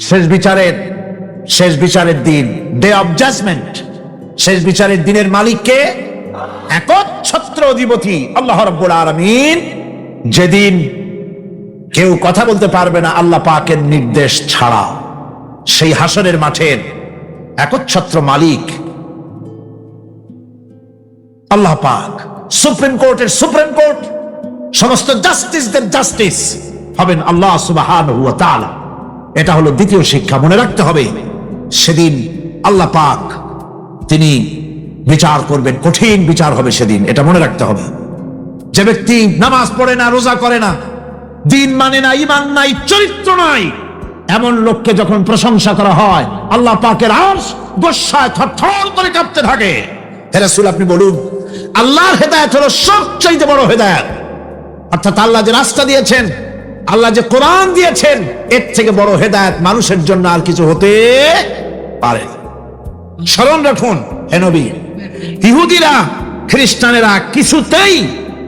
শেষ বিচারের দিন, ডে অফ জাজমেন্ট, শেষ বিচারের দিনের মালিককে? একচ্ছত্র অধিপতি আল্লাহ রাব্বুল আলামিন। যেদিন কেউ কথা বলতে পারবে না আল্লাহ পাকের নির্দেশ ছাড়া, সেই হাসরের মাঠের একচ্ছত্র মালিক আল্লাহ পাক। সুপ্রিম কোর্টের সুপ্রিম কোর্ট, সমস্ত জাস্টিসদের জাস্টিস হবেন আল্লাহ সুবহানাহু ওয়া তাআলা। এটা হলো দ্বিতীয় শিক্ষা, মনে রাখতে হবে। সেদিন আল্লাহ পাক তিনি বিচার করবেন, কঠিন বিচার হবে সেদিন, এটা মনে রাখতে হবে। যে ব্যক্তি নামাজ পড়ে না, রোজা করে না, দিন মানে না, ঈমান নাই, চরিত্র নাই, এমন লোককে যখন প্রশংসা করা হয় আল্লাহ পাকের আরশ গোসায় থরথর করে কাঁপতে থাকে। হে রাসূল, আপনি বলুন, আল্লাহর হেদায়েত হলো সবচেয়ে বড় হেদায়েত। অর্থাৎ আল্লাহ যে রাস্তা দিয়েছেন, আল্লাহ যে কোরআন দিয়েছেন, এর থেকে বড় হেদায়েত মানুষের জন্য আর কিছু হতে পারে না। স্মরণ রাখুন হে নবী, ইহুদিরা, খ্রিস্টানেরা কিছুতেই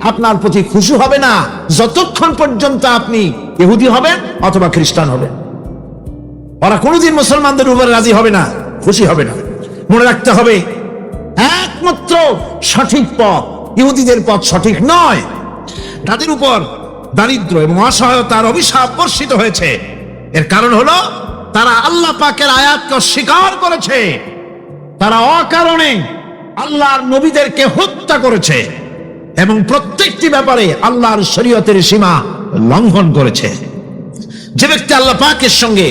আপনার প্রতি খুশি হবে না যতক্ষণ পর্যন্ত আপনি ইহুদি হবেন অথবা খ্রিস্টান হবেন। ওরা কোনোদিন মুসলমানদের উপরে রাজি হবে না, খুশি হবে না। মনে রাখতে হবে, একমাত্র সঠিক পথ ইহুদিদের পথ সঠিক নয়। তাদের উপর দারিদ্র এবং অসহায়তার অভিশাপ বর্ষিত হয়েছে। এর কারণ হলো তারা আল্লাহ পাকের আয়াতকে অস্বীকার করেছে, তারা অকারণে আল্লাহর নবীদেরকে হত্যা করেছে এবং প্রত্যেকটি ব্যাপারে আল্লাহর শরীয়তের সীমা লঙ্ঘন করেছে। যে ব্যক্তি আল্লাহ পাকের সঙ্গে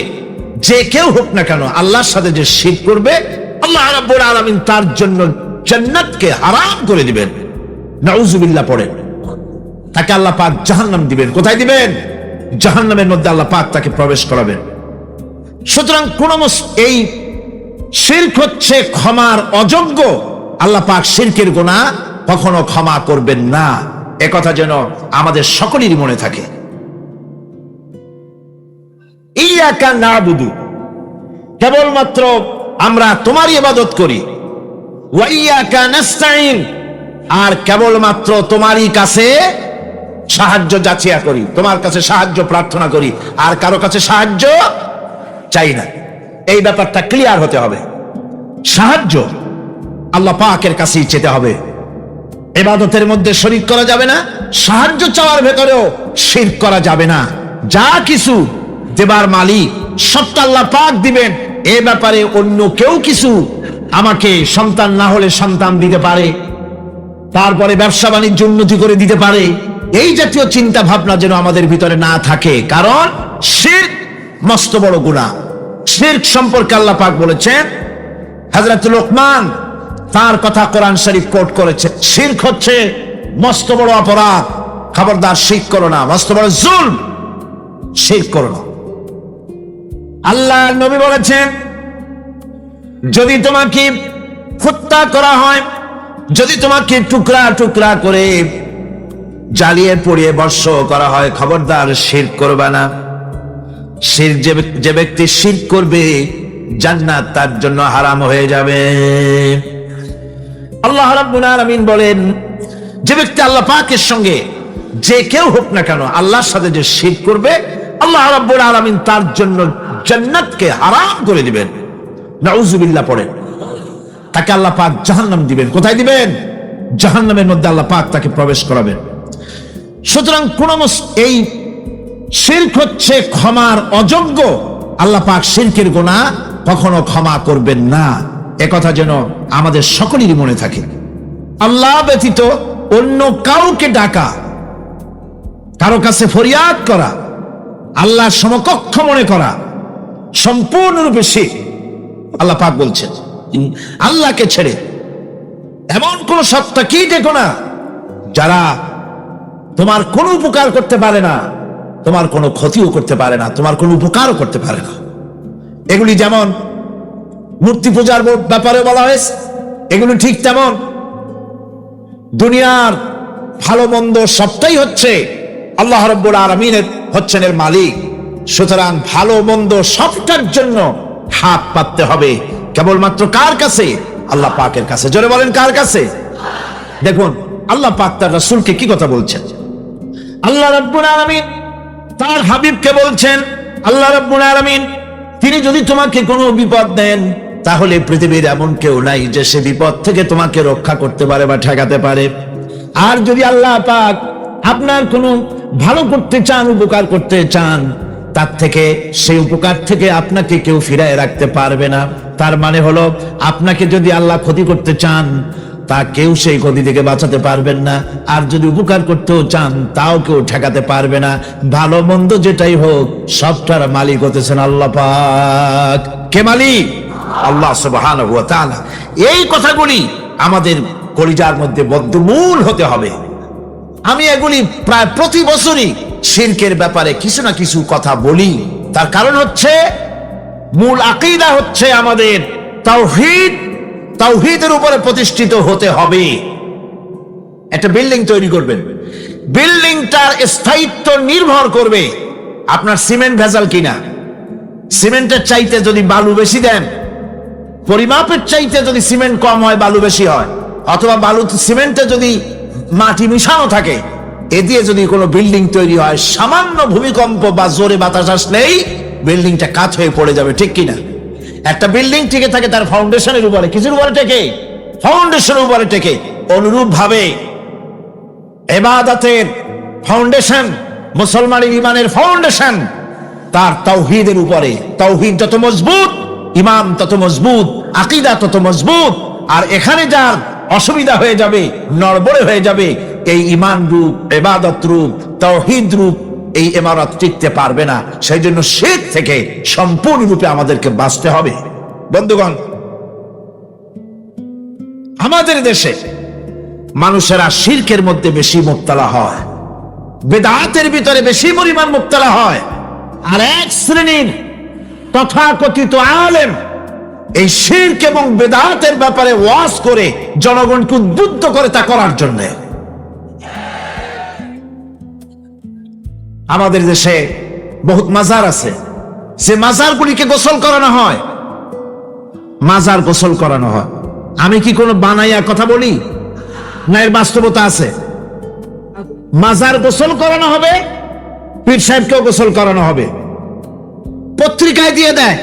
যে কেউ হোক না কেন আল্লাহর সাথে যে শিরক করবে, আল্লাহ রাব্বুল আলামিন তার জন্য জান্নাতকে হারাম করে দিবেন। নাউযুবিল্লাহ পড়েন। তাকে আল্লাহ পাক জাহান্নাম দিবেন। কোথায় দিবেন? জাহান্নামের মধ্যে আল্লাহ পাক তাকে প্রবেশ করাবেন। সুতরাং এই শিরক হচ্ছে ক্ষমার অযোগ্য। আল্লাহ পাক শিরকের গুনাহ কখনো ক্ষমা করবেন না, একথা যেন আমাদের সকলেরই মনে থাকে। ইয়াকা নাবুদু, কেবলমাত্র আমরা তোমারই ইবাদত করি। ওয়া ইয়াকা নাস্তাইন, আর কেবলমাত্র তোমারই কাছে সাহায্য যাচিয়া করি, তোমার কাছে সাহায্য প্রার্থনা করি, আর কারো কাছে সাহায্য চাই না। এই ব্যাপারটা ক্লিয়ার হতে হবে। সাহায্য আল্লাহ পাকের কাছেই চেতে হবে। ইবাদতের মধ্যে শরীক করা যাবে না, সাহায্য চাওয়ার ভেতরেও শিরক করা যাবে না। যা কিছু দেবার মালিক সবটা আল্লাহ পাক দিবেন। এ ব্যাপারে অন্য কেউ কিছু, আমাকে সন্তান না হলে সন্তান দিতে পারে, তারপরে ব্যবসা বাণিজ্য উন্নতি করে দিতে পারে, এই জাতীয় চিন্তা ভাবনা যেন আমাদের ভিতরে না থাকে। কারণ শিরক মস্ত বড় গুনাহ। শিরক সম্পর্কে আল্লাহ পাক বলেছেন, হযরত লোকমান তার কথা কোরআন শরীফ কোট করেছে, শিরক হচ্ছে মস্ত বড় অপরাধ, খবরদার শিরক করো না, মস্ত বড় জুলম, শিরক করো না। আল্লাহ নবী বলেছেন, যদি তোমাকে হত্যা করা হয়, যদি তোমাকে টুকরা টুকরা করে জ্বালিয়ে পুড়িয়ে ভস্ম করা হয়, খবরদার শিরক করবে না। শিরক, যে ব্যক্তি শিরক করবে জান্নাত তার জন্য হারাম হয়ে যাবে। আল্লাহ রাব্বুল আলামিন বলেন, যে ব্যক্তি আল্লাহ পাকের সঙ্গে যে কেউ হোক না কেন আল্লাহর সাথে যে শিরক করবে, আল্লাহ রাব্বুল আলামিন তার জন্য জান্নাতকে হারাম করে দিবেন। নাউযুবিল্লাহ পড়েন। তাকে আল্লাহ পাক জাহান্নাম দিবেন। কোথায় দিবেন? জাহান্নামের মধ্যে আল্লাহ পাক তাকে প্রবেশ করাবেন। সুতরাং এই শিরক হচ্ছে ক্ষমার অযোগ্য। আল্লাহ পাক শিরকের গুনাহ কখনো ক্ষমা করবেন না, একথা যেন আমাদের সকলেরই মনে থাকে। আল্লাহ ব্যতীত অন্য কাউকে ডাকা, কারো কাছে ফরিয়াদ করা, আল্লাহর সমকক্ষ মনে করা সম্পূর্ণরূপে শিরক। আল্লাহ পাক বলছেন, আল্লাহকে ছেড়ে এমন কোন সত্তা কি দেখো না যারা তোমার কোনো উপকার করতে পারে না, তোমার কোনো ক্ষতিও করতে পারে না, তোমার কোনো উপকারও করতে পারে না। এগুলি যেমন মূর্তি পূজার ব্যাপারে বলা হয়েছে, এগুলি ঠিক তেমন দুনিয়ার ভালো মন্দ সবটাই হচ্ছে আল্লাহ রাব্বুল আলামিনের হচ্ছেন এর মালিক। সুতরাং ভালো মন্দ সবটার জন্য হাত পাততে হবে কেবলমাত্র কার কাছে? আল্লাহ পাকের কাছে। জোরে বলেন, কার কাছে? দেখুন আল্লাহ পাক তার রাসূলকে কি কথা বলছেন। আল্লাহ রাব্বুল আলামিন তার হাবিবকে বলছেন, আল্লাহ রাব্বুল আলামিন তিনি যদি তোমাকে কোনো বিপদ দেন, তাহলে পৃথিবীর এমন কেউ নাই যে সে বিপদ থেকে তোমাকে রক্ষা করতে পারে বা ঠেকাতে পারে। আর যদি আল্লাহ পাক আপনার কোনো ভালো করতে চান, উপকার করতে চান, তার থেকে সেই উপকার থেকে আপনাকে কেউ ফিরায় রাখতে পারবে না। তার মানে হলো, আপনাকে যদি আল্লাহ ক্ষতি করতে চান, তা কেউ সেই ক্ষতি থেকে বাঁচাতে পারবেন না। আর যদি উপকার করতেও চান, তাও কেউ ঠেকাতে পারবে না। ভালো মন্দ যেটাই হোক, সবটার মালিক হতেছেন আল্লাহ পাক। কে মালিক? আল্লাহ সুবহানাহু ওয়া তাআলা। এই কথাগুলি আমাদের কলিজার মধ্যে বদ্ধমূল হতে হবে। আমি এগুলি প্রায় প্রতি বছরই শিরকের ব্যাপারে কিছু না কিছু কথা বলি। তার কারণ হচ্ছে, মূল আকীদা হচ্ছে আমাদের তাওহীদ। তাওহীদের উপরে প্রতিষ্ঠিত হতে হবে। একটা বিল্ডিং তৈরি করবেন, বিল্ডিংটার স্থায়িত্ব নির্ভর করবে আপনার সিমেন্ট ভেজাল কিনা। সিমেন্টের চাইতে যদি বালু বেশি দেন, পরিমাপের চাইতে যদি সিমেন্ট কম হয়, বালু বেশি হয়, অথবা বালু সিমেন্টে যদি মাটি মিশানো থাকে, এ দিয়ে যদি কোনো বিল্ডিং তৈরি হয়, সামান্য ভূমিকম্প বা জোরে বাতাস আসলেই বিল্ডিংটা কাত হয়ে পড়ে যাবে, ঠিক কিনা? একটা বিল্ডিং টিকে থাকে তার ফাউন্ডেশনের উপরে। কিছুর উপরে টেকে? ফাউন্ডেশনের উপরে টেকে। অনুরূপ ভাবে ইবাদতের ফাউন্ডেশন, মুসলমানের ঈমানের ফাউন্ডেশন তার তাওহীদের উপরে। তাওহীদ যত মজবুত, ঈমান তত মজবুত, আকীদা তত মজবুত। আর এখানে যার অসুবিধা হয়ে যাবে, নড়বড়ে হয়ে যাবে, এই ঈমান রূপ, ইবাদত রূপ, তাওহীদ রূপ এই ইমারত টিকতে পারবে না। সেই জন্য শিরক থেকে সম্পূর্ণরূপে আমাদেরকে বাঁচতে হবে। বন্ধুগণ, আমাদের দেশে মানুষেরা শিরকের মধ্যে বেশি মুবতালা হয়, বিদআতের ভিতরে বেশি পরিমাণ মুবতালা হয়। আর এক শ্রেণীর তথাকথিত আলেম এই শিরক এবং বিদআতের ব্যাপারে ওয়াজ করে জনগণকে উদ্বুদ্ধ করে তা করার জন্য। আমাদের দেশে বহুত মাজার আছে, যে মাজারগুলিকে গোসল করানো হয়, মাজার গোসল করানো হয়। আমি কি কোনো বানাইয়া কথা বলি? না, এর বাস্তবতা আছে। মাজার গোসল করানো হবে, পীর সাহেবকেও গোসল করানো হবে। পত্রিকায় দিয়ে দেয়,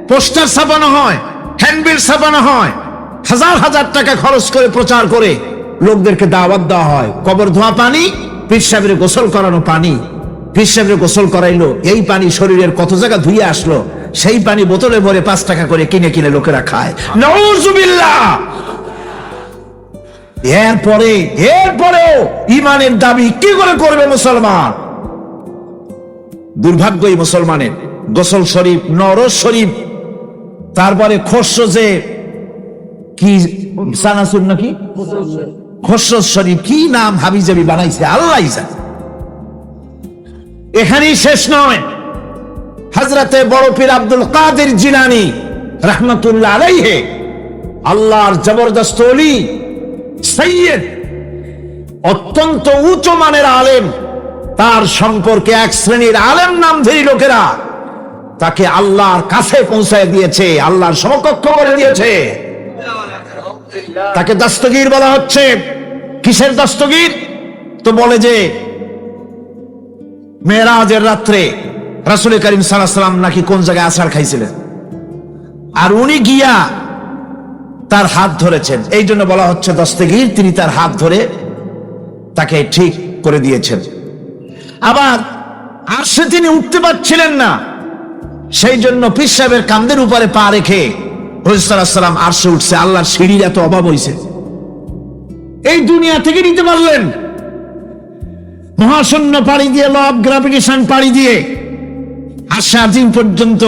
পোস্টার ছাপানো হয়, হ্যান্ডবিল ছাপানো হয়, হাজার হাজার টাকা খরচ করে প্রচার করে লোকদেরকে দাওয়াত দেওয়া হয়। কবর ধোয়া পানি, পীর সাহেবের গোসল করানো পানি। পীর সাহেবের গোসল করাইলো, এই পানি শরীরের কত জায়গা ধুয়ে আসলো, সেই পানি বোতলে ভরে 5 টাকা করে কিনে কিনে লোকেরা খায়। নাউযুবিল্লাহ। এরপরেও ঈমানের দাবি কি করে করবে মুসলমান? দুর্ভাগ্য এই মুসলমানের। গোসল শরীফ, নরজ শরীফ, তারপরে খসরো, যে কি সানাসুর নাকি খসরো শরীফ, কি নাম হাবিজাবি বানাইছে আল্লাহ জানে। এখানেই শেষ নয়। হযরতে বড় পীর আব্দুল কাদের জিলানী রাহমাতুল্লাহ আলাইহি, আল্লাহর জবরদস্ত ওলি, সাইয়্যিদ, অত্যন্ত উচ্চ মানের আলেম। তার সম্পর্কে এক শ্রেণীর আলেম নামধারী লোকেরা তাকে আল্লাহর কাছে পৌঁছায় দিয়েছে, আল্লাহর সমকক্ষ করে দিয়েছে। তাকে দস্তগীর বলা হচ্ছে। কিসের দস্তগীর? তো বলে যে মেরাজের রাত্রে রাসূল করিম সাল্লাল্লাহু আলাইহি ওয়াসাল্লাম নাকি কোন জায়গায় আছাড় খাইছিলেন, আর উনি গিয়া তার হাত ধরেছেন, এই জন্য বলা হচ্ছে দস্তগীর। তিনি তার হাত ধরে তাকে ঠিক করে দিয়েছেন। আবার আরশে তিনি উঠতে পারছিলেন না, সেই জন্য পীর সাহেবের কাঁধের উপরে পা রেখে হুজুর সাল্লাল্লাহু আলাইহি ওয়াসাল্লাম আরশে উঠছে। আল্লাহর সিঁড়ির এত অভাব হয়েছে, এই দুনিয়া থেকে নিতে পারলেন। মহাশূন্য পাড়ি দিয়ে, ল অফ গ্রাভিটেশন পাড়ি দিয়ে আরশে আজিম পর্যন্ত,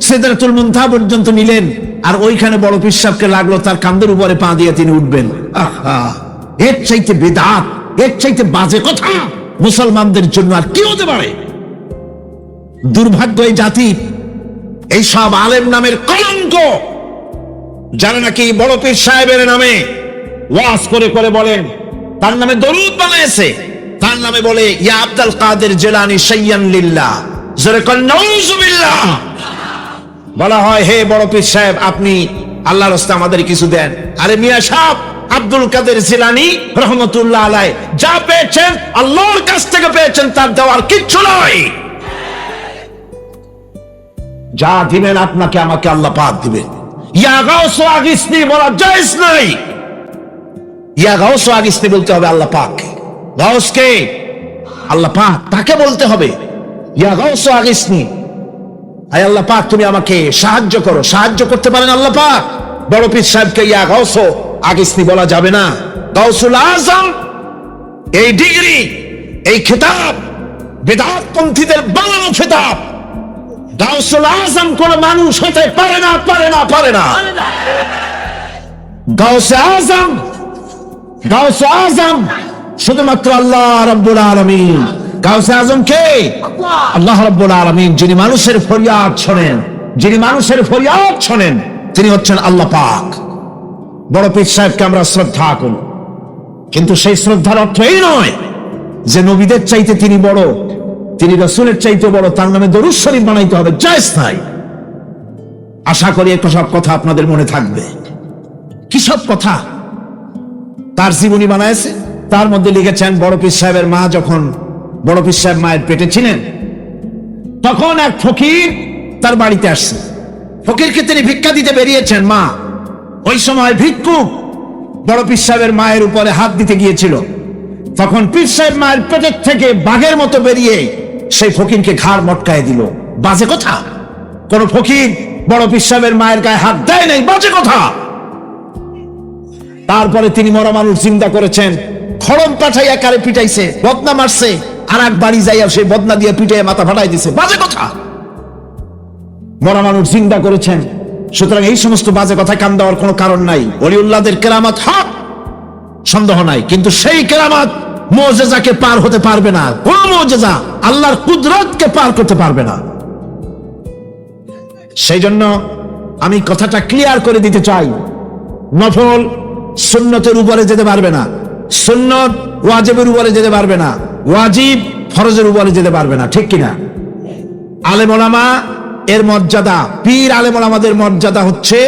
সিদরাতুল মুনতাহা পর্যন্ত নিলেন। আর ওইখানে বড় পীর সাহেবকে লাগলো তার কাঁধের উপরে পা দিয়ে তিনি উঠবেন। আহা, এর চাইতে বিদআত, এর চাইতে বাজে কথা মুসলমানদের জন্য আর কি হতে পারে? দুর্ভাগ্য এই জাতি, এই সব আলেম নামের কলঙ্ক, যারা নাকি বড় পীর সাহেবের নামে ওয়াজ করে করে বলেন, তার নামে দরুদ বানাইছে, তার নামে বলে ইয়া আব্দুল কাদের জিলানী শাইয়ান লিল্লাহ, জোরে কোন নাউযুবিল্লাহ। বলা হয়, হে বড় পীর সাহেব, আপনি আল্লাহর রাস্তায় আমাদের কিছু দেন। আরে মিয়া সাহেব, আব্দুল কাদের জিলানী রহমতুল্লাহ আলাইহি যা পেয়েছেন আল্লাহর কাছ থেকে পেয়েছেন, তার দেওয়ার কিচ্ছু নয়। যা দিবেন আপনাকে আমাকে আল্লাহ পাক দিবেন। ইয়া গাউস আগিসনি বলা জায়েজ নাই। ইয়া গাউস আগিসনি বলতে হবে আল্লাহ পাককে। গাউস কে? আল্লাহ পাক, তাকে বলতে হবে ইয়া গাউস আগিসনি, আয় আল্লাহ পাক তুমি আমাকে সাহায্য করো। সাহায্য করতে পারেন আল্লাহ পাক। বড় পীর সাহেবকে ইয়া গাউস আগিসনি বলা যাবে না। গাউসুল আজম এই ডিগ্রি, এই খেতাব বেদাত পন্থীদের বানানো খেতাব। গাউসুল আজম কোন মানুষ হতে পারে না, পারে না, পারে না। গাউসে আজম, গাউসে আজম শুধুমাত্র আল্লাহ রাব্বুল আলামিন। গাউসে আজম কে? আল্লাহ রাব্বুল আলামিন, যিনি মানুষের ফরিয়াদ শোনেন, যিনি মানুষের ফরিয়াদ শোনেন, তিনি হচ্ছেন আল্লাহ পাক। বড় পীর সাহেবকে আমরা শ্রদ্ধা করি, কিন্তু সেই শ্রদ্ধার অর্থ এই নয় যে নবীদের চাইতে তিনি বড়, তিনি রাসূলের চাইতে বড়, তার নামে দরুদ শরীফ বানাইতে হবে, জায়েজ নাই। আশা করি এই সব কথা আপনাদের মনে থাকবে। কি সব কথা তার জীবনী বানাইছে, তার মধ্যে লিখেছেন বড় পীর সাহেবের মা যখন বড় পীর সাহেব মায়ের পেটে ছিলেন, তখন এক ফকির তার বাড়িতে আসছে। ফকিরকে তিনি ভিক্ষা দিতে বেরিয়েছেন। মা ওই সময় ভিক্ষুক বড় পীর সাহেবের মায়ের উপরে হাত দিতে গিয়েছিল। তখন পীর সাহেব মায়ের পেটের থেকে বাঘের মতো বেরিয়ে সেই ফকিরকে ঘাড় মটকায় দিল। বাজে কথা। কোন ফকির বড় পীর সাহেবের মায়ের গায়ে হাত দেয় নাই, বাজে কথা। তারপরে তিনি মরা মানুষ জিন্দা করেছেন, খড়ম পাঠাইয়া কারে পিটাইছে, বদনা মারছে, আর এক বাড়ি যাইয়া সেই বদনা দিয়ে পিটাইয়া মাথা ফাটাই দিছে, বাজে কথা। মরা মানুষ জিন্দা করেছেন। সুতরাং এই সমস্ত বাজে কথায় কান দেওয়ার কোনো কারণ নাই। ওলিউল্লাহদের কেরামত হক, সন্দেহ নাই, কিন্তু সেই কেরামত মুজিজাকে পার হতে পারবে না। কোন মুজিজা আল্লাহর কুদরতকে পার করতে পারবে না। সেই জন্য আমি কথাটা ক্লিয়ার করে দিতে চাই, নফল সুন্নতের উপরে যেতে পারবে না, সুন্নত ওয়াজিবের উপরে যেতে পারবে না, ওয়াজিব ফরজের উপরে যেতে পারবে না, ঠিক কিনা? আলেম ওলামা এর মর্যাদা, পীর আলেম ওলামাদের মর্যাদা হচ্ছে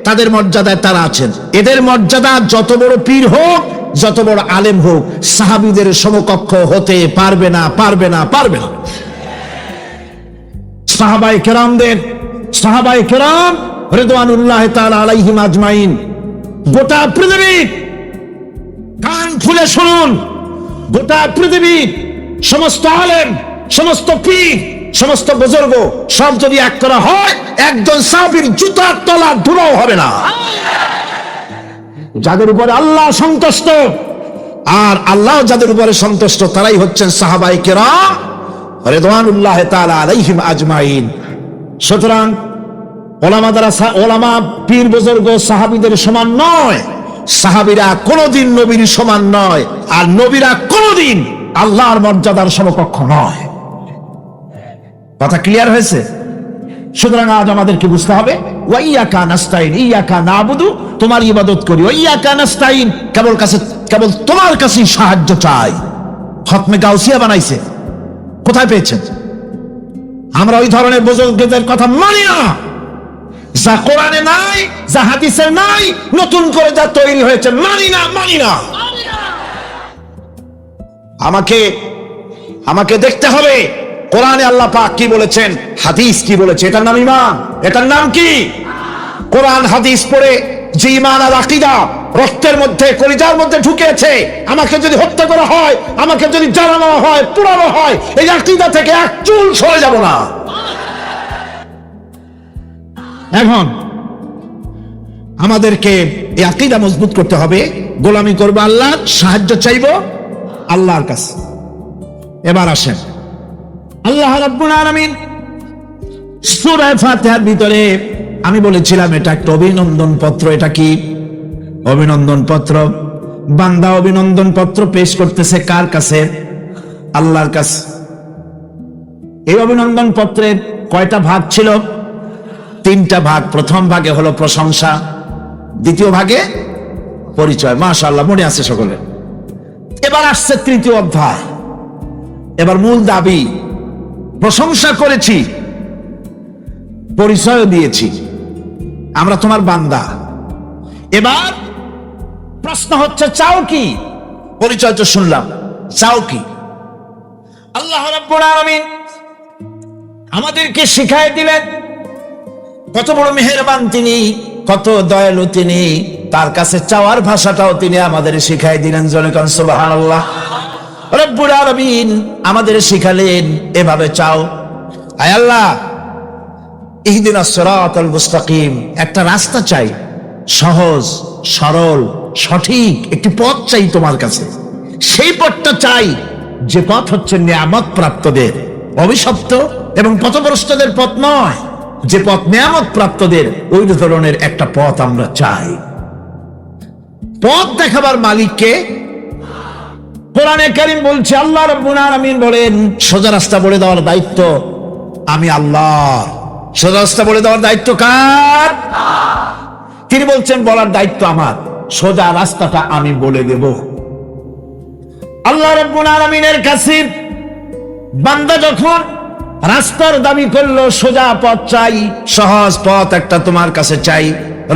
তাদের মর্যাদায় তারা আছেন। এদের মর্যাদা যত বড় পীর হোক, যত বড় আলেম হোক, সাহাবীদের সমকক্ষ হতে পারবে না, পারবে না, পারবে না। সাহাবায়ে কেরাম রিদওয়ানুল্লাহি তাআলা আলাইহিম আজমাইন, গোটা পৃথিবী কান খুলে শুনুন, গোটা পৃথিবী সমস্ত আলেম, সমস্ত পীর, সমস্ত বুজুর্গ সব যদি এক করা হয়, একজন সাহাবীর জুতার তলা ধুলাও হবে না। যাদের উপরে আল্লাহ সন্তুষ্ট, আর আল্লাহ যাদের উপরে সন্তুষ্ট, তারাই হচ্ছেন সাহাবায়ে কেরাম রিদওয়ানুল্লাহি তাআলা আলাইহিম আজমাইন। সুতরাং ওলামা পীর বুজুর্গ সাহাবীদের সমান নয়, সাহাবীরা কোনদিন নবীর সমান নয়, আর নবীরা কোনদিন আল্লাহর মর্যাদার সমকক্ষ নয়। কথা ক্লিয়ার হয়েছে? সুতরাং আজ আমাদেরকে বুঝতে হবে, ওয়াইয়াকা নাস্তাইন, ইয়াকা নাবুদু, তোমার ইবাদত করি, ওয়াইয়াকা নাস্তাইন, কেবল তোমার কাছেই সাহায্য চাই। খতমে গাউসিয়া বানাইছে, কোথায় পেয়েছেন? আমরা ওই ধরনের বুজুর্গদের কথা মানি না। যা কোরআনে নাই, যা হাদিসে নাই, নতুন করে যা তৈরি হয়েছে, মানি না, মানি না। আমাকে দেখতে হবে কোরআনে আল্লাহ পাক কি বলেছেন, হাদিস কি বলেছে। এটার নাম ঈমান, এটার নাম কি? কোরআন হাদিস পড়ে যে ঈমান আর আকীদা রক্তের মধ্যে, কলিজার মধ্যে ঢুকেছে, আমাকে যদি হত্যা করা হয়, আমাকে যদি জ্বালানো হয়, পোড়ানো হয়, এই আকীদা থেকে এক চুল সরে যাব না। এখন আমাদেরকে এই আকীদা মজবুত করতে হবে। গোলামি করব আল্লাহ, সাহায্য চাইব আল্লাহর কাছে। এবার আসেন, আল্লাহ রাব্বুল আলামিন সূরা ফাতিহার ভিতরে আমি বলেছিলাম এটা একটা অভিনন্দন পত্র। এটা কি? অভিনন্দন পত্র। বান্দা অভিনন্দন পত্র পেশ করতেছে কার কাছে? আল্লাহর কাছে। এই অভিনন্দন পত্রের কয়টা ভাগ ছিল? 3টা ভাগ। প্রথম ভাগে হলো প্রশংসা, দ্বিতীয় ভাগে পরিচয়। মাশাআল্লাহ, মনে আছে সকলে। এবার আসছে 3য় অধ্যায়। এবার মূল দাবি, প্রশংসা করেছি, পরিচয় দিয়েছি, আমরা তোমার বান্দা। এবার প্রশ্ন হচ্ছে, চাও কি? পরিচয় তো শুনলাম, চাও কি? আল্লাহ রাব্বুল আলামিন আমাদেরকে শিখায় দিলেন কত বড় মেহেরবান তিনি, কত দয়ালু তিনি। তার কাছে চাওয়ার ভাষাটাও তিনি আমাদের শিখাই দিলেন। জনগণ সুবহানাল্লাহ। রব্বুল আলামিন আমাদের শিখালেন এভাবে চাও, আয় আল্লাহ ইহদিনাস সিরাতাল মুস্তাকিম, একটা রাস্তা চাই, সহজ সরল সঠিক একটি পথ চাই তোমার কাছে। সেই পথটা চাই যে পথ হচ্ছে নিয়ামত প্রাপ্তদের, অভিশপ্ত এবং পথভ্রষ্টদের পথ নয়। যে পথ নিয়ামত প্রাপ্তদের, ওই ধরনের একটা পথ আমরা চাই। পথ দেখাবার মালিককে কোরআনে কারীম বলছে, আল্লাহ রাব্বুল আলামিন বলেন সোজা রাস্তা বলে দেওয়ার দায়িত্ব আমি আল্লাহ। সোজা রাস্তা বলে দেওয়ার দায়িত্ব কার? তিনি বলছেন বলার দায়িত্ব আমার, সোজা রাস্তাটা আমি বলে দেব। আল্লাহ রাব্বুল আলামিনের কাছে বান্দা যখন রাস্তার দাবি করলো, সোজা পথ চাই, সহজ পথ একটা তোমার কাছে চাই,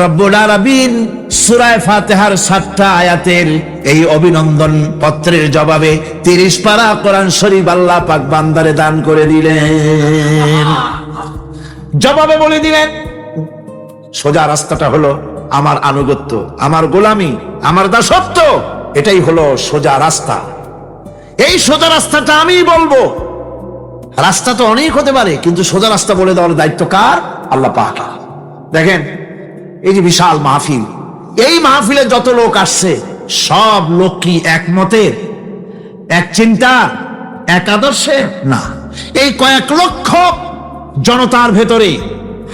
রব্বুল আলামিন সূরা ফাতিহার 7টা আয়াতের এই অভিনন্দন পত্রের জবাবে 30 পারা কোরআন শরীফ আল্লাহ পাক বান্দারে দান করে দিলেন। জবাবে বলে দিলেন সোজা রাস্তাটা হলো আমার আনুগত্য, আমার গোলামি, আমার দাসত্ব, এটাই হলো সোজা রাস্তা। এই সোজা রাস্তাটা আমি বলবো। রাস্তা তো অনেক হতে পারে, কিন্তু সোজা রাস্তা বলে দেওয়ার দায়িত্ব কার? আল্লাহ পাক। দেখেন এই যে বিশাল মাহফিল, এই মাহফিলে যত লোক আসছে সব লোক কি একমতের, এক চিন্তা, এক আদর্শে? না। এই কয়েক লক্ষ জনতার ভেতরে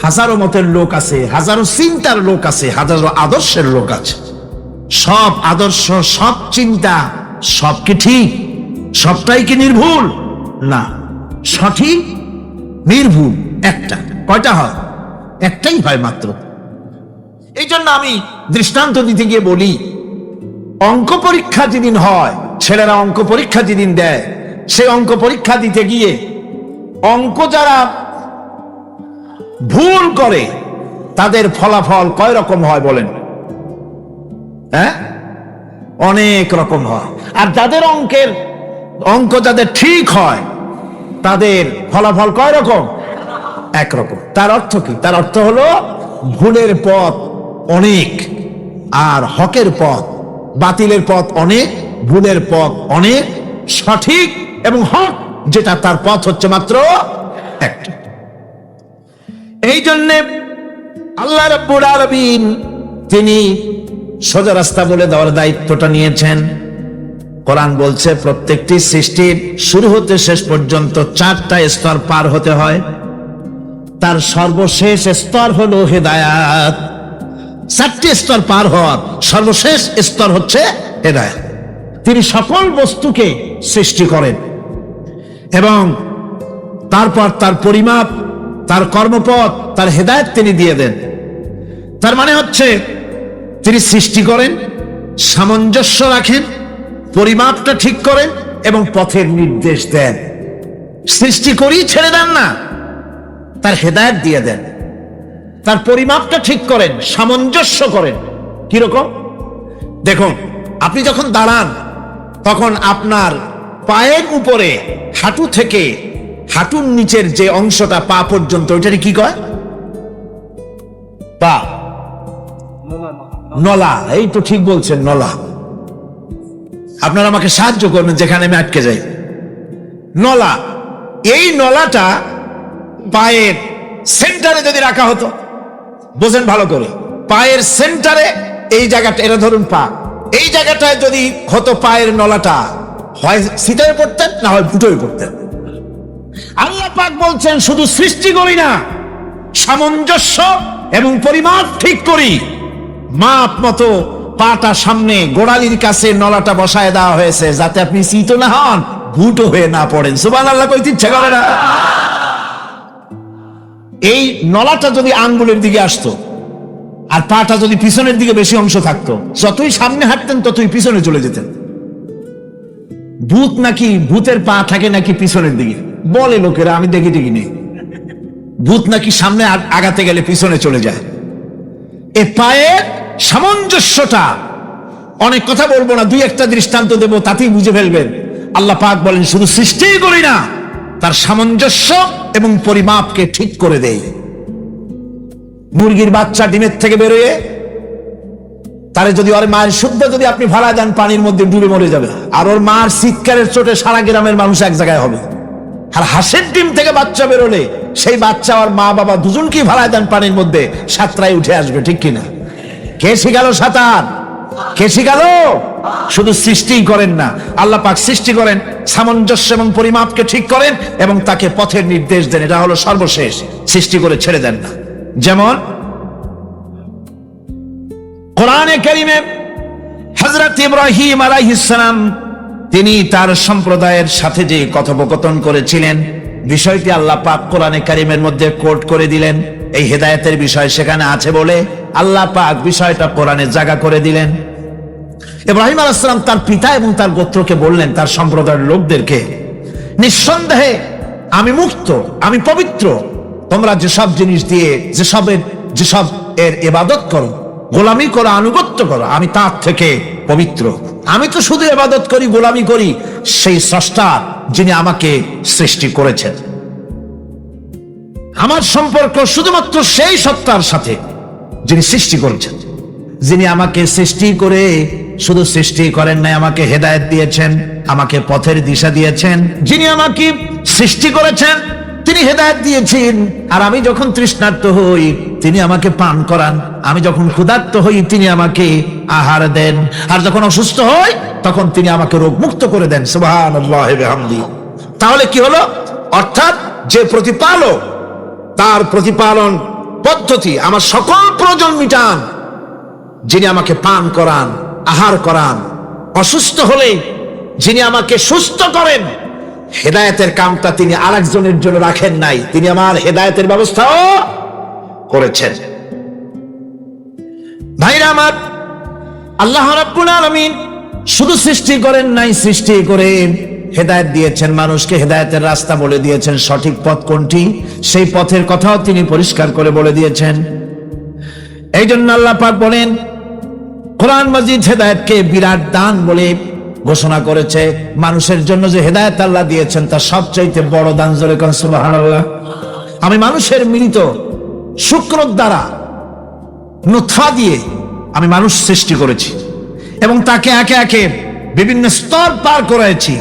হাজারো মতের লোক আছে, হাজারো চিন্তার লোক আছে, হাজারো আদর্শের লোক আছে। সব আদর্শ, সব চিন্তা, সব কি ঠিক? সবটাই কি নির্ভুল? না, সঠিক নির্ভুল একটা। কয়টা হয়? একটাই হয় মাত্র। এই জন্য আমি দৃষ্টান্ত দিতে গিয়ে বলি, অঙ্ক পরীক্ষা যেদিন হয়, ছেলেরা অঙ্ক পরীক্ষা যেদিন দেয়, সেই অঙ্ক পরীক্ষা দিতে গিয়ে অঙ্ক যারা ভুল করে তাদের ফলাফল কয় রকম হয় বলেন? হ্যাঁ, অনেক রকম হয়। আর যাদের অঙ্ক যাদের ঠিক হয় তাদের ফলাফল কয় রকম? একরকম। তার অর্থ কি? তার অর্থ হলো ভুলের পথ অনেক আর হকের পথ, বাতিলের পথ অনেক, ভুলের পথ অনেক, সঠিক এবং হক যেটা তার পথ হচ্ছে মাত্র একটা। এই জন্যে আল্লাহ রাব্বুল আলামিন তিনি সোজা রাস্তা বলে দেওয়ার দায়িত্বটা নিয়েছেন। কোরআন বলছে প্রত্যেকটি সৃষ্টির শুরু হতে শেষ পর্যন্ত 4টা স্তর পার হতে হয়। তার সর্বশেষ স্তর হলো হেদায়াত। 4টি স্তর পার হওয়ার সর্বশেষ স্তর হচ্ছে হেদায়াত। তিনি সকল বস্তুকে সৃষ্টি করেন এবং তারপর তার পরিমাপ, তার কর্মপথ, তার হেদায়েত তিনি দিয়ে দেন। তার মানে হচ্ছে তিনি সৃষ্টি করেন, সামঞ্জস্য রাখেন, পরিমাপটা ঠিক করেন এবং পথের নির্দেশ দেন। সৃষ্টি করেই ছেড়ে দেন না, তার হেদায়েত দিয়ে দেন। তার পরিমাপটা ঠিক করেন, সামঞ্জস্য করেন। কিরকম? দেখুন, আপনি যখন দাঁড়ান তখন আপনার পায়ের উপরে হাঁটু থেকে হাঁটুর নিচের যে অংশটা পা পর্যন্ত, ওইটারে কি কয়? পা, নলা। এই তো ঠিক বলছেন, নলা। আপনারা আমাকে সাহায্য করবেন যেখানে আমি আটকে যাই। নলা। এই নলাটা পায়ের সেন্টারে যদি রাখা হতো, বোঝেন ভালো করে, পায়ের সেন্টারে এই জায়গাটা, এটা ধরুন পা, এই জায়গাটায় যদি হতো পায়ের নলাটা, হয় সিটায় পড়তেন না হয় ফুটোয় পড়তেন। আল্লাহ পাক বলছেন শুধু সৃষ্টি করি না, সামঞ্জস্য এবং পরিমাপ ঠিক করি। মাপ মতো পাটা সামনে গোড়ালির কাছে নলাটা বসায় দেওয়া হয়েছে, যাতে আপনি চিতো না হন, ভুটো হয়ে না পড়েন। সুবহানাল্লাহ কইতে ইচ্ছা করে না? এই নলাটা যদি আঙ্গুলের দিকে আসতো আর পাটা যদি পিছনের দিকে বেশি অংশ থাকতো, যতই সামনে হাঁটতেন ততই পিছনে চলে যেতেন। ভূত নাকি, ভূতের পা থাকে নাকি পিছনের দিকে, বলে লোকেরা, আমি দেখি নেই। ভূত নাকি সামনে আগাতে গেলে পিছনে চলে যায়। এ পায়ের সামঞ্জস্যটা, অনেক কথা বলবো না, 2-1টা দৃষ্টান্ত দেবো, তাতেই বুঝে ফেলবেন। আল্লাহ পাক বলেন শুধু সৃষ্টিই করি না, তার সামঞ্জস্য এবং পরিমাপকে ঠিক করে দেই। মুরগির বাচ্চা ডিমের থেকে বেরোয়, তারে যদি ওর মায়ের শুদ্ধ যদি আপনি ফালা দেন পানির মধ্যে ডুবে মরে যাবে, আর ওর মার চিৎকারের চোটে সারা গ্রামের মানুষ এক জায়গায় হবে। আর হাঁসের ডিম থেকে বাচ্চা বেরোলে সেই বাচ্চা আর মা বাবা দুজনকেই ফালায় দেন পানির মধ্যে, সাঁতরায় উঠে আসবে, ঠিক কিনা? কে শিখালো সাঁতার? কে শিখালো? শুধু সৃষ্টি করেন না, আল্লাহ পাক সৃষ্টি করেন, সামঞ্জস্য এবং পরিমাপকে ঠিক করেন এবং তাকে পথের নির্দেশ দেন, এটা হলো সর্বশেষ। সৃষ্টি করে ছেড়ে দেন না। যেমন কোরআনে কারীমে হযরত ইব্রাহিম আলাইহিস সালাম তিনি তার সম্প্রদায়ের সাথে যে কথোপকথন করেছিলেন, বিষয়টি আল্লাহ পাক কোরআনে কারীমের মধ্যে কোট করে দিলেন। এই হেদায়েতের বিষয় সেখানে আছে বলে আল্লাহ পাক বিষয়টা কোরআনে জায়গা করে দিলেন। ইব্রাহিম আলাইহিস সালাম তার পিতা এবং তার গোত্রকে বললেন, তার সম্প্রদায়ের লোকদেরকে, নিঃসন্দেহে আমি মুক্ত, আমি পবিত্র। তোমরা যেসব জিনিস দিয়ে যেসব এর ইবাদত করো, গোলামি করো, আনুগত্য করো, আমি তার থেকে পবিত্র। আমি তো শুধু ইবাদত করি, গোলামি করি সেই স্রষ্টা যিনি আমাকে সৃষ্টি করেছেন। আমার সম্পর্ক শুধুমাত্র সেই সত্তার সাথে যিনি সৃষ্টি করেছেন, যিনি আমাকে সৃষ্টি করে শুধু সৃষ্টি করেন নাই, আমাকে হেদায়েত দিয়েছেন, আমাকে পথের দিশা দিয়েছেন। যিনি আমাকে সৃষ্টি করেছেন তিনি হেদায়েত দিয়েছেন। আর আমি যখন তৃষ্ণার্ত হই তিনি আমাকে পান করান, আমি যখন ক্ষুধার্ত হই তিনি আমাকে আহার দেন, আর যখন অসুস্থ হই তখন তিনি আমাকে রোগ মুক্ত করে দেন। সুবহানাল্লাহি ওয়া বিহামদিহি। তাহলে কি হলো? অর্থাৎ যে প্রতিপালক, তার প্রতিপালন পদ্ধতি আমার সকল প্রয়োজন মিটান, যিনি আমাকে পান করান, আহার করান, অসুস্থ হলে যিনি আমাকে সুস্থ করেন। হেদায়েতের কামটা তিনি আরেকজনের জন্য রাখেন নাই, তিনি আমার হেদায়েতের ব্যবস্থাও করেছেন। ভাইরা আমার, আল্লাহ রাব্বুল আলামিন শুধু সৃষ্টি করেন নাই, সৃষ্টি করে হেদায়েত দিয়েছেন, মানুষকে হেদায়েতের রাস্তা বলে দিয়েছেন। সঠিক পথ কোনটি সেই পথের কথাও তিনি পরিষ্কার করে বলে দিয়েছেন। এই জন্য আল্লাহ পাক বলেন, কোরআন মাজিদ হেদায়েতকে বিরাট দান বলে ঘোষণা করেছে। মানুষের জন্য যে হেদায়েত আল্লাহ দিয়েছেন তার সবচাইতে বড় দান, জোরে কোন সুবহানাল্লাহ। আমি মানুষের মিলিত শুক্র দ্বারা নুতফা দিয়ে আমি মানুষ সৃষ্টি করেছি এবং তাকে একে একে বিভিন্ন স্তর পার করেছি,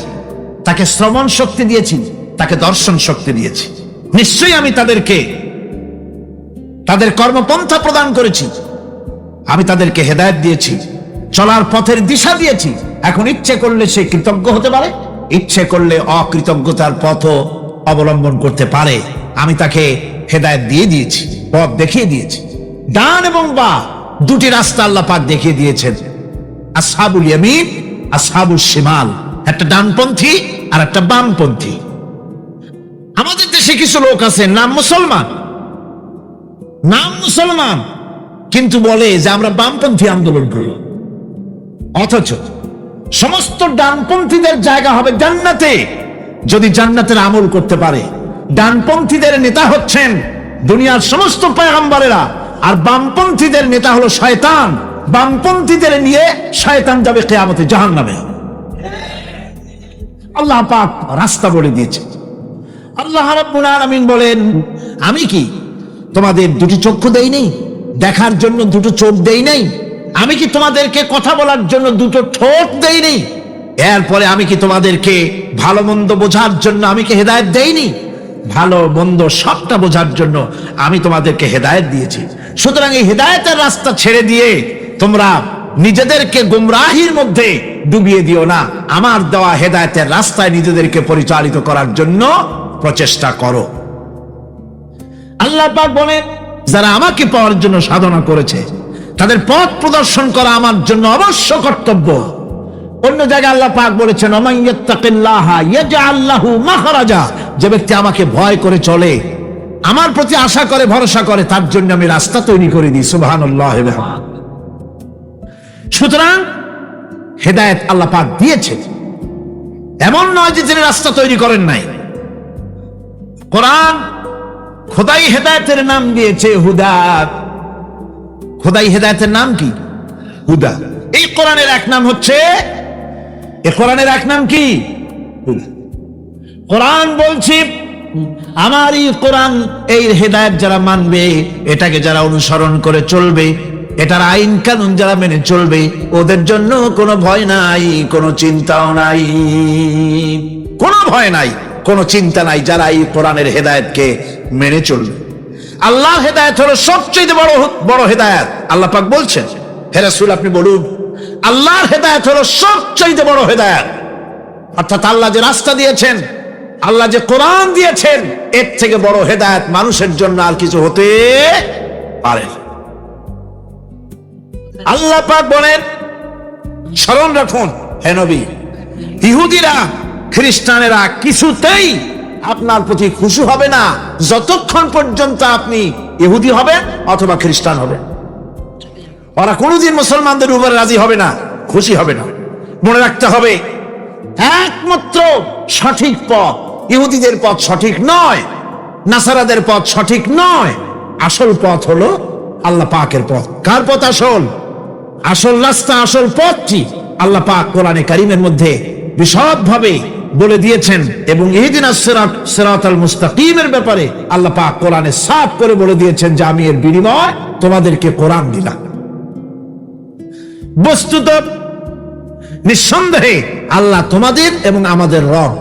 তাকে শ্রবণ শক্তি দিয়েছি, তাকে দর্শন শক্তি দিয়েছি। নিশ্চয়ই আমি তাদেরকে তাদের কর্মপন্থা প্রদান করেছি, আমি তাদেরকে হেদায়েত দিয়েছি, চলার পথের দিশা দিয়েছি। এখন ইচ্ছে করলে সে কৃতজ্ঞ হতে পারে, ইচ্ছে করলে অকৃতজ্ঞতার পথও অবলম্বন করতে পারে। আমি তাকে হেদায়েত দিয়ে দিয়েছি, পথ দেখিয়ে দিয়েছি। ডান এবং বাম দুটি রাস্তা আল্লাহ পাক দেখিয়ে দিয়েছেন। আসহাবুল ইয়ামিন, আসহাবুল শিমাল, একটা ডানপন্থী আর একটা বামপন্থী। আমাদের দেশে কিছু লোক আছে নাম মুসলমান, কিন্তু বলে যে আমরা বামপন্থী আন্দোলন করি, অথচ সমস্ত ডানপন্থীদের জায়গা হবে জান্নাতে যদি জান্নাতের আমল করতে পারে। ডানপন্থীদের নেতা হচ্ছেন দুনিয়ার সমস্ত পয়গম্বরেরা, আর বামপন্থীদের নেতা হলো শয়তান। বামপন্থীদের নিয়ে শয়তান যাবে কিয়ামতে জাহান্নামে। আল্লাহ পাক রাস্তা বলে দিয়েছে। আল্লাহ রাব্বুল আলামিন বলেন, আমি কি তোমাদের দুটি চক্ষু দেই নাই, দেখার জন্য দুটো চোখ দেই নাই? আমি কি তোমাদেরকে কথা বলার জন্য দুটো ঠোঁট দেই নাই? এরপরে আমি কি তোমাদেরকে ভালো মন্দ বোঝার জন্য আমি কি হেদায়েত দেইনি? ভালো মন্দ সবটা বোঝার জন্য আমি তোমাদেরকে হেদায়েত দিয়েছি। সুতরাং এই হেদায়েতের রাস্তা ছেড়ে দিয়ে তোমরা নিজেদেরকে গুমরাহির মধ্যে ডুবিয়ে দিও না। আমার দেওয়া হেদায়েতের রাস্তায় নিজেদেরকে পরিচালিত করার জন্য প্রচেষ্টা করো। আল্লাহ পাক বলেন, যারা আমাকে পাওয়ার জন্য সাধনা করেছে তাদের পথ প্রদর্শন করা আমার জন্য অবশ্য কর্তব্য। অন্য জায়গায় আল্লাহ পাক বলেছেন, ওমান ইয়াত্তাকিল্লাহা ইয়াজআল লাহু মাখরাজা, যে ব্যক্তি আমাকে ভয় করে চলে, আমার প্রতি আশা করে, ভরসা করে, তার জন্য আমি রাস্তা তৈরি করে দিই। সুবহানাল্লাহ। সুতরাং হেদায়েত আল্লাহ পাক দিয়েছে, এমন নয় যে তিনি রাস্তা তৈরি করেন নাই। কোরআন খোদাই হেদায়েতের নাম দিয়েছে হুদা। খোদাই হেদায়েতের নাম কি? হুদা। এই কোরআনের এক নাম হচ্ছে, এই কোরআনের এক নাম কি? হুদা। কোরআন বলছি আমার এই কোরআন, এই হেদায়েত যারা মানবে, এটাকে যারা অনুসরণ করে চলবে, এটার আইন কানুন যারা মেনে চলবে, ওদের জন্য কোনো ভয় নাই, কোনো চিন্তাও নাই, কোনো ভয় নাই, কোনো চিন্তা নাই, যারা এই কোরআনের হেদায়েতকে মেনে চলবে। আল্লাহর হেদায়েত হলো সবচেয়ে বড় হেদায়েত। আল্লাহ পাক বলছেন, হে রাসূল আপনি বলুন, আল্লাহর হেদায়েত হলো সবচেয়ে বড় হেদায়েত। অর্থাৎ আল্লাহ যে রাস্তা দিয়েছেন, আল্লাহ যে কোরআন দিয়েছেন, এর থেকে বড় হেদায়েত মানুষের জন্য আর কিছু হতে পারে না। আল্লাহ পাক বলেন, স্মরণ রাখুন হে নবী, ইহুদিরা খ্রিস্টানেরা কিছুতেই আপনার প্রতি খুশি হবে না যতক্ষণ পর্যন্ত আপনি ইহুদি হবেন অথবা খ্রিস্টান হবেন। ওরা কোনোদিন মুসলমানদের উপরে রাজি হবে না, খুশি হবে না। মনে রাখতে হবে, একমাত্র সঠিক পথ ইহুদিদের পথ সঠিক নয়, নাসারাদের পথ সঠিক নয়। আসল পথ হলো আল্লাহ পাকের পথ। কার পথ আসল? আসল রাস্তা, আসল পথটি আল্লাহ পাক কোরআনে কারীমের মধ্যে বিশদভাবে বলে দিয়েছেন। এবং ইহদিনাস সিরাতাল মুস্তাকিমের ব্যাপারে আল্লাহ পাক কোরআনে সাফ করে বলে দিয়েছেন যে আমি এর বিনিময় তোমাদেরকে কোরআন দিলাম। বস্তুত নিঃসন্দেহে আল্লাহ তোমাদের এবং আমাদের রব,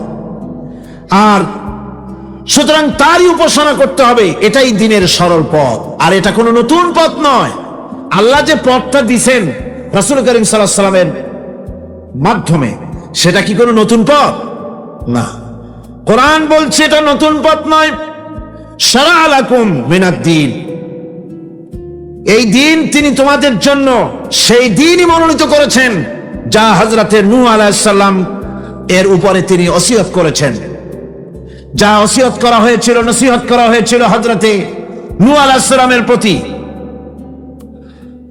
আর সুতরাং তারই উপাসনা করতে হবে। এটাই দ্বীনের সরল পথ, আর এটা কোনো নতুন পথ নয়। আল্লাহ যে পথটা দিয়েছেন রাসূল করিম সাল্লাল্লাহু আলাইহি ওয়াসাল্লামের মাধ্যমে, সেটা কি কোনো নতুন পথ? না। কোরআন বলছে এটা নতুন পথ নয়। শারা'a লাকুম মিনাদ-দীন, এই দিন তিনি তোমাদের জন্য সেই দিনই মনোনীত করেছেন যা হযরতে নূহ আলাইহিস সালাম এর উপরে তিনি ওসিয়ত করেছেন। যা ওসিয়ত করা হয়েছিল, নসিহত করা হয়েছিল হযরতে নূহ আলাইহিস সালামের প্রতি,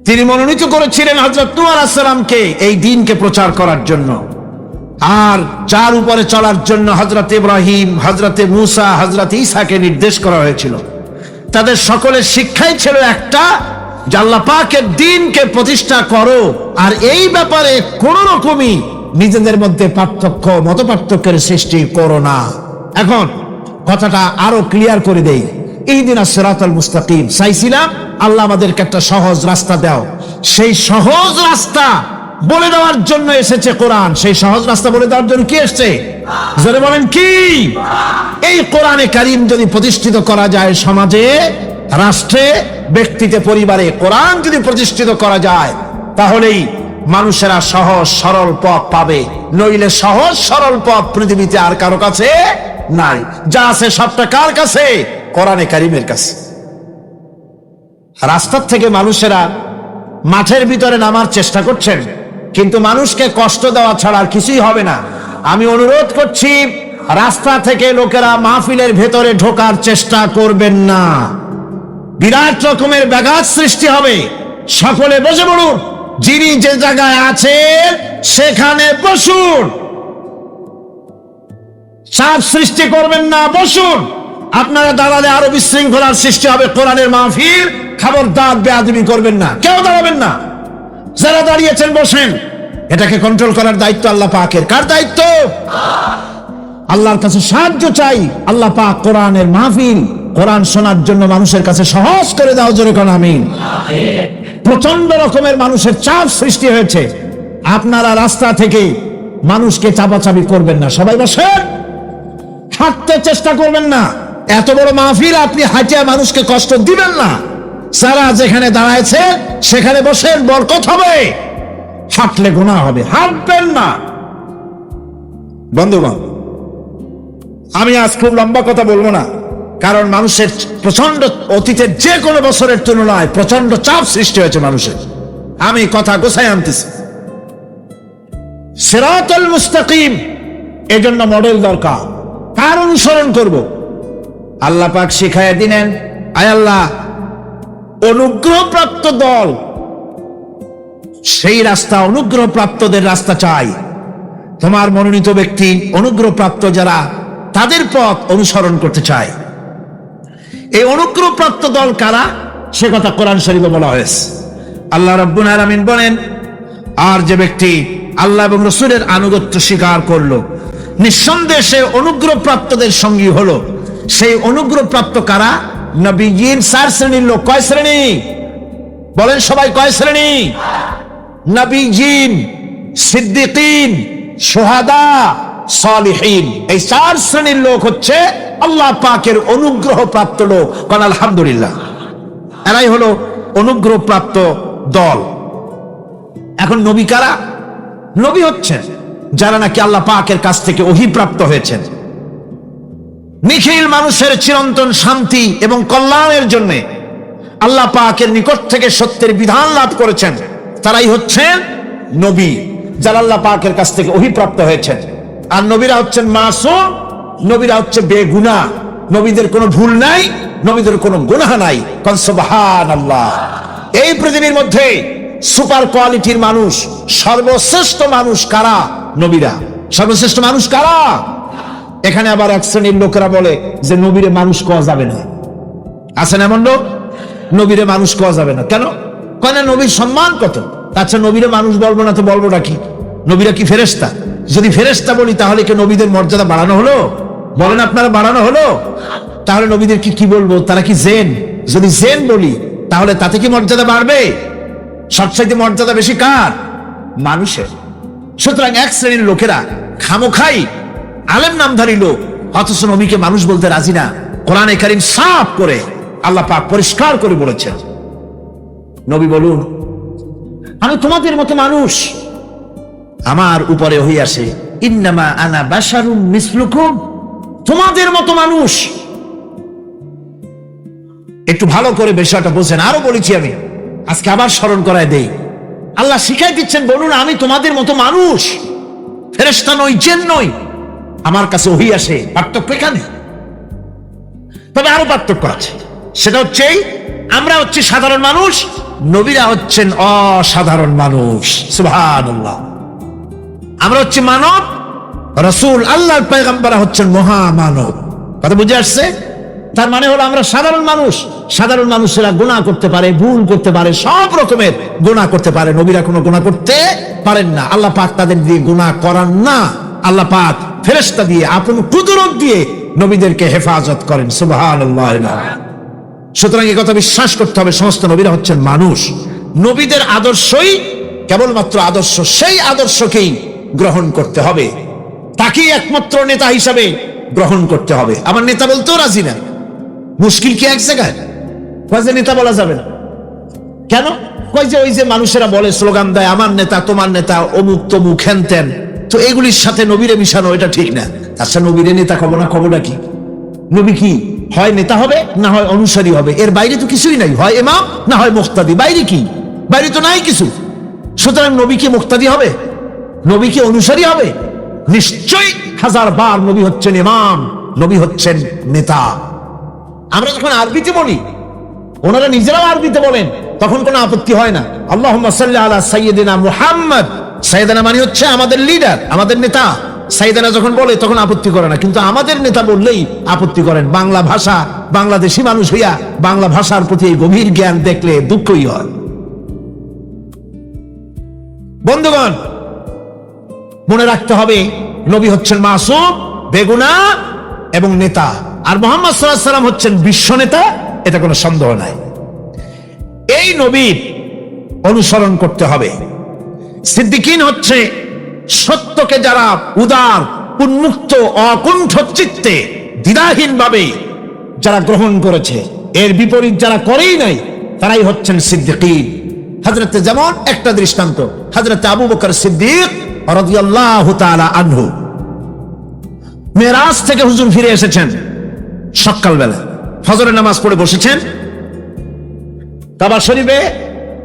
তিনি মনোনীত করেছিলেন হযরত নূহ আলাইহিস সালামকে এই দ্বীনকে প্রচার করার জন্য। আর যার উপরে চলার জন্য হযরত ইব্রাহিম, হযরতে মূসা, হযরত ঈসাকে নির্দেশ করা হয়েছিল। তাদের সকলের শিক্ষাই ছিল একটা, যে আল্লাহ পাকের দ্বীনকে প্রতিষ্ঠা করো, আর এই ব্যাপারে কোন রকমই নিজেদের মধ্যে পার্থক্য, মত পার্থক্যের সৃষ্টি করো না। এখন কথাটা আরো ক্লিয়ার করে দেই। ইহদিনাস সিরাতাল মুস্তাকিম চাইছিলাম, আল্লাহ আমাদেরকে একটা সহজ রাস্তা দাও। সেই সহজ রাস্তা বলে দেওয়ার জন্য এসেছে কোরআন। সেই সহজ রাস্তা বলে দেওয়ার জন্য কি এসেছে? জোরে বলেন কি? এই কোরআনে কারীম যদি প্রতিষ্ঠিত করা যায় সমাজে, রাষ্ট্রে, ব্যক্তিতে, পরিবারে, কোরআন যদি প্রতিষ্ঠিত করা যায়, তাহলেই মানুষেরা সহজ সরল পথ পাবে। নইলে সহজ সরল পথ পৃথিবীতে আর কারো কাছে নাই। যা আছে সবটা কার কাছে? কোরআনে কারীমের কাছে। রাস্তার থেকে মানুষেরা মাঠের ভিতরে নামার চেষ্টা করছেন, কিন্তু মানুষকে কষ্ট দেওয়া ছাড়া আর কিছুই হবে না। আমি অনুরোধ করছি, রাস্তা থেকে লোকেরা মাহফিলের ভেতরে ঢোকার চেষ্টা করবেন না। বিরাট রকমের ব্যাঘাত সৃষ্টি হবে। সকলে বসে পড়ুন, যিনি যে জায়গায় আছেন সেখানে বসুন, চাপ সৃষ্টি করবেন না, বসুন। আপনারা দাঁড়ালে আরো বিশৃঙ্খলার সৃষ্টি হবে। কোরআনের মাহফিল, খবরদার বেয়াদবি করবেন না, কেউ দাঁড়াবেন না। যারা দাঁড়িয়েছেন বসেন। এটাকে কন্ট্রোল করার দায়িত্ব আল্লাহ পাকের। কার দায়িত্ব? আল্লাহর কাছে সাহায্য চাই। আল্লাহ পাক কোরআনের মাহফিল, কোরআন শোনার জন্য মানুষের কাছে সহজ করে দাও। জোরে কোন আমিন। প্রচন্ড রকমের মানুষের চাপ সৃষ্টি হয়েছে। আপনারা রাস্তা থেকে মানুষকে চাপাচাপি করবেন না, সবাই বসেন। হাঁটতে চেষ্টা করবেন না। এত বড় মাহফিল, আপনি হাঁটিয়া মানুষকে কষ্ট দিবেন না। যারা যেখানে দাঁড়াইছে সেখানে বসেন, বরকত হবে। হাঁটলে গুনাহ হবে, হাঁটবেন না। বন্ধুগণ, আমি আজ খুব লম্বা কথা বলবো না, কারণ মানুষের প্রচন্ড, অতীতের যে কোনো বছরের তুলনায় প্রচন্ড চাপ সৃষ্টি হয়েছে মানুষের। আমি কথা গোছাই আনতেছি। সিরাতাল মুস্তাকিম, এজন্য মডেল দরকার। কার অনুসরণ করব? আল্লাহ পাক শিখাইয়া দিলেন, আয় আল্লাহ, অনুগ্রহপ্রাপ্ত দল, সেই রাস্তা, অনুগ্রহপ্রাপ্তদের রাস্তা চাই। তোমার মনোনীত ব্যক্তি, অনুগ্রহপ্রাপ্ত যারা, তাদের পথ অনুসরণ করতে চায়। এই অনুগ্রহপ্রাপ্ত দল কারা? সে কথা কোরআন শরীফে বলা হয়েছে। আল্লাহ রাব্বুল আলামিন বলেন, আর যে ব্যক্তি আল্লাহ এবং রাসূলের আনুগত্য স্বীকার করলো, নিঃসন্দেহে সে অনুগ্রহপ্রাপ্তদের সঙ্গী হলো। সেই অনুগ্রহ প্রাপ্ত কারা? নবীজিন 4 শ্রেণীর লোক। কয় শ্রেণী বলেন সবাই, কয় শ্রেণী? নবীজিন, সিদ্দিকিন, শুহাদা, সালিহিন। এই 4 শ্রেণীর লোক হচ্ছে আল্লাহ পাকের অনুগ্রহ প্রাপ্ত লোক। কারণ আলহামদুলিল্লাহ, এরাই হলো অনুগ্রহ প্রাপ্ত দল। এখন নবী কারা? নবী হচ্ছেন যারা নাকি আল্লাহ পাকের কাছ থেকে ওহী প্রাপ্ত হয়েছেন, নিখিল মানুষের চিরন্তন শান্তি এবং কল্যাণের জন্য আল্লাহ পাকের নিকট থেকে সত্যের বিধান লাভ করেছেন। তারাই হচ্ছেন নবী, যারা আল্লাহ পাকের কাছ থেকে ওহী প্রাপ্ত হয়েছেন। আর নবীরা হচ্ছেন মাসুম, নবীরা হচ্ছে বেগুনাহ, নবীদের কোনো ভুল নাই, নবীদের কোনো গুনাহ নাই। কারণ সুবহানাল্লাহ, এই পৃথিবীর মধ্যে সুপার কোয়ালিটির মানুষ, সর্বশ্রেষ্ঠ মানুষ কারা? নবীরা। সর্বশ্রেষ্ঠ মানুষ কারা? এখানে আবার এক শ্রেণীর লোকেরা বলে যে নবীরে মানুষ কোয়া যাবে না। আছেন এমন লোক, নবীরে মানুষ কোয়া যাবে না। কেন? কেন? নবীর সম্মান কত। আচ্ছা, নবীরে মানুষ বলবো না তো বলবোটা কি? নবীরা কি ফেরেশতা? যদি ফেরেশতা বলি তাহলে কি নবীদের মর্যাদা বাড়ানো হলো? বলেন আপনারা, বাড়ানো হলো? তাহলে নবীদের কি বলবো? তারা কি জেন? যদি জেন বলি তাহলে তাতে কি মর্যাদা বাড়বে? সবচাইতে মর্যাদা বেশি কার? মানুষের। সুতরাং এক শ্রেণীর লোকেরা খামোখাই আলেম নামধারী লোক, অথচ নবীকে মানুষ বলতে রাজি না। কোরআনে কারীম সাফ করে আল্লাহ পাক পরিষ্কার করে বলেছেন, নবী বলুন, আমি তোমাদের মতো মানুষ, আমার উপরে ওহী আসে, ইন্নামা আনা বাশারুম মিসলুকুম, তোমাদের মতো মানুষ। একটু ভালো করে বিষয়টা বোঝেন। আরো বলেছি আমি, আজকে আবার স্মরণ করায় দেই। আল্লাহ শিখাই দিচ্ছেন, বলুন আমি তোমাদের মতো মানুষ, ফেরেশতা নই, জিন নই, আমার কাছে ওহী আসে। পার্থক্য এখানে। তবে আরো পার্থক্য আছে, সেটা হচ্ছে আমরা হচ্ছি সাধারণ মানুষ, নবীরা হচ্ছেন অসাধারণ মানুষ। সুবহানাল্লাহ। আমরা হচ্ছি মানব, রাসূল আল্লাহর পয়গম্বর হচ্ছেন মহামানব। কথা বুঝে আসছে? তার মানে হলো আমরা সাধারণ মানুষ। সাধারণ মানুষেরা গুনাহ করতে পারে, ভুল করতে পারে, সব রকমের গুনাহ করতে পারে। নবীরা কোনো গুনাহ করতে পারেন না। আল্লাহ পাক তাদের দিয়ে গুনাহ করান না। আল্লাহ পাক ফেরেশতা দিয়ে, আপন কুদরত দিয়ে নবীদেরকে হেফাজত করেন। সুবহানাল্লাহ। সুতরাং এই কথা বিশ্বাস করতে হবে, সমস্ত নবীরা হচ্ছেন মানুষ। নবীদের আদর্শই কেবলমাত্র আদর্শ, সেই আদর্শকেই গ্রহণ করতে হবে, তাকেই একমাত্র নেতা হিসাবে গ্রহণ করতে হবে। আমার নেতা বলতেও রাজি না। মুশকিল কি এক জায়গায়? যে নেতা বলা যাবে না কেন? কই যে ওই যে মানুষেরা বলে, স্লোগান দেয়, আমার নেতা, তোমার নেতা, অমুক তমুক, হেন তেন। তো এগুলির সাথে নবীরে মিশানো এটা ঠিক না। আচ্ছা, নবীরে নেতা কব না, কবটা কি? নবী কি হয় নেতা হবে, না হয় অনুসারী হবে, এর বাইরে তো কিছুই নাই। হয় ইমাম, না হয় মুক্তাদি। বাইরে কি? বাইরে তো নাই কিছু। সুতরাং নবী কি মুক্তাদি হবে? নবী কি অনুসারী হবে? নিশ্চয়ই 1000 বার নবী হচ্ছেন ইমাম, নবী হচ্ছেন নেতা। আমরা যখন আরবিতে বলি, ওনারা নিজেরাও আরবিতে বলেন, তখন কোনো আপত্তি হয় না। আল্লাহুম্মা সাল্লি আলা সাইয়্যিদিনা মুহাম্মদ। সাইয়্যিদিনা মানে হচ্ছে আমাদের লিডার, আমাদের নেতা। সাইয়্যিদিনা যখন বলে তখন আপত্তি করে না, কিন্তু আমাদের নেতা বললেই আপত্তি করেন। বাংলা ভাষা, বাংলাদেশি মানুষ হইয়া বাংলা ভাষার প্রতি গভীর জ্ঞান দেখলে দুঃখই হয়। বন্ধুগণ, মনে রাখতে হবে, নবী হচ্ছেন মাসুম, বেগুনাহ এবং নেতা। আর মুহাম্মদ সাল্লাল্লাহু আলাইহি ওয়াসাল্লাম হচ্ছেন বিশ্ব নেতা, এটা কোনো সন্দেহ নাই। এই নবীর অনুসরণ করতে হবে। সিদ্দিকিন হচ্ছে সত্যকে যারা উদার, উন্মুক্ত, অকুণ্ঠ চিত্তে, দ্বিধাহীন ভাবে যারা গ্রহণ করেছে, এর বিপরীত যারা করেই নাই, তারাই হচ্ছেন সিদ্দিকিন। হযরতে, যেমন একটা দৃষ্টান্ত, হযরতে আবু বকর সিদ্দিক রাদিয়াল্লাহু তাআলা আনহু মেরাজ থেকে হুজুর ফিরে এসেছেন সকালবেলা, ফজরের নামাজ পড়ে বসেছেন, কাবা শরীফে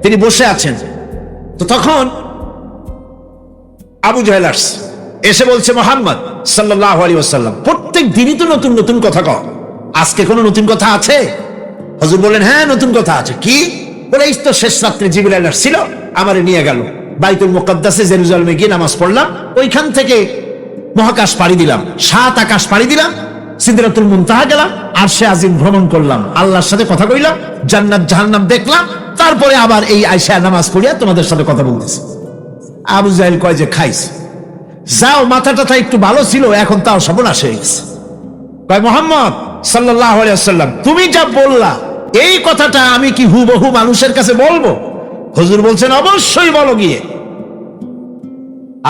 তিনি বসে আছেন। তো তখন আবু জাহেল এসে বলছে, মুহাম্মদ সাল্লাল্লাহু আলাইহি ওয়াসাল্লাম, প্রত্যেক দিনই তো নতুন নতুন কথা কও, আজকে কোনো নতুন কথা আছে? হুজুর বললেন, হ্যাঁ নতুন কথা আছে। কি? বলে, এই তো শেষ রাত্রে জিবরাইল আসছিল, আমারে নিয়ে গেল বাইতুল মুকাদ্দাসে, জেরুজালেমে গিয়ে নামাজ পড়লাম, ওইখান থেকে মহাকাশ পাড়ি দিলাম, 7 আকাশ পাড়ি দিলাম, সিদরাতুল মুনতাহা গেলাম, আরশে আজিম ভ্রমণ করলাম, আল্লাহর সাথে কথা কইলাম, জান্নাত জাহান্নাম দেখলাম, তারপরে আবার এই আয়েশা নামাজ পড়িয়া তোমাদের সাথে কথা বলতেছি। আবু জাহেল কয় যে, খাইস, যাও, মাথা টাথা একটু ভালো ছিল, এখন তাও সর্বনাশ হয়ে গেছে। কয় মুহাম্মদ সাল্লাল্লাহু আলাইহি ওয়াসাল্লাম, তুমি যা বললা এই কথাটা আমি কি হুবহু মানুষের কাছে বলবো? হুজুর বলছেন অবশ্যই বলো গিয়ে।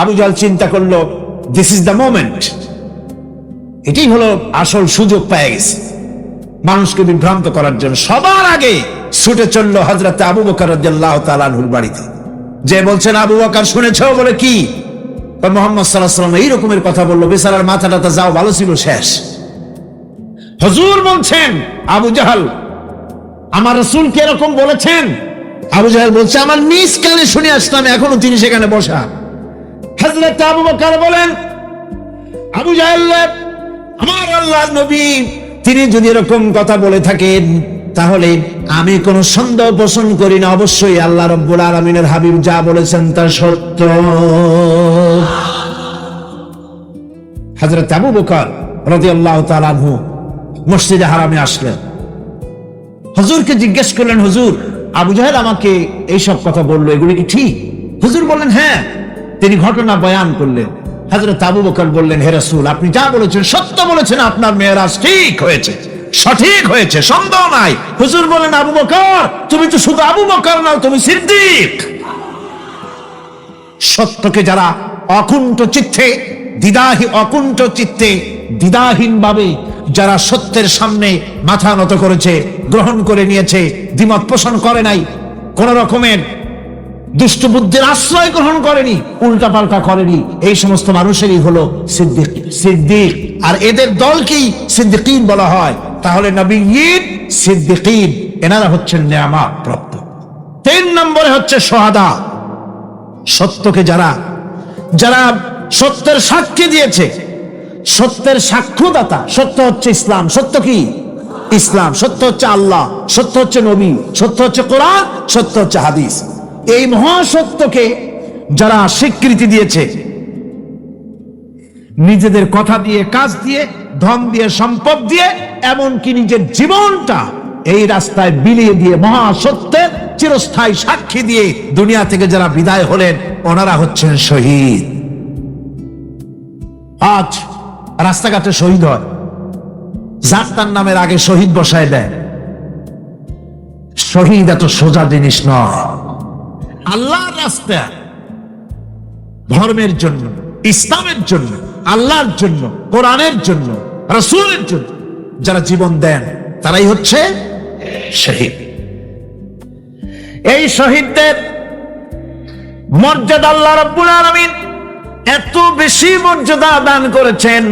আবু জাহল চিন্তা করলো, দিস ইজ দ্য মোমেন্ট, এটাই হলো আসল সুযোগ পেয়ে গেছে মানুষকে বিভ্রান্ত করার জন্য। সবার আগে ছুটে চললো হযরত আবু বকর রাদিয়াল্লাহু তাআলা আনহুর বাড়িতে, যে বলছেন আবু বকর শুনেছো? বলে কি? মুহাম্মদ সাল্লাল্লাহু আলাইহি ওয়াসাল্লাম এই রকমের কথা বললো, বেচারার মাথাটা যাও ভালো ছিল শেষ। হুজুর বলছেন আবু জাহল আমার রাসূল কে এরকম বলেছেন? আবু জাহল বলছে আমার নিজ কানে শুনে আসলাম, এখনো তিনি সেখানে বসা। হযরত আবু বকর বলেন, আবু জাহল আমার আল্লাহর নবী তিনি যদি এরকম কথা বলে থাকেন তাহলে আমি কোনো সন্দেহ পোষণ করি না, অবশ্যই আল্লাহ রাব্বুল আলামিনের হাবিব যা বলেছেন তা সত্য। হযরত আবু বকর রাদিয়াল্লাহু তাআলা আনহু মসজিদে হারামে আসলেন, হুজুরকে জিজ্ঞেস করলেন, হুজুর আবু জাহল আমাকে এইসব কথা বললো, এগুলি কি ঠিক? হুজুর বললেন হ্যাঁ। তিনি ঘটনা বয়ান করলেন। হযরত আবু বকর বললেন, হে রাসূল আপনি যা বলেছেন সত্য বলেছেন, আপনার মেরাজ ঠিক হয়েছে, সঠিক হয়েছে, সন্দেহ নাই। হুজুর বলেন, আবু বকর তুমি তো শুধু আবু বকর নাও, তুমি সিদ্দিক। সত্যকে যারা অকুণ্ঠ চিত্তে দ্বিধাহীন ভাবে যারা সত্যের সামনে মাথা নত করেছে, গ্রহণ করে নিয়েছে, দ্বিমত পোষণ করে নাই, কোন রকমের দুষ্ট বুদ্ধির আশ্রয় গ্রহণ করেনি, উল্টা পাল্টা করেনি, এই সমস্ত মানুষেরই হলো সিদ্দিক। আর এদের দলকেই সিদ্দিকিন বলা হয়। তাহলে নবিয়্যিন, সিদ্দিকিন এনারা হচ্ছেন নেয়ামত প্রাপ্ত। 3 নম্বরে হচ্ছে শুহাদা, সত্যকে যারা সত্যের সাক্ষী দিয়েছে, সত্যের সাক্ষ্যদাতা। সত্য হচ্ছে ইসলাম। সত্য কি? ইসলাম। সত্য হচ্ছে আল্লাহ, সত্য হচ্ছে নবী, সত্য হচ্ছে কোরআন, সত্য হচ্ছে হাদিস। এই মহাসত্যকে যারা স্বীকৃতি দিয়েছে, নিজেদের কথা দিয়ে, কাজ দিয়ে, ধন দিয়ে, সম্পদ দিয়ে, এমনকি নিজের জীবনটা এই রাস্তায় বিলিয়ে দিয়ে মহাসত্যের চিরস্থায়ী সাক্ষী দিয়ে দুনিয়া থেকে যারা বিদায় হলেন ওনারা হচ্ছেন শহীদ। আজ রাস্তাঘাটে শহীদ হয়, যার তার নামের আগে শহীদ বসায় দেয়। শহীদ এত সোজা জিনিস নয়। আল্লাহর রাস্তা, ধর্মের জন্য, ইসলামের জন্য, আল্লাহর জন্য, কোরআনের জন্য, রাসূলের জন্য যারা জীবন দেন তারাই হচ্ছে শহীদ। এই শহীদদের মর্যাদা আল্লাহ রাব্বুল আলামিন এত বেশি মর্যাদা দান করেছেন।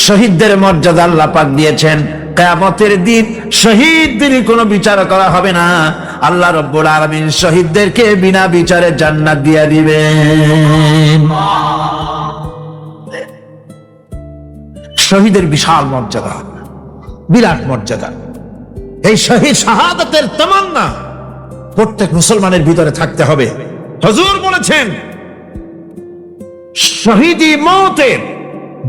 শহীদদের মর্যাদা আল্লাহ পাক দিয়েছেন, কিয়ামতের দিন শহীদদের কোনো বিচার করা হবে না। আল্লাহ রাব্বুল আলামিন শহীদদেরকে বিনা বিচারে জান্নাত দিয়ে দিবেন। শহীদের বিশাল মর্যাদা, বিরাট মর্যাদা। এই শহীদ শাহাদাতের তামান্না প্রত্যেক মুসলমানের ভিতরে থাকতে হবে। হুজুর বলেছেন শহীদি মওতের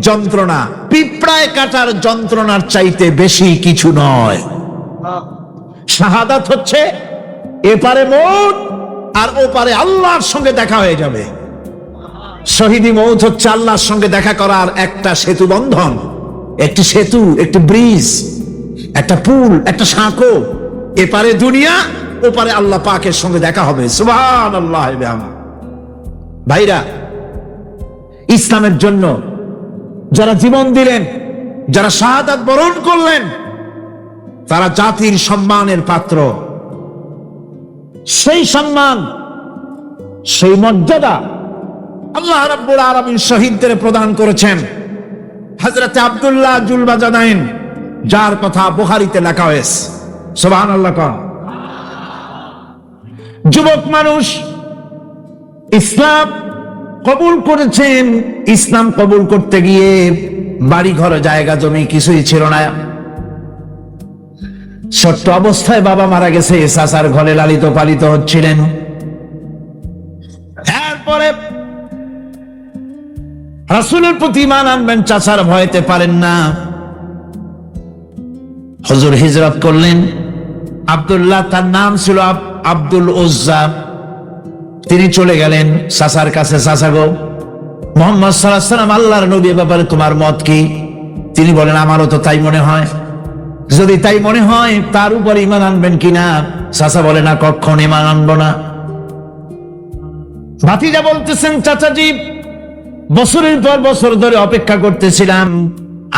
যন্ত্রণা পিঁপড়ায় কাটার যন্ত্রণার চাইতে বেশি কিছু নয়। শাহাদাত হচ্ছে এপারে মওত আর ওপারে আল্লাহর সঙ্গে দেখা হয়ে যাবে। শহীদি মওত হচ্ছে আল্লাহর সঙ্গে দেখা করার একটা সেতু বন্ধন, একটি সেতু, একটি ব্রিজ, একটা পুল, একটা সাঁকো। এপারে দুনিয়া, ওপারে আল্লাহ পাকের সঙ্গে দেখা হবে। সুবহানাল্লাহ। ভাইরা, ইসলামের জন্য যারা জীবন দিলেন, যারা শাহাদাত বরণ করলেন, তারা জাতির সম্মানের পাত্র। সেই সম্মান, সেই মর্যাদা আল্লাহ রাব্বুল আলামিন শহীদদের প্রদান করেছেন। হযরত আব্দুল্লাহ জুলবাজাদাইন, যার কথা বুখারীতে লেখা হয়েছে, সুবহানাল্লাহ। যুবক মানুষ ইসলাম কবুল করেছেন। ইসলাম কবুল করতে গিয়ে বাড়ি ঘর, জায়গা জমি কিছুই ছিল না। ছোট্ট অবস্থায় বাবা মারা গেছে, চাচার ঘরে লালিত পালিত হচ্ছিলেন। এরপরে রাসূলের প্রতি ঈমান আনবেন, চাচার ভয়তে পারেন না। হুজুর হিজরত করলেন। আব্দুল্লাহ, তার নাম ছিল আব্দুল উজ্জা, তিনি চলে গেলেন চাচার কাছে। চাচা গো, মুহাম্মদ সাল্লাল্লাহু আলাইহি ওয়াসাল্লাম আল্লাহর নবী, ব্যাপারে তোমার মত কি? তিনি বলেন আমারও তো তাই মনে হয়। যদি তাই মনে হয় তার উপর ঈমান আনবেন কিনা? চাচা বলে না, কখন ঈমান আনবো না। ভাতিজা বলতেছেন, চাচাজি বছরের পর বছর ধরে অপেক্ষা করতেছিলাম,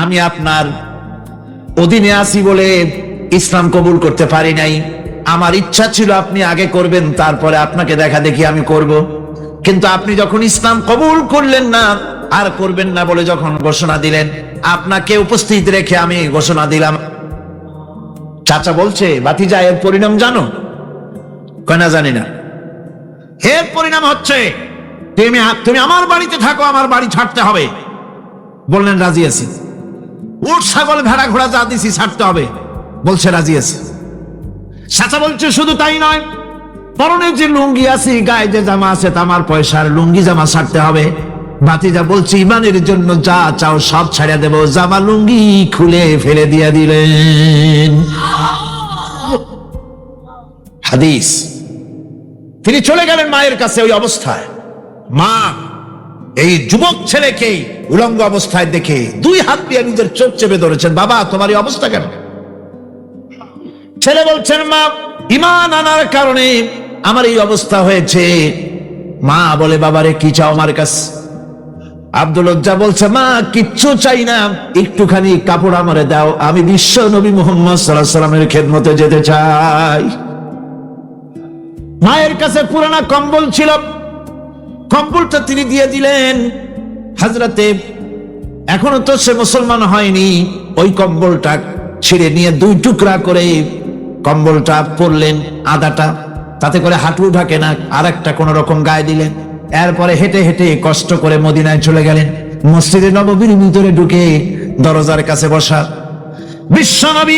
আমি আপনার অধীনে আছি বলে ইসলাম কবুল করতে পারি নাই। আমার ইচ্ছা ছিল আপনি আগে করবেন, তারপরে আপনাকে দেখা দেখি আমি করব। কিন্তু আপনি যখন ইসলাম কবুল করলেন না আর করবেন না বলে যখন ঘোষণা দিলেন, আপনাকে উপস্থিত রেখে আমি ঘোষণা দিলাম। চাচা বলছে, ভাতিজা এর পরিণাম জানো? কয় না, জানি না। এর পরিণাম হচ্ছে তুমি আমার বাড়িতে থাকো, আমার বাড়ি ছাড়তে হবে। বললেন রাজি আছি। উট ছাগল ভেড়া ঘোড়া যা দিছি ছাড়তে হবে, বলছে রাজি আছি। চাচা বলছে শুধু তাই নয়, পরনে যে লুঙ্গি আছে, গায়ে যে জামা আছে, আমার পয়সার লুঙ্গি জামা ছাড়তে হবে। ভাতিজা বলছে ইমানের জন্য যা চাও সব ছাড়িয়া দেব। জামা লুঙ্গি খুলে ফেলে দিয়া দিলেন। হাদিস। তিনি চলে গেলেন মায়ের কাছে ওই অবস্থায়। মা এই যুবক ছেলেকে উলঙ্গ অবস্থায় দেখে দুই হাত দিয়ে নিজের চোখ চেপে ধরেছেন। বাবা, তোমার এই অবস্থা কেন? ছেলে বলছেন, মা ঈমান আনার কারণে আমার এই অবস্থা হয়েছে। মা বলে, বাবারে কি চাও আমার কাছে? আব্দুল লজ্জা বলছে, মা কিচ্ছু চাই না, একটুখানি কাপড় আমারে দাও, আমি বিশ্ব নবী মুহাম্মদ সাল্লাল্লাহু আলাইহি ওয়াসাল্লামের খেদমতে যেতে চাই। মায়ের কাছে পুরানা কম্বল ছিল, কম্বলটা তিনি দিয়ে দিলেন। হযরতে এখনো তো সে মুসলমান হয়নি, ওই কম্বলটা ছিঁড়ে নিয়ে দুই টুকরা করে কম্বলটা পরলেন, আদাটা তাতে করে হাঁটু ঢাকে না, আর একটা কোন রকম গায়ে দিলেন। এরপরে হেঁটে হেঁটে কষ্ট করে মদিনায় চলে গেলেন। মসজিদে নববীর ভিতরে ঢুকে দরজার কাছে বসা বিশ্ব নবী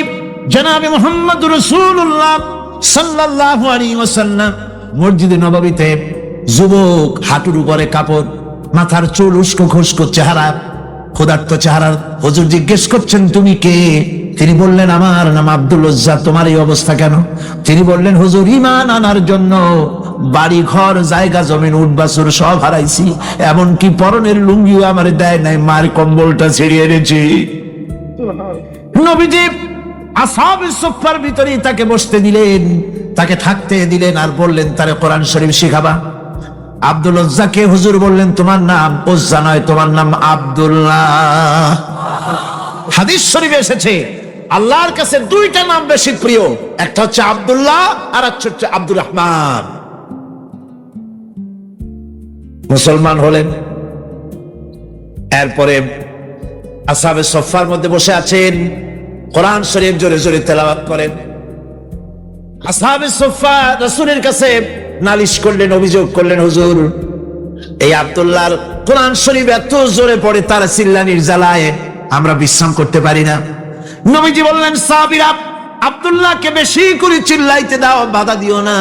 জনাবে মুহাম্মদ রাসূলুল্লাহ সাল্লাল্লাহু আলাইহি ওয়াসাল্লাম মসজিদে নববীতে যুবক, হাঁটুর উপরে কাপড়, মাথার চুল উস্কো খুস্কো চেহারা, ক্ষুধার্ত চেহারা। হুজুর জিজ্ঞেস করছেন, তুমি কে? তিনি বললেন, আমার নাম আব্দুল উজ্জা। তোমার এই অবস্থা কেন? তিনি বললেন, হুজুর ঈমান আনার জন্য বাড়ি ঘর জায়গা জমিন উট বাছুর সব হারাইছি, এমনকি পরনের লুঙ্গিও আমার দেয় নাই, মার কম্বলটা ছিঁড়িয়ে এনেছি। নবীজি আসহাবে সুফফার ভিতরেই তাকে বসতে দিলেন, তাকে থাকতে দিলেন, আর বললেন তারে কোরআন শরীফ শিখাবা। আব্দুল উজ্জাকে হুজুর বললেন, তোমার নাম উজ্জা নয়, তোমার নাম আব্দুল্লাহ। হাদিস শরীফে এসেছে আল্লাহর কাছে দুইটা নাম বেশি প্রিয়, একটা হচ্ছে আব্দুল্লাহ আর একটা হচ্ছে আব্দুর রহমান। মুসলমান হলেন, এরপরে আসহাবে সুফফার মধ্যে বসে আছেন, কোরআন শরীফ জোরে জোরে তেলাওয়াত করেন। আসহাবে সুফফা রাসূলের কাছে নালিশ করলেন, অভিযোগ করলেন, হুজুর এই আব্দুল্লাহর কোরআন শরীফ এত জোরে পড়ে, তার চিল্লানির জ্বালায় আমরা বিশ্রাম করতে পারি না। নবীজি বললেন, সাহাবীরা আব্দুল্লাহকে বেশি করে চিল্লাইতে দাও, বাধা দিও না,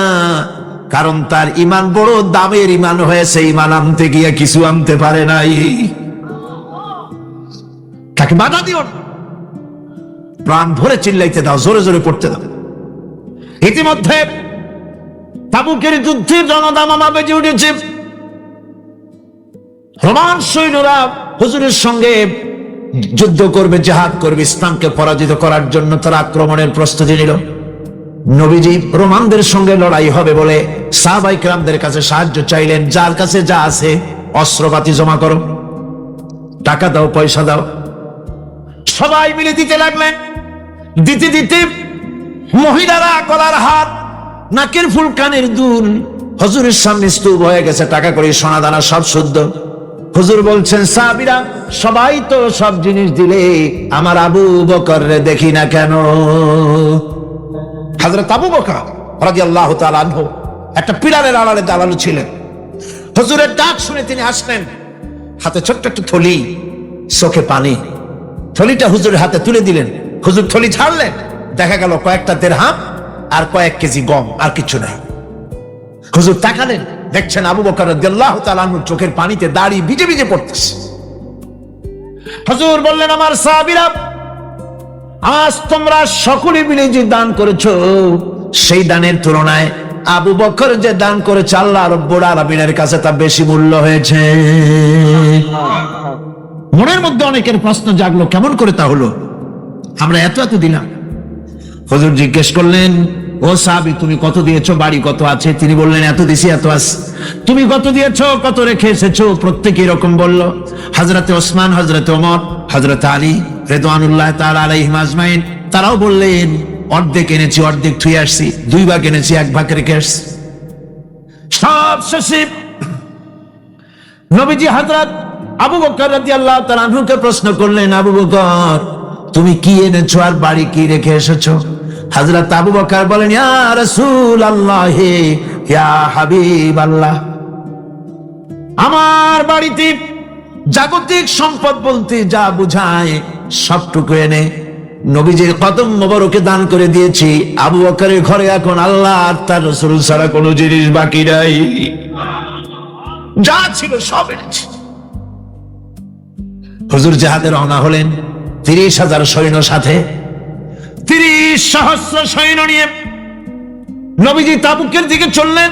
কারণ তার ঈমান বড় দামের ঈমান হয়েছে, ঈমান আনতে গিয়ে কিছু আনতে পারে নাই, তাকে বাধা দিও না, প্রাণ ভরে চিল্লাইতে দাও, জোরে জোরে পড়তে দাও। ইতিমধ্যে তাবুকের যুদ্ধের রণদামামা বেজে উঠেছে। রোমান সৈন্যরা হুজুরের সঙ্গে যুদ্ধ করবে, জিহাদ করবে, ইসলামকে পরাজিত করার জন্য তারা আক্রমণের প্রস্তুতি নিল। নবীজি রোমানদের সঙ্গে লড়াই হবে বলে সাহাবায়ে কেরামদের কাছে সাহায্য চাইলেন। যার কাছে যা আছে অস্ত্রপাতি জমা করো, টাকা দাও, পয়সা দাও। সবাই মিলে দিতে লাগলেন। দিতে দিতে মহিলারা গলার হাত, নাকের ফুল, কানের দুল হুজুরের সামনে স্তূপ হয়ে গেছে, টাকা করে সোনা দানা সব শুদ্ধ। হুজুর বলছেন, সাহাবীরা সবাই তো সব জিনিস দিলে, আমার আবু বকর রে দেখি না কেন? হযরত আবু বকর রাদিয়াল্লাহু তাআলা আনহু একটা পিলারের আড়ালে দাঁড়ানো ছিলেন। হুজুরের ডাক শুনে তিনি আসলেন, হাতে ছোট্ট একটা থলি, চোখে পানি। থলিটা হুজুরের হাতে তুলে দিলেন। হুজুর থলি ছাড়লেন, দেখা গেল কয়েকটা দিরহাম আর কয়েক কেজি গম, আর কিছু নাই। হুজুর তাকালেন, দেখছেন আবু বকর রাদিয়াল্লাহু তাআলা আনহুর চোখের পানিতে দাড়ি ভিজে ভিজে পড়তেছে। হুজুর বললেন, আমার সাহাবীরা, আজ তোমরা সকলে মিলে যে দান করেছো, সেই দানের তুলনায় আবু বকর যে দান করেছে আল্লাহ রাব্বুল আলামিনের কাছে তা বেশি মূল্য হয়েছে। মনের মধ্যে অনেকের প্রশ্ন জাগলো, কেমন করে তা হলো? আমরা এত এত দিলাম। হুজুর জিজ্ঞেস করলেন, ও সাহাবী, তুমি কত দিয়েছো? বাড়ি কত আছে? তিনি বললেন, এত দিছি, এত আছে। তুমি কত দিয়েছো? কত রেখে এসেছো? প্রত্যেকে এরকম বলল। হযরতে ওসমান, হযরতে ওমর, হযরতে আলী রিদওয়ানুল্লাহ তাআলা আলাইহিম আজমাইন, তারাও বললেন, অর্ধেক এনেছি, অর্ধেক থুয়ে আসছি, 2 ভাগ এনেছি, 1 ভাগ রেখে আসছি। সব শেষে নবীজি হযরত আবু বকর রাদিয়াল্লাহু তাআলা আনহুকে প্রশ্ন করলেন, আবু বকর, তুমি কি এনেছো আর বাড়ি কি রেখে এসেছো? হযরত আবু বকর বলেন, ইয়া রাসূলুল্লাহ, ইয়া হাবিবাল্লাহ, আমার বাড়িতে জাগতিক সম্পদ বলতে যা বুঝায় সবটুকু এনে নবীজির কদম মোবারকে দান করে দিয়েছি। আবু বকরের ঘরে এখন আল্লাহ আর তার রাসূল ছাড়া কোনো জিনিস বাকি নাই, যা ছিল সব এনেছি। হুজুর জিহাদে রওনা হলেন 30,000 সৈন্য সাথে, 30 সহস্র সৈন্য নিয়ে নবীজি তাবুকের দিকে চললেন।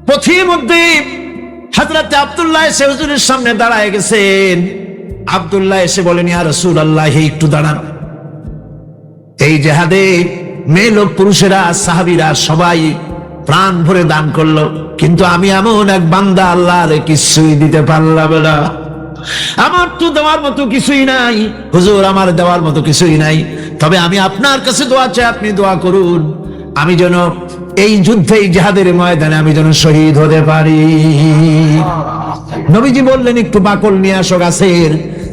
পথির মধ্যে হযরত আব্দুল্লাহ এসে হুজুরের সামনে দাঁড়ায় গেছেন। আব্দুল্লাহ এসে বলেন, ইয়া রাসূলুল্লাহ, একটু দাঁড়ান। এই জিহাদে মেয়ে লোক, পুরুষেরা, সাহাবীরা সবাই প্রাণ ভরে দান করলো, কিন্তু আমি এমন এক বান্দা, আল্লাহর কিছুই দিতে পারলাম না। আমার তো দেওয়ার মতো কিছুই নাই হুজুর, আমার দেওয়ার মতো কিছুই নাই। তবে আমি আপনার কাছে দোয়া চাই, আপনি দোয়া করুন, আমি যেন এই যুদ্ধে, এই জিহাদের ময়দানে আমি যেন শহীদ হতে পারি। নবীজি বললেন, একটু বাকল নিয়ে আসো গাছের।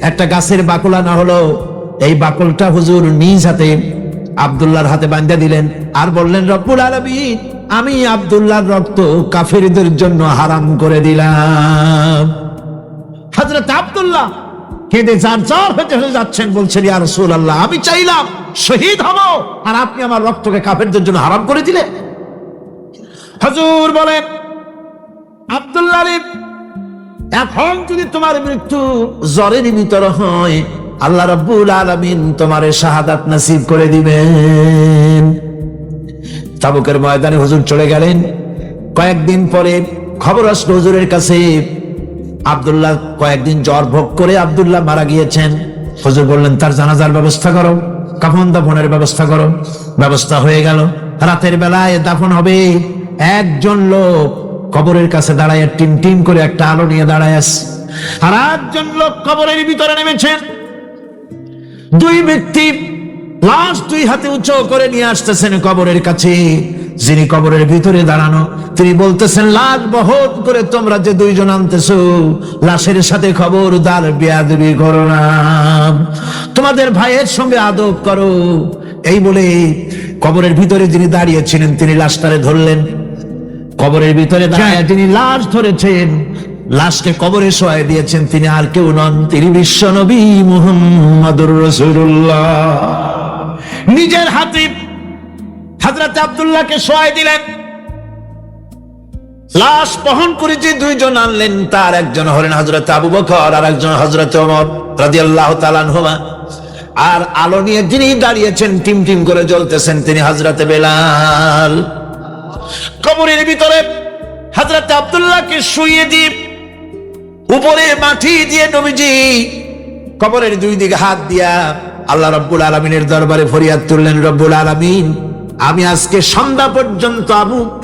একটা গাছের বাকল আনা হলো। এই বাকলটা হুজুর নিজ হাতে আব্দুল্লাহর হাতে বাঁধা দিলেন, আর বললেন, রব্বুল আলামিন, আমি আব্দুল্লাহর রক্ত কাফেরদের জন্য হারাম করে দিলাম। হযরত আব্দুল্লাহ কেঁদে জারজার হয়ে যাচ্ছেন, বলছেন, ইয়া রাসূলুল্লাহ, আমি চাইলাম শহীদ হব, আর আপনি আমার রক্তকে কাফেরদের জন্য হারাম করে দিলেন। হুজুর বলেন, আব্দুল্লাহ, এখন যদি তোমার মৃত্যু জ্বরের ভিতর হয়, আল্লাহ রাব্বুল আলামিন তোমারে শাহাদাত নসিব করে দিবেন। তাবুকের ময়দানে হুজুর চলে গেলেন। কয়েকদিন পরে খবর আসলো হুজুরের কাছে, আব্দুল্লাহ কয়েকদিন জ্বর ভোগ করে আব্দুল্লাহ মারা গিয়েছেন। হুজুর বললেন, তার জানাজার ব্যবস্থা করো, কাফন দাফনের ব্যবস্থা করো। ব্যবস্থা হয়ে গেল। রাতের বেলায় দাফন হবে। একজন লোক কবরের কাছে দাঁড়ায় টিম টিম করে একটা আলো নিয়ে দাঁড়ায় আছে, আর একজন লোক কবরের ভিতরে নেমেছেন। 2 ব্যক্তি লাশ 2 হাতে উঁচু করে নিয়ে আসতেছেন কবরের কাছে। যিনি কবরের ভিতরে দাঁড়ানো, তিনি বলতেছেন, লাশ বহন করে তোমরা যে 2 জন আনতেছো, লাশের সাথে খবরদার বেয়াদবি করো না, তোমাদের ভাইয়ের সঙ্গে আদব করো। এই বলে কবরের ভিতরে যিনি দাঁড়িয়েছিলেন, তিনি লাশটারে ধরলেন। কবরের ভিতরে দাঁড়িয়ে যিনি লাশ ধরেছেন, লাশকে কবরে শোয়াই দিয়েছেন, তিনি আর কেউ নন, তিনি বিশ্ব নবী মুহাম্মদুর রাসূলুল্লাহ। নিজের হাতে হযরত আব্দুল্লাহকে শোয়াই দিলেন। লাশ বহন করে যে 2 জন আনলেন, তার একজন হলেন হযরত আবু বকর, আর একজন হযরত ওমর রাদিয়াল্লাহু তাআলা আনহুমা। আর আলো নিয়ে যিনি দাঁড়িয়েছেন, টিম টিম করে জ্বলতেছেন, তিনি হযরত বেলাল। কবরের ভিতরে হযরত আব্দুল্লাহকে শুইয়ে দিয়ে উপরে মাটি দিয়ে নবীজি কবরের 2 দিকে হাত দিয়া আল্লাহ রাব্বুল আলামিনের দরবারে ফরিয়াদ তুললেন, রব্বুল আলামিন, আমি আজকে সন্ধ্যা পর্যন্ত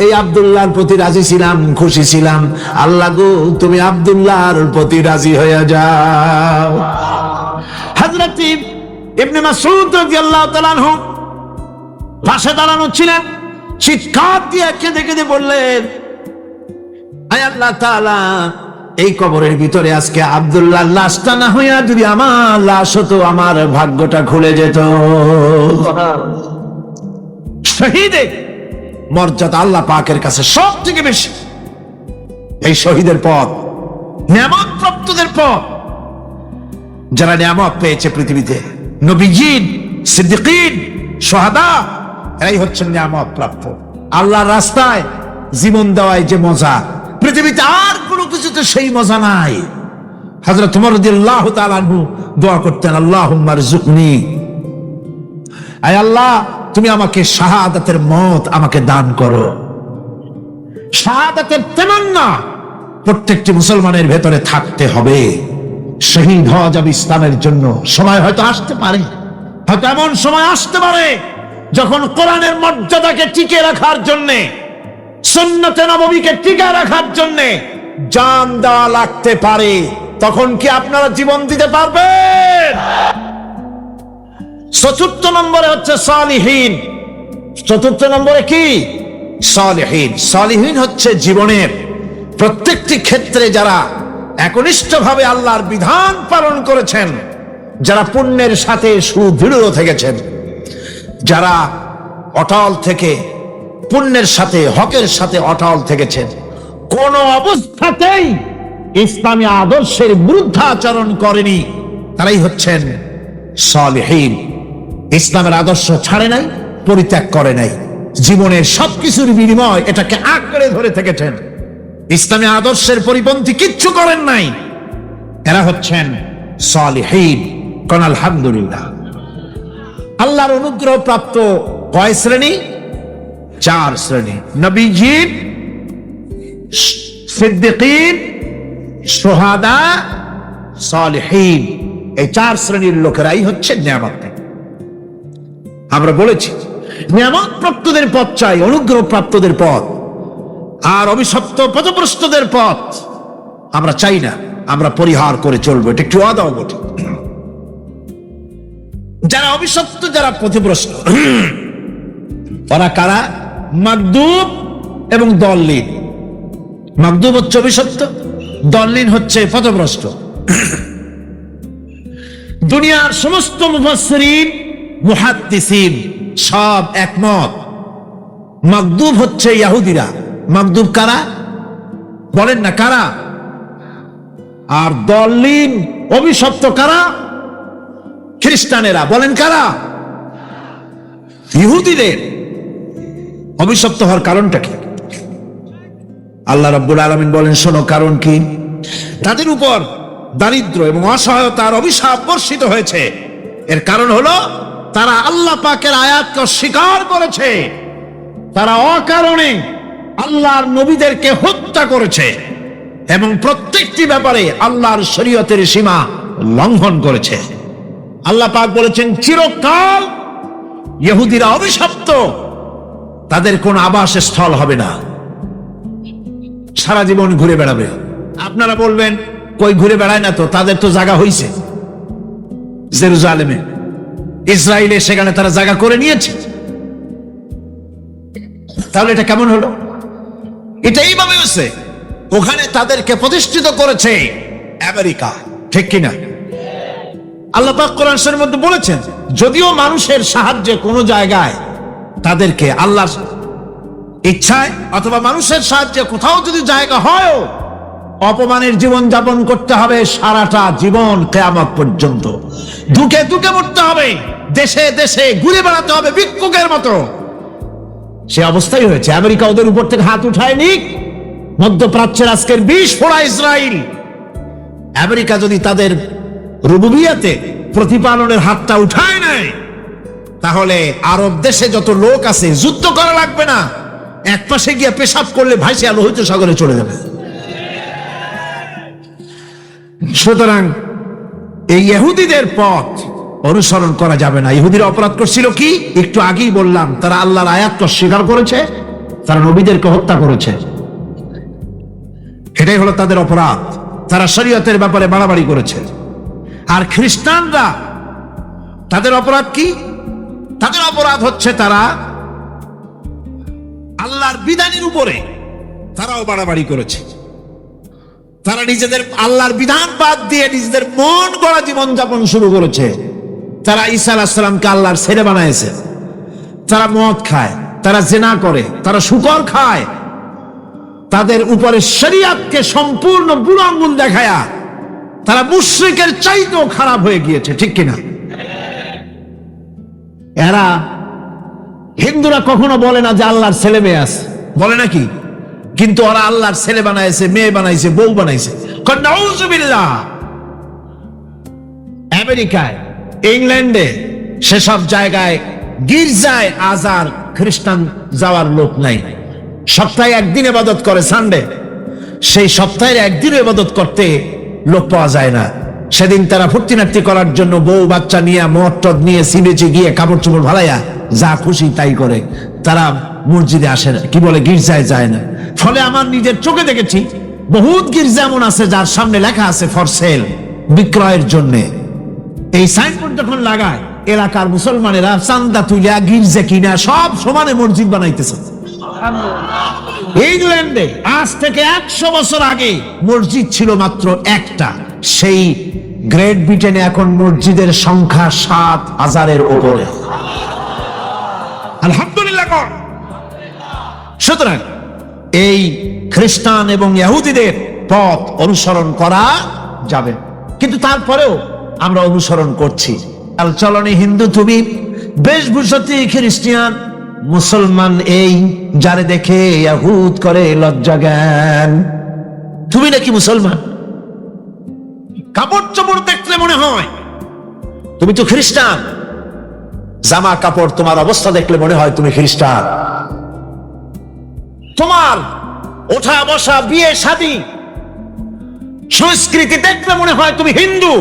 এই আব্দুল্লাহর প্রতি রাজি ছিলাম, খুশি ছিলাম। আল্লাহ গো, তুমি আব্দুল্লাহর প্রতি রাজি হয়ে যাও। হযরত ইবনে মাসউদ রাদিয়াল্লাহু তাআলা আনহু পাশে দাঁড়ানো ছিলেন। চিৎকার দিয়ে কেঁদে কেঁদে বললেন, আয় আল্লাহ তাআলা, এই কবরের ভিতরে আজকে আব্দুল্লাহর লাশটা না হইয়া যদি আমার লাশ হতো, আমার ভাগ্যটা খুলে যেত। শহীদের মর্যাদা আল্লাহ পাকের কাছে সব থেকে বেশি। এই শহীদের পথ নিয়ামত প্রাপ্তদের পথ। যারা নিয়ামত পেয়েছে পৃথিবীতে, নবীয়িন, সিদ্দিকিন, শুহাদা, এরাই হচ্ছেন নিয়ামত প্রাপ্ত। আল্লাহর রাস্তায় জীবন দেওয়ায় যে মজা, পৃথিবীতে আর কোনো কিছুতে সেই মজা নাই। হযরত ওমর রাদিয়াল্লাহু তাআলা আনহু দোয়া করতেন, আল্লাহুম্মা রযুকনি, আয় আল্লাহ, তুমি আমাকে শাহাদাতের মত আমাকে দান করো। শাহাদাতের তামান্না প্রত্যেকটি মুসলমানের ভেতরে থাকতে হবে। শহীদ হওয়া যাবে ইসলামের জন্য। সময় হয়তো আসতে পারে, হয়তো এমন সময় আসতে পারে যখন কোরআনের মর্যাদাকে টিকে রাখার জন্যে, সুন্নতে নববীকে টিকে রাখার জন্যে জান দেওয়া লাগতে পারে। তখন কি আপনারা জীবন দিতে পারবেন? চতুর্থ নম্বরে হচ্ছে সালিহীন। চতুর্থ নম্বরে কি? সালিহীন। সালিহীন হচ্ছে জীবনের প্রত্যেকটি ক্ষেত্রে যারা একনিষ্ঠভাবে আল্লাহর বিধান পালন করেছেন, যারা পুণ্যের সাথে সুদৃঢ় থেকেছেন, যারা অটল থেকে পুণ্যের সাথে হকের সাথে অটল থেকেছেন, কোন অবস্থাতেই ইসলামী আদর্শের বিরুদ্ধাচরণ করেনি, তারাই হচ্ছেন সালিহীন। ইসলামের আদর্শ ছাড়ে নাই, পরিত্যাগ করে নাই, জীবনের সবকিছুর বিনিময় এটাকে আঁকড়ে ধরে থেকেছেন, ইসলামী আদর্শের পরিপন্থী কিচ্ছু করেন নাই। এরা হচ্ছেন সালিহীন। কোন আলহামদুলিল্লাহ। আল্লাহর অনুগ্রহ প্রাপ্ত কয় শ্রেণী? 4 শ্রেণী। নবীজিন, সিদ্দিকিন, শুহাদা, সালিহীন। এই 4 শ্রেণীর লোকেরাই হচ্ছে নিয়ামত। আমরা বলেছি নিয়ামত প্রাপ্তদের পথ চাই, অনুগ্রহ প্রাপ্তদের পথ, আর অভিশপ্ত পথভ্রষ্টদের পথ আমরা চাই না, আমরা পরিহার করে চলবো। এটা একটু আদাও বটে। যারা অভিশপ্ত, যারা পথভ্রষ্ট, ওরা কারা? মাগদুব এবং দল্লিন। মাগদুব হচ্ছে অভিশপ্ত, দল্লিন হচ্ছে পথভ্রষ্ট। দুনিয়ার সমস্ত মুফাসসিরিন, মুহাদ্দিসিন সব একমত, মাগদুব হচ্ছে ইহুদিরা। মাগদুব কারা? বলেন না কারা? আর দল্লিন, অভিশপ্ত কারা? খ্রিস্টানেরা। বলেন কারা? ইহুদিদের। অভিশপ্ত হওয়ার কারণটা কি? আল্লাহ রাব্বুল আলামিন বলেন, শোনো কারণ কি। তাদের উপর দারিদ্র এবং অসহায়তার অভিশাপ বর্ষিত হয়েছে। এর কারণ হলো তারা আল্লাহ পাকের আয়াতকে অস্বীকার করেছে, তারা অকারণে আল্লাহর নবীদেরকে হত্যা করেছে এবং প্রত্যেকটি ব্যাপারে আল্লাহর শরীয়তের সীমা লঙ্ঘন করেছে। আল্লাহ পাক বলেছেন চিরকাল ইহুদিরা অভিশপ্ত, তাদের কোন আবাসস্থল হবে না, সারা জীবন ঘুরে বেড়াবে। আপনারা বলবেন কই ঘুরে বেড়ায় না তো, তাদের তো জায়গা হইছে জেরুজালেমে, ইসরায়েলে, সেখানে তারা জায়গা করে নিয়েছে। তাহলে এটা কেমন হলো? এটা এইভাবে হচ্ছে, ওখানে তাদেরকে প্রতিষ্ঠিত করেছে আমেরিকা, ঠিক কিনা? আল্লাহ পাক কোরআন শরীফের মধ্যে বলেছেন, যদিও মানুষের সাহায্যে কোন জায়গায় তাদেরকে আল্লাহর ইচ্ছায় অথবা মানুষের সাহায্যে কোথাও যদি জায়গা হয়, অপমানের জীবন যাপন করতে হবে সারাটা জীবন, কিয়ামত পর্যন্ত দুঃখে দুঃখে মরতে হবে, দেশে দেশে ঘুরে বেড়াতে হবে ভিক্ষুকের মতো। সে অবস্থাই হয়েছে। আমেরিকা ওদের উপর থেকে হাত উঠায়নি। মধ্যপ্রাচ্যের আজকের 20 ফোড়া ইসরায়েল, আমেরিকা যদি তাদের রুবুবিয়াতে প্রতিপালনের হাতটা উঠায় নেয়, তাহলে আরব দেশে যত লোক আছে যুদ্ধ করা লাগবে না, এক পাশে গিয়ে পেশাব করলে ভাইসে লোহিত সাগরে চলে যাবে। সুতরাং এই ইহুদিদের পথ অনুসরণ করা যাবে না। ইহুদিরা অপরাধ করছিল কি? একটু আগেই বললাম, তারা আল্লাহর আয়াতকে অস্বীকার করেছে, তারা নবীদেরকে হত্যা করেছে, এটাই হলো তাদের অপরাধ। তারা শরীয়তের ব্যাপারে বাড়াবাড়ি করেছে। আর খ্রিস্টানরা, তাদের অপরাধ কি? তাদের অপরাধ হচ্ছে তারা আল্লাহর বিধানের উপরে তারাও বাড়াবাড়ি করেছে। তারা নিজেদের আল্লাহর বিধান বাদ দিয়ে নিজেদের মন গড়া জীবন যাপন শুরু করেছে। তারা ঈসা আলাইহিস সালামকে আল্লাহর ছেলে বানাইছে। তারা মদ খায়, তারা জিনা করে, তারা শুকর খায়। তাদের উপরে শরীয়তকে সম্পূর্ণ বুড়ো আঙ্গুল দেখায়া তারা মুশরিকের চাইতেও খারাপ হয়ে গিয়েছে, ঠিক কিনা? এরা, হিন্দুরা কখনো বলে না যে আল্লাহর ছেলে মেয়ে আছে, বলে নাকি? কিন্তু ওরা আল্লাহর ছেলে বানাইছে, মেয়ে বানাইছে, বউ বানাইছে। নাউযুবিল্লাহ। আমেরিকায়, ইংল্যান্ডে, সেসব জায়গায় গির্জায় আজ আর খ্রিস্টান যাওয়ার লোক নাই। সপ্তাহে একদিন ইবাদত করে, সানডে। সেই সপ্তাহের একদিন ইবাদত করতে লোক পাওয়া যায় না। সেদিন তারা ফুর্তিনার্তি করার জন্য বউ বাচ্চা নিয়ে মদ টদ নিয়ে সিবেচে গিয়ে কাপড় চোপড় ভালাইয়া যা খুশি তাই করে, তারা মসজিদে আসে না, কি বলে গির্জায় যায় না। ফলে আমার নিজের চোখে দেখেছি বহুত গির্জা এমন আছে যার সামনে লেখা আছে ফর সেল, বিক্রয়ের জন্য। এই সাইনবোর্ড যখন লাগায় এলাকার মুসলমানেরা চান্দা তুলিয়া গির্জা কিনা সব সমানে মসজিদ বানাইতেছে। ইংল্যান্ডে আজ থেকে 100 বছর আগে মসজিদ ছিল মাত্র একটা। সেই গ্রেট ব্রিটেনে এখন মসজিদের সংখ্যা 7,000-এর উপরে। আলহামদুলিল্লাহ। সুতরাং এই খ্রিস্টান এবং ইহুদিদের পথ অনুসরণ করা যাবে, কিন্তু তারপরেও আমরা অনুসরণ করছি। চালচলনে হিন্দু তুমি, বেশভূষাতে খ্রিস্টান, মুসলমান এই যারে দেখে ইহুদ করে লজ্জা জ্ঞান। তুমি নাকি মুসলমান? কাপড় চোপড় দেখলে মনে হয় তুমি তো খ্রিস্টান, জামা কাপড় তোমার অবস্থা দেখলে মনে হয় তুমি খ্রিস্টান, তোমার ওঠা বসা বিয়ে শাদী সংস্কৃতি দেখলে মনে হয় তুমি হিন্দু,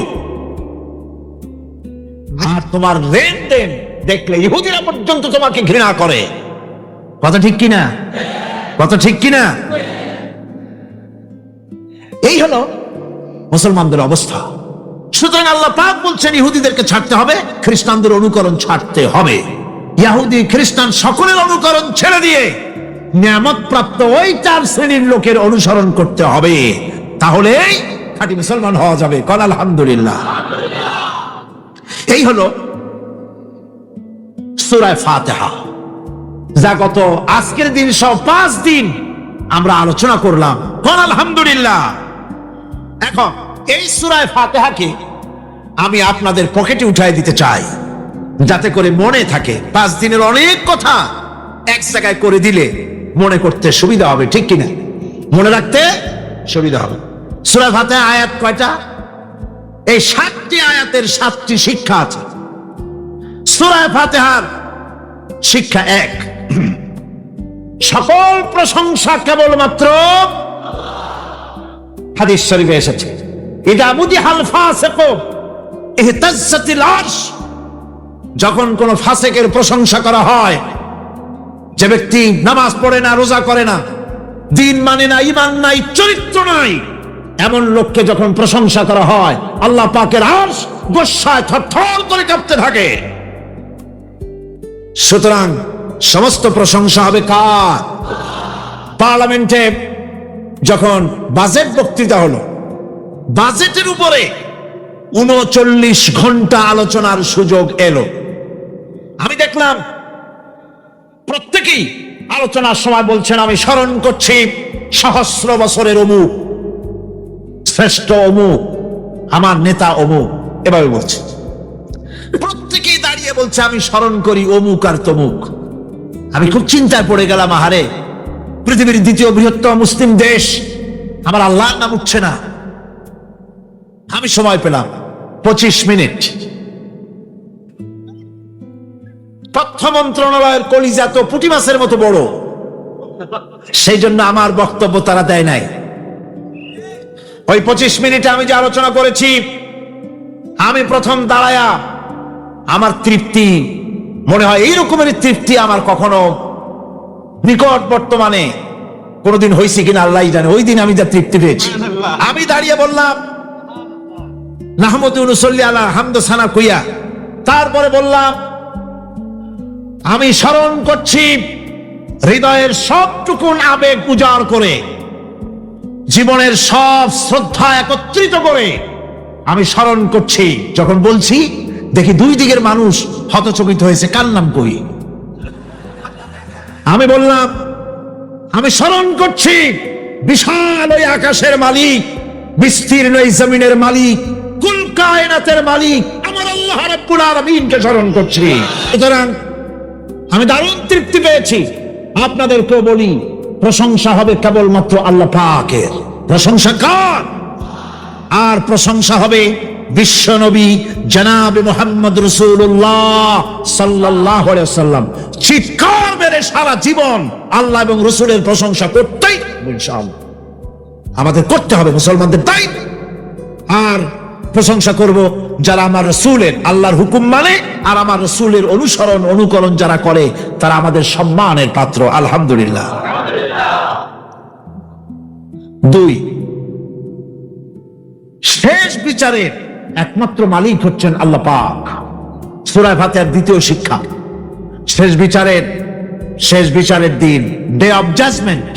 আর তোমার লেনদেন দেখলে ইহুদিরা পর্যন্ত তোমাকে ঘৃণা করে। কথা ঠিক কিনা? কথা ঠিক কিনা? এই হলো মুসলমানদের অবস্থা। সুতরাং আল্লাহ পাক বলছেন ইহুদিদেরকে ছাড়তে হবে, খ্রিস্টানদের অনুকরণ ছাড়তে হবে। ইহুদি খ্রিস্টান সকলের অনুকরণ ছেড়ে দিয়ে নিয়ামত প্রাপ্ত ওই 4 শ্রেণীর লোকের অনুসরণ করতে হবে, তাহলেই খাঁটি মুসলমান হওয়া যাবে। কল আলহামদুলিল্লাহ। এই হলো সূরা ফাতিহা, যা গত আজকের দিন সহ 5 দিন আমরা আলোচনা করলাম। কল আলহামদুলিল্লাহ। এখন এই সূরা ফাতিহাকে আমি আপনাদের পকেটে উঠাই দিতে চাই, যাতে করে মনে থাকে। 5 দিনের অনেক কথা এক জায়গায় করে দিলে মনে করতে সুবিধা হবে, ঠিক কিনা? মনে রাখতে সুবিধা হবে। সূরা ফাতিহা আয়াত কয়টা? এই 7টি আয়াতের 7টি শিক্ষা আছে। সূরা ফাতিহার শিক্ষা 1, সকল প্রশংসা কেবলমাত্র হাদিস শরীফে এসেছে, ইদা মুদিহাল ফাসিকু ইহতাজ্জাতিল আরশ। যখন কোন ফাসিকের প্রশংসা করা হয়, যে ব্যক্তি নামাজ পড়ে না, রোজা করে না, দিন মানে না, ঈমান নাই, চরিত্র নাই, এমন লোককে যখন প্রশংসা করা হয়, আল্লাহ পাকের আরশ গোসায় থরথর করে কাঁপতে থাকে। সুতরাং সমস্ত প্রশংসা হবে কার? পার্লামেন্টে যখন বাজেট বক্তৃতা হলো, বাজেটের উপরে 39 ঘন্টা আলোচনার সুযোগ এলো। আমি দেখলাম প্রত্যেকেই আলোচনার সময় বলছেন, আমি স্মরণ করছি সহস্র বছরের অমুক, শ্রেষ্ঠ অমুক, আমার নেতা অমুক, এভাবে বলছে। প্রত্যেকেই দাঁড়িয়ে বলছে আমি স্মরণ করি অমুক আর তমুক। আমি খুব চিন্তায় পড়ে গেলাম, আহারে, পৃথিবীর 2য় বৃহত্তম মুসলিম দেশ, আমার আল্লাহর নাম উঠছে না। আমি সময় পেলাম 25 মিনিট। তথ্য মন্ত্রণালয়ের কলিজা তো পুঁটি মাছের মতো বড়, সেই জন্য আমার বক্তব্য তারা দেয় নাই। ওই 25 মিনিটে আমি যে আলোচনা করেছি, আমি প্রথম দাঁড়ায়া আমার তৃপ্তি, মনে হয় এই রকমের তৃপ্তি আমার কখনো নিকট বর্তমানে কোনদিন হয়েছে কিনা আল্লাহ জানে। ওই দিন আমি যা তৃপ্তি পেয়েছি, আমি দাঁড়িয়ে বললাম নাহমাদু ওয়া নুসাল্লি আলা হামদ সানা কুইয়া, তারপরে বললাম আমি স্মরণ করছি হৃদয়ের সবটুকুন আবেগ উজাড় করে, জীবনের সব শ্রদ্ধা একত্রিত করে আমি স্মরণ করছি। যখন বলছি দেখি 2 দিকের মানুষ হতচকিত হয়েছে, কার নাম কই? আমি বললাম আমি স্মরণ করছি বিশাল ওই আকাশের মালিক, বিস্তীর্ণ এই জমিনের মালিক, কুল কায়নাতের মালিক আমার আল্লাহ রাব্বুল আলামিনকে স্মরণ করছি। সুতরাং আমি দারুণ তৃপ্তি পেয়েছি। আপনাদেরকেও বলি, প্রশংসা হবে কেবলমাত্র আল্লাহ পাকের। প্রশংসা কার? আর প্রশংসা হবে বিশ্ব নবী জনাবে মুহাম্মদ রাসূলুল্লাহ সাল্লাল্লাহু আলাইহি ওয়াসাল্লাম। চিৎকার মেরে সারা জীবন আল্লাহ এবং রাসূলের প্রশংসা করতেই ইনশাআল্লাহ আমাদের করতে হবে, মুসলমানদের দায়িত্ব। আর প্রশংসা করব যারা আমার রাসূলের আল্লাহর হুকুম মানে আর আমার রাসূলের অনুসরণ অনুকরণ যারা করে তারা আমাদের সম্মানের পাত্র। আলহামদুলিল্লাহ। 2, শেষ বিচারের একমাত্র মালিক হচ্ছেন আল্লাহ পাক। সূরা ফাতিহার দ্বিতীয় শিক্ষা, শেষ বিচারের দিন, ডে অফ জাজমেন্ট,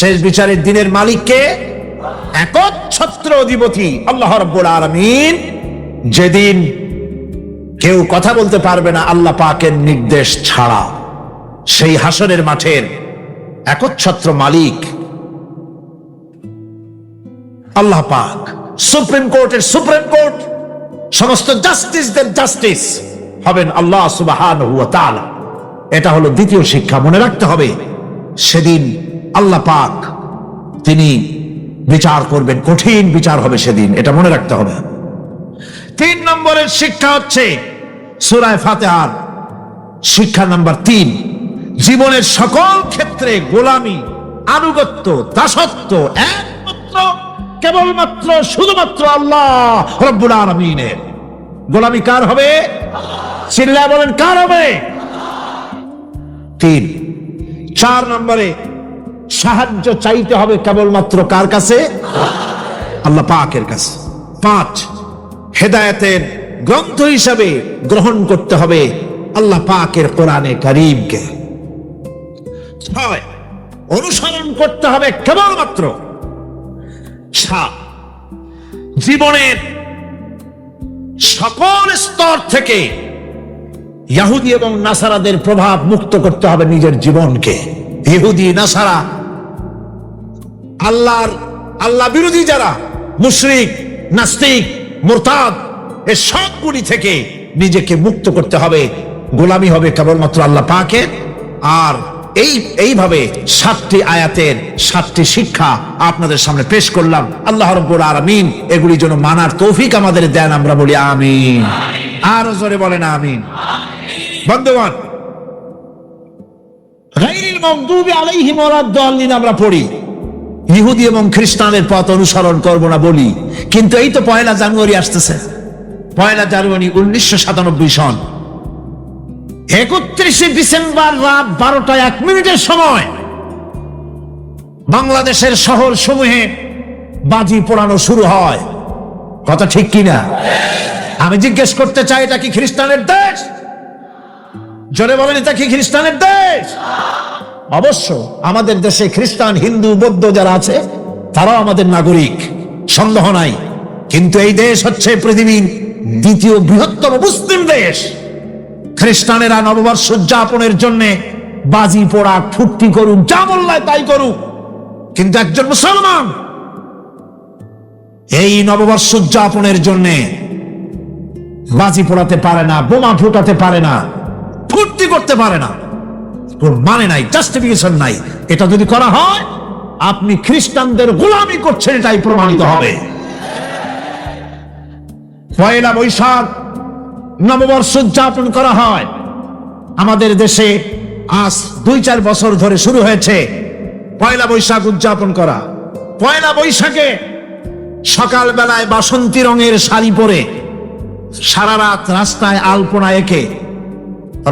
শেষ বিচারের দিনের মালিককে একচ্ছত্র অধিপতি আল্লাহ রাব্বুল আলামিন। যেদিন কেউ কথা বলতে পারবে না আল্লাহ পাকের নির্দেশ ছাড়া, সেই হাসরের মাঠের একচ্ছত্র মালিক আল্লাহ পাক। সুপ্রিম কোর্টের সুপ্রিম কোর্ট, সমস্ত জাস্টিসদের জাস্টিস হবেন আল্লাহ সুবহানাহু ওয়া তাআলা। এটা হলো দ্বিতীয় শিক্ষা, মনে রাখতে হবে। সেদিন আল্লাহ পাক তিনি বিচার করবেন, কঠিন বিচার হবে সেদিন, এটা মনে রাখতে হবে। 3 নম্বরের শিক্ষা হচ্ছে সূরা ফাতিহার শিক্ষা নাম্বার 3, জীবনের সকল ক্ষেত্রে গোলামি, আনুগত্য, দাসত্ব একমাত্র কেবলমাত্র শুধুমাত্র আল্লাহ রাব্বুল আলামিনের। গোলামি কার হবে? চিল্লায় বলেন, কার হবে? 3। 4 নম্বরে সাহায্য চাইতে হবে কেবলমাত্র কার কাছে? আল্লাহ পাকের কাছে। 5, হেদায়েতের গ্রন্থ হিসাবে গ্রহণ করতে হবে আল্লাহ পাকের কোরআনে কারীমকে। 6, অনুসরণ করতে হবে কেবলমাত্র। 7, জীবনের সকল স্তর থেকে ইহুদি এবং নাসারাদের প্রভাব মুক্ত করতে হবে নিজের জীবনকে। ইহুদি, নাসারা, আল্লাহ বিরোধী যারা মুশরিক, নাস্তিক, মুরতাদ, এই সবগুলি থেকে নিজেকে মুক্ত করতে হবে। গোলামি হবে কেবলমাত্র আল্লাহ পাকের। আর এইভাবে 7টি আয়াতের 7টি শিক্ষা আপনাদের সামনে পেশ করলাম। আল্লাহ রাব্বুল আলামিন এগুলি যেন মানার তৌফিক আমাদের দেন, আমরা বলি আমিন। আরো জোরে বলেন আমিন। বন্ধুগণ, গায়রিল মাগদুবি আলাইহিম ওয়ালাদ-দাল্লিন আমরা পড়ি, ইহুদি এবং খ্রিস্টানের পথ অনুসরণ করব না বলি, কিন্তু এই তো 1 জানুয়ারি আসতেছে। 1 জানুয়ারি 1997 সন, 31 ডিসেম্বর রাত 12টা 1 মিনিটের সময় বাংলাদেশের শহর সমূহে বাজি পোড়ানো শুরু হয়। কথা ঠিক কিনা? আমি জিজ্ঞেস করতে চাই, এটা কি খ্রিস্টানের দেশ? জোরে বলেন, এটা কি খ্রিস্টানের দেশ? অবশ্য আমাদের দেশে খ্রিস্টান, হিন্দু, বৌদ্ধ যারা আছে তারাও আমাদের নাগরিক, সন্দেহ নাই। কিন্তু এই দেশ হচ্ছে পৃথিবীর 2য় বৃহত্তম মুসলিম দেশ। খ্রিস্টানেরা নববর্ষ উদযাপনের জন্য বাজি পোড়া, ফুর্তি করুক, যা বললায় তাই করুক, কিন্তু একজন মুসলমান এই নববর্ষ উদযাপনের জন্য বাজি পোড়াতে পারে না, বোমা ফুটাতে পারে না, ফুর্তি করতে পারে না। মানে নাই, জাস্টিফিকেশন নাই। এটা যদি করা হয় আপনি খ্রিস্টানদের গোলামি করছেন, এটাই প্রমাণিত হবে। 1 বৈশাখ নববর্ষ উদযাপন করা হয় আমাদের দেশে। আজ 2-4 বছর ধরে শুরু হয়েছে 1 বৈশাখ উদযাপন করা। 1 বৈশাখে সকাল বেলায় বাসন্তী রঙের শাড়ি পরে সারা রাত রাস্তায় আলপনা এঁকে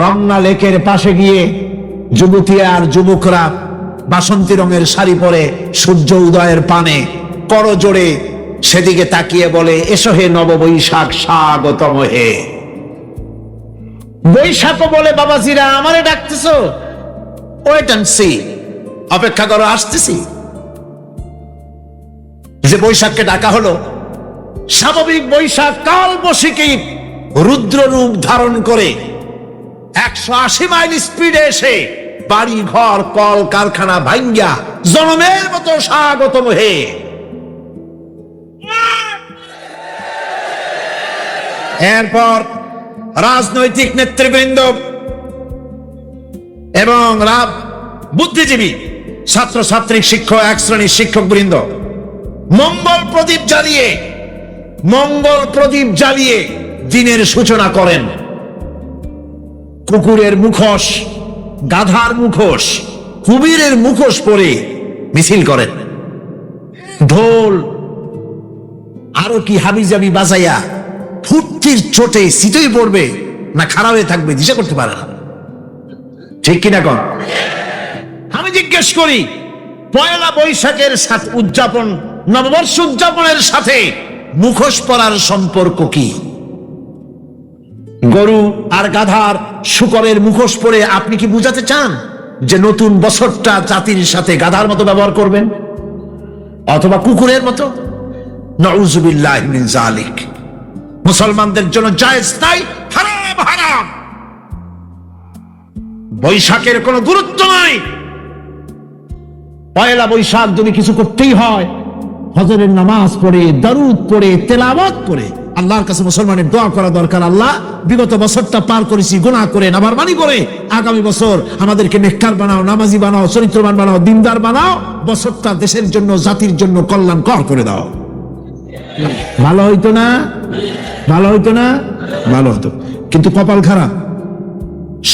রমনা লেকের পাশে গিয়ে যুবতী আর যুবকরা বাসন্তী রঙের শাড়ি পরে সূর্য উদয়ের পানে করজোড়ে সেদিকে তাকিয়ে বলে, এসো হে নববৈশাখ, স্বাগতম হে। বৈশাখ বলে, বাবাজিরা আমারে ডাকতেছো? ওয়েট এন্ড সি, অপেক্ষা করো, আসতেছি। যে বৈশাখকে ডাকা হলো, স্বাভাবিক বৈশাখ কাল বৈশাখী রুদ্র রূপ ধারণ করে 180 মাইল স্পিডে এসে বাড়ি ঘর কল কারখানা ভাঙ্গা জনমের মতো স্বাগতম হে। এরপর রাজনৈতিক নেতৃবৃন্দ এবং বুদ্ধিজীবী, ছাত্রছাত্রী, শিক্ষক, 1 শ্রেণীর শিক্ষক বৃন্দ মঙ্গল প্রদীপ জ্বালিয়ে দিনের সূচনা করেন। কুকুরের মুখোশ, গাধার মুখোশ, কুমিরের মুখোশ পরে মিছিল করেন। ঢোল, আরো কি হাবিজাবি বাজাইয়া ফুর্তির চোটে সিটই পড়বে না খারাপ হয়ে থাকবে দিশা করতে পারে না, ঠিক কিনা কন? আমি জিজ্ঞেস করি, পয়লা বৈশাখের সাথে উদযাপন, নববর্ষ উদযাপনের সাথে মুখোশ পরার সম্পর্ক কি? গরু আর গাধার শূকরের মুখোশ পরে আপনি কি বুঝাতে চান যে নতুন বছরটা জাতির সাথে গাধার মতো ব্যবহার করবেন অথবা কুকুরের মতো? নাউযুবিল্লাহি মিন যালিক। মুসলমানদের জন্য জায়েজ নাই, হারাম হারাম। বৈশাখের কোনো গুরুত্ব নাই। পয়লা বৈশাখ যদি কিছু করতেই হয়, হজরের নামাজ পড়ে, দরুদ পড়ে, তেলাওয়াত করে আল্লাহর কাছে মুসলমানের দোয়া করা দরকার। আল্লাহ, বিগত বছরটা পার করেছি গুনাহ করে, নাফরমানি করে, আগামী বছর আমাদেরকে নেককার বানাও, নামাজি বানাও, চরিত্রবান বানাও, দিনদার বানাও, বছরটা দেশের জন্য, জাতির জন্য কল্যাণকর করে দাও। ভালো হইতো না? ভালো হইতো না? ভালো হতো। কিন্তু কপাল খারাপ,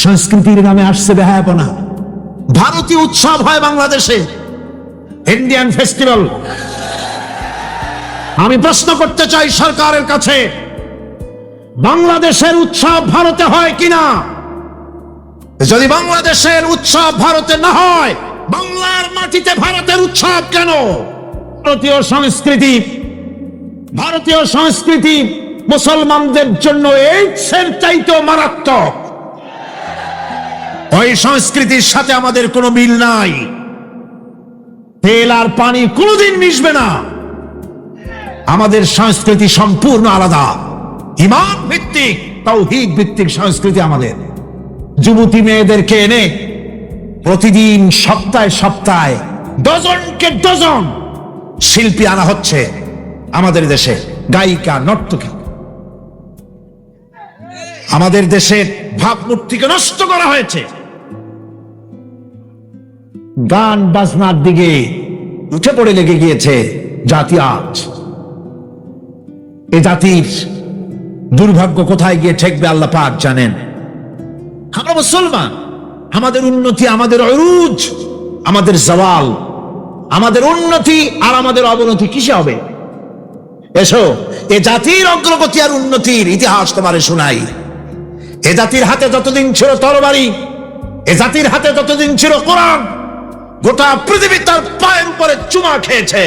সংস্কৃতির নামে আসছে বেহায়াপনা। ভারতীয় উৎসব হয় বাংলাদেশে, ইন্ডিয়ান ফেস্টিভ্যাল। আমি প্রশ্ন করতে চাই সরকারের কাছে, বাংলাদেশের উৎসব ভারতে হয় কিনা? যদি বাংলাদেশের উৎসব ভারতে না হয়, বাংলার মাটিতে ভারতের উৎসব কেন? ভারতীয় সংস্কৃতি মুসলমানদের জন্য এইডসের চাইতেও মারাত্মক। ওই সংস্কৃতির সাথে আমাদের কোনো মিল নাই। তেল আর পানি কোনোদিন মিশবে না। আমাদের সংস্কৃতি সম্পূর্ণ আলাদা, ঈমান ভিত্তিক, তাওহীদ ভিত্তিক সংস্কৃতি আমাদের। যুবতী মেয়েদেরকে এনে প্রতিদিন সপ্তাহে সপ্তাহে ডজনকে ডজন শিল্পী আনা হচ্ছে আমাদের দেশে, গায়িকা, নর্তকী। আমাদের দেশের ভাবমূর্তিকে নষ্ট করা হয়েছে। গান বাজনার দিকে উঠে পড়ে লেগে গিয়েছে জাতি আজ। এ জাতির দুর্ভাগ্য কোথায় গিয়ে ঠেকবে আল্লাহ পাক জানেন। আমরা মুসলমান, আমাদের উন্নতি, আমাদের অরুজ, আমাদের জওয়াল, আমাদের উন্নতি আর আমাদের অবনতি কিসে হবে? এসো, এ জাতির অগ্রগতি আর উন্নতির ইতিহাস তোমারে শোনাই। এ জাতির হাতে যতদিন ছিল তরবারি, এ জাতির হাতে যতদিন ছিল কোরআন, গোটা পৃথিবী তার পায়ের উপরে চুমা খেয়েছে।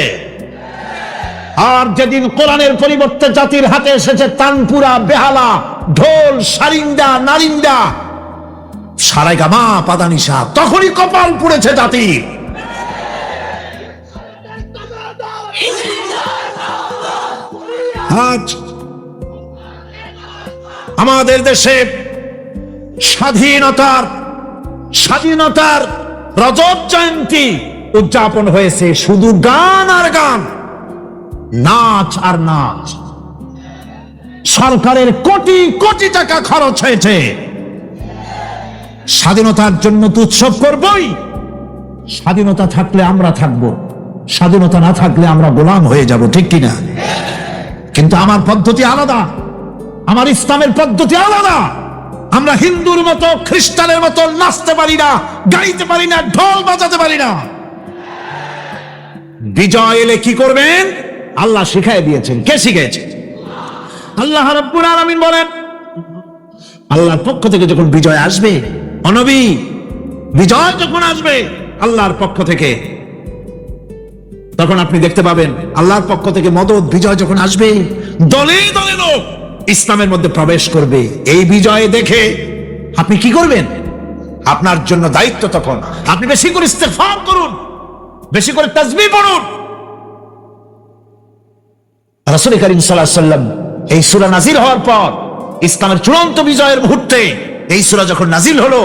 আর যেদিন কোরআনের পরিবর্তে জাতির হাতে এসেছে তানপুরা, বেহালা, ঢোল, সারিন্দা, নারিন্দা, সারেগামা, পাদানিসা, তখনই কপাল পুড়েছে জাতির। আজ আমাদের দেশে স্বাধীনতার রজত জয়ন্তী উদযাপন হয়েছে শুধু গান আর গান, নাচ আর নাচ। সরকারের কোটি কোটি টাকা খরচ হয়েছে। স্বাধীনতার জন্য তো উৎসব করবই। স্বাধীনতা থাকলে আমরা থাকবো, স্বাধীনতা না থাকলে আমরা গোলাম হয়ে যাব, ঠিক কিনা? কিন্তু আমার পদ্ধতি আলাদা, আমার ইসলামের পদ্ধতি আলাদা। আমরা হিন্দুর মতো, খ্রিস্টানের মতো নাচতে পারি না, গাইতে পারি না, ঢোল বাজাতে পারি না। বিজয় এলে কি করবেন আল্লাহ শিখাই দিয়েছেন। কে শিখিয়েছে? আল্লাহ রাব্বুল আলামিন বলেন, আল্লাহর পক্ষ থেকে যখন বিজয় আসবে, নবী, বিজয় যখন আসবে আল্লাহর পক্ষ থেকে, তখন আপনি দেখতে পাবেন আল্লাহর পক্ষ থেকে মদদ, বিজয় যখন আসবে, দলে দলে লোক ইসলামের মধ্যে প্রবেশ করবে। এই বিজয় দেখে আপনি কি করবেন? আপনার জন্য দায়িত্ব তখন আপনি বেশি করে ইস্তেগফার করুন, বেশি করে তাসবিহ পড়ুন। রাসূল করিম সাল্লাল্লাহু আলাইহি ওয়াসাল্লাম এই সূরা নাযিল হওয়ার পর, ইসলামের চূড়ান্ত বিজয়ের মুহূর্তে এই সূরা যখন নাযিল হলো,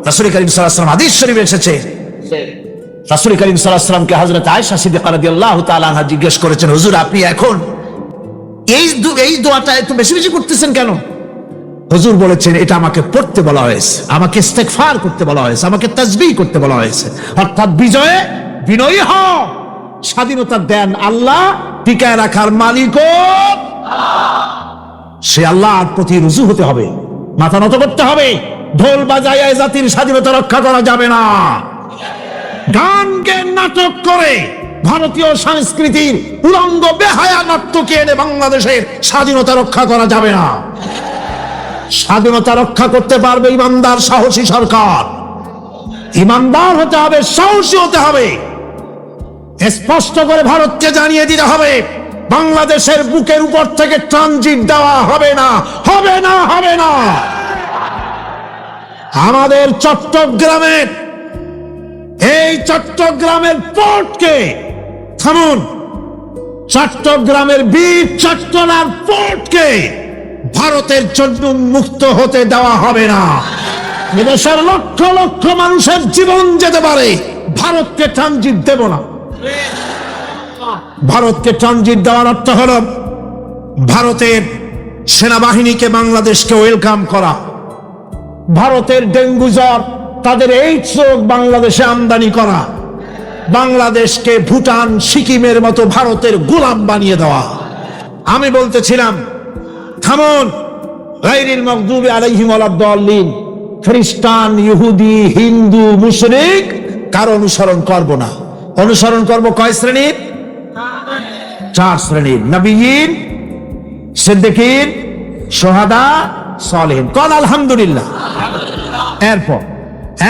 রাসূল করিম সাল্লাল্লাহু আলাইহি ওয়াসাল্লাম, হাদিস শরীফে এসেছে, রাসূল করিম সাল্লাল্লাহু আলাইহি ওয়াসাল্লামকে হযরত আয়েশা সিদ্দিকা রাদিয়াল্লাহু তাআলা আনহা জিজ্ঞেস করেছেন, হুজুর আপনি এখন এই দোয়াটা একটু বেশি বেশি করতেছেন কেন? হুজুর বলেছেন, এটা আমাকে পড়তে বলা হয়েছে, আমাকে ইস্তেগফার করতে বলা হয়েছে, আমাকে তাসবিহ করতে বলা হয়েছে। অর্থাৎ বিজয়ে বিনয়ী হও। স্বাধীনতা দেন আল্লাহ, টিকায় রাখার মালিকও সে আল্লাহর প্রতি রুজু হতে হবে, মাথা নত করতে হবে। ঢোল বাজায় জাতির স্বাধীনতা রক্ষা করা যাবে না। গানকে নাটক করে ভারতীয় সংস্কৃতির উলঙ্গ বেহায়া নর্তকী এনে বাংলাদেশের স্বাধীনতা রক্ষা করা যাবে না। স্বাধীনতা রক্ষা করতে পারবে ইমানদার সাহসী সরকার। ইমানদার হতে হবে, সাহসী হতে হবে। স্পষ্ট করে ভারতকে জানিয়ে দিতে হবে, বাংলাদেশের বুকের উপর থেকে ট্রানজিট দেওয়া হবে না, হবে না, হবে না। আমাদের চট্টগ্রামের এই চট্টগ্রামের পোর্টকে থামুন, চট্টগ্রামের বীর চট্টলার পোর্টকে ভারতের জন্য মুক্ত হতে দেওয়া হবে না। এদেশের লক্ষ লক্ষ মানুষের জীবন যেতে পারে, ভারতকে ট্রানজিট দেব না। ভারতকে ট্রানজিট দেওয়ার অর্থ হল ভারতের সেনাবাহিনীকে বাংলাদেশকে ওয়েলকাম করা, ভারতের ডেঙ্গু জ্বর তাদের এইডস রোগ বাংলাদেশে আমদানি করা, বাংলাদেশকে ভুটান সিকিমের মতো ভারতের গোলাম বানিয়ে দেওয়া। আমি বলতেছিলাম থামুন, গায়রিল মাগদুবি আলাইহিম ওয়ালাদ-দাল্লিন, খ্রিস্টান, ইহুদি, হিন্দু, মুশরিক কারো অনুসরণ করব না। অনুসরণ করব কয় শ্রেণীর? 4 শ্রেণীর। নবীয়িন, সিদ্দিকিন, শুহাদা, সালেহিন। কোন আলহামদুলিল্লাহ।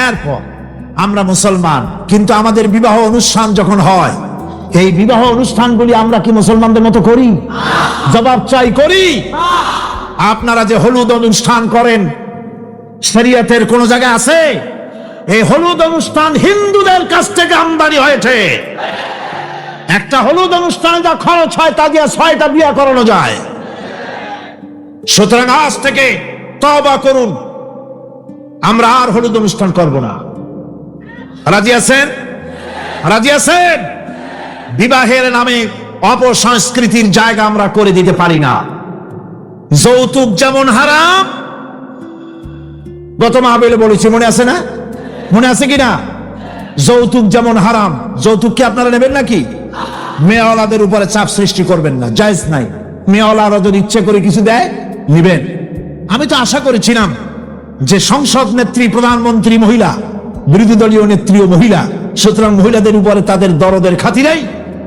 এরপর আমরা মুসলমান, কিন্তু আমাদের বিবাহ অনুষ্ঠান যখন হয়, এই বিবাহ অনুষ্ঠানগুলি আমরা কি মুসলমানদের মতো করি? জবাব চাই, করি? আপনারা যে হলুদ অনুষ্ঠান করেন, শরীয়তের কোন জায়গায় আছে? এই হলুদ অনুষ্ঠান হিন্দুদের কাছ থেকে আমদানি হয়েছে। একটা হলুদ অনুষ্ঠানে যা খরচ হয় তা দিয়ে 6টা বিয়ে করানো যায়। সুতরাং আজ থেকে তওবা করুন, আমরা আর হলুদ অনুষ্ঠান করব না। রাজি আছেন? রাজি আছেন? বিবাহের নামে অপসংস্কৃতির জায়গা আমরা করে দিতে পারি না। যৌতুক যেমন হারাম, গত মাহফিলে বলেছি, মনে আছে না? মনে আছে কিনা? যৌতুক যেমন হারাম, যৌতুক কি আপনারা নেবেন নাকি? মেয়েওয়ালাদের উপরে চাপ সৃষ্টি করবেন না, জায়েজ নাই। মেয়েওয়ালারা যদি ইচ্ছে করে কিছু দেয়, নিবেন। আমি তো আশা করেছিলাম যে সংসদ নেত্রী, প্রধানমন্ত্রী মহিলা, বিরোধী দলীয় নেত্রীও মহিলা, সুতরাং মহিলাদের উপরে তাদের দরদের খাতিরেই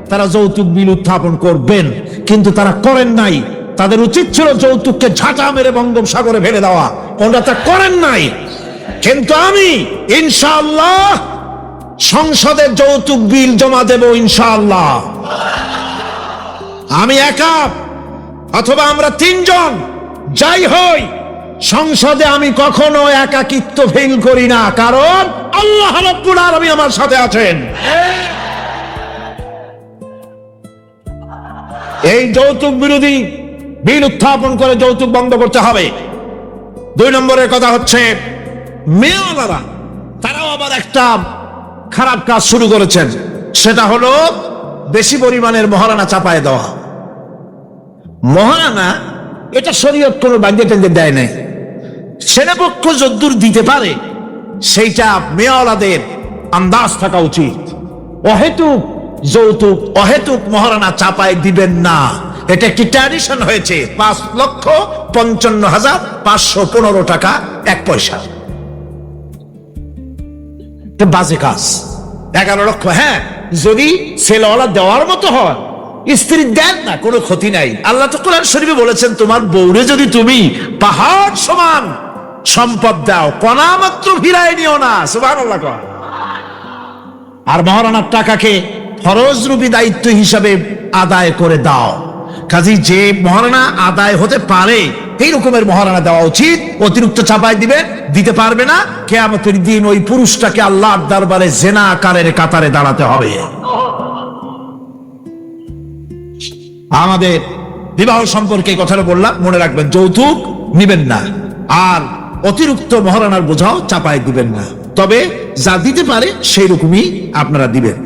তারা যৌতুক বিল উত্থাপন করবেন, কিন্তু তারা করেন নাই। তাদের উচিত ছিল যৌতুককে ঝাঁটা মেরে বঙ্গোপসাগরে ফেলে দেওয়া, ওনারা তা করেন নাই। কিন্তু আমি ইনশাআল্লাহ সংসদে যৌতুক বিল জমা দেব ইনশাআল্লাহ। আমি একা অথবা আমরা 3 জন যাই হই, সংসদে আমি কখনো একাকিত্ব ফিল করি না, কারণ আল্লাহ রাব্বুল আলামিন আমার সাথে আছেন। এই যৌতুক বিরোধী বিল উত্থাপন করে যৌতুক বন্ধ করতে হবে। 2 নম্বরের কথা হচ্ছে, মেয়েওয়ালারা তারাও আবার একটা খারাপ কাজ শুরু করেছেন, সেটা হলো বেশি পরিমাণের মহারানা চাপায় দেওয়া। মহারানা এটা শরীয়ত কোনো বাধ্যে টেন্দে দেয় নাই। সেনাপক্ষ যদ্দূর দিতে পারে সেইটা মেয়েওয়ালাদের আন্দাজ থাকা উচিত। অহেতুক যৌতুক, অহেতুক মহারানা চাপায় দিবেন না। এটা একটি ট্র্যাডিশন হয়েছে। 5,55,515 টাকা 1 পয়সা, বাজে কাজ। 11 লক্ষ, হ্যাঁ, যদি ছেলেওয়ালা দেওয়ার মতো হয়, স্ত্রী দেন না, কোনো ক্ষতি নাই। আল্লাহ তো কোরআন শরীফে বলেছেন, তোমার বউরে যদি তুমি পাহাড় সমান সম্পদ দাও, কণা মাত্র ফিরায় নিও না। সুবহানাল্লাহ। আর মহারানার টাকাকে ফরজরূপী দায়িত্ব হিসাবে আদায় করে দাও। কাজী যে মহারানা আদায় হতে পারে এই রকমের মহারানা দেওয়া উচিত। অতিরিক্ত চাপায় দিতে পারবে না, কিয়ামতের দিন ওই পুরুষটাকে আল্লাহর দরবারে জিনাকারের কাতারে দাঁড়াতে হবে। আমাদের বিবাহ সম্পর্কে কথাটা বললাম, মনে রাখবেন, যৌতুক নিবেন না, আর অতিরিক্ত মহারানার বোঝাও চাপায় দিবেন না। তবে যা দিতে পারে সেই রকমই আপনারা দিবেন।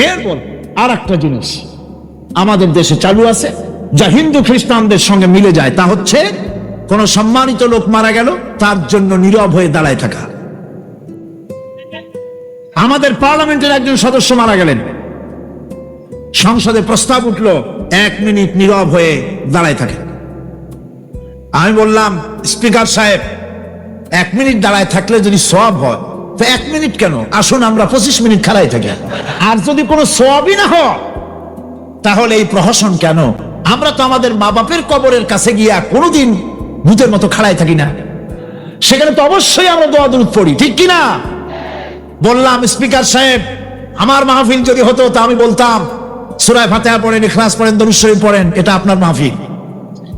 এরপর আর একটা জিনিস আমাদের দেশে চালু আছে, যা হিন্দু খ্রিস্টানদের সঙ্গে মিলে যায়, তা হচ্ছে কোন সম্মানিত লোক মারা গেল, তার জন্য নীরব হয়ে দাঁড়ায় থাকা। আমাদের পার্লামেন্টের একজন সদস্য মারা গেলেন, সংসদে প্রস্তাব উঠল 1 মিনিট নীরব হয়ে দাঁড়ায় থাকে। আমি বললাম, স্পিকার সাহেব, 1 মিনিট দাঁড়ায় থাকলে যদি সওয়াব হয়, তো 1 মিনিট কেন, আসুন আমরা 25 মিনিট খাড়াই থাকি। আর যদি কোনো সওয়াবই না হয় তাহলে এই প্রহসন কেন? আমরা তো আমাদের মা বাপের কবরের কাছে গিয়া কোনোদিন ভূতের মতো খাড়াই থাকি না, সেখানে তো অবশ্যই আমরা দোয়া দুরূদ পড়ি, ঠিক কিনা? বললাম স্পিকার সাহেব, আমার মাহফিল যদি হতো তা আমি বলতাম সূরা ফাতিহা পড়েন, ইখলাস পড়েন, দরুদ শরীফ পড়েন। এটা আপনার মাহফিল,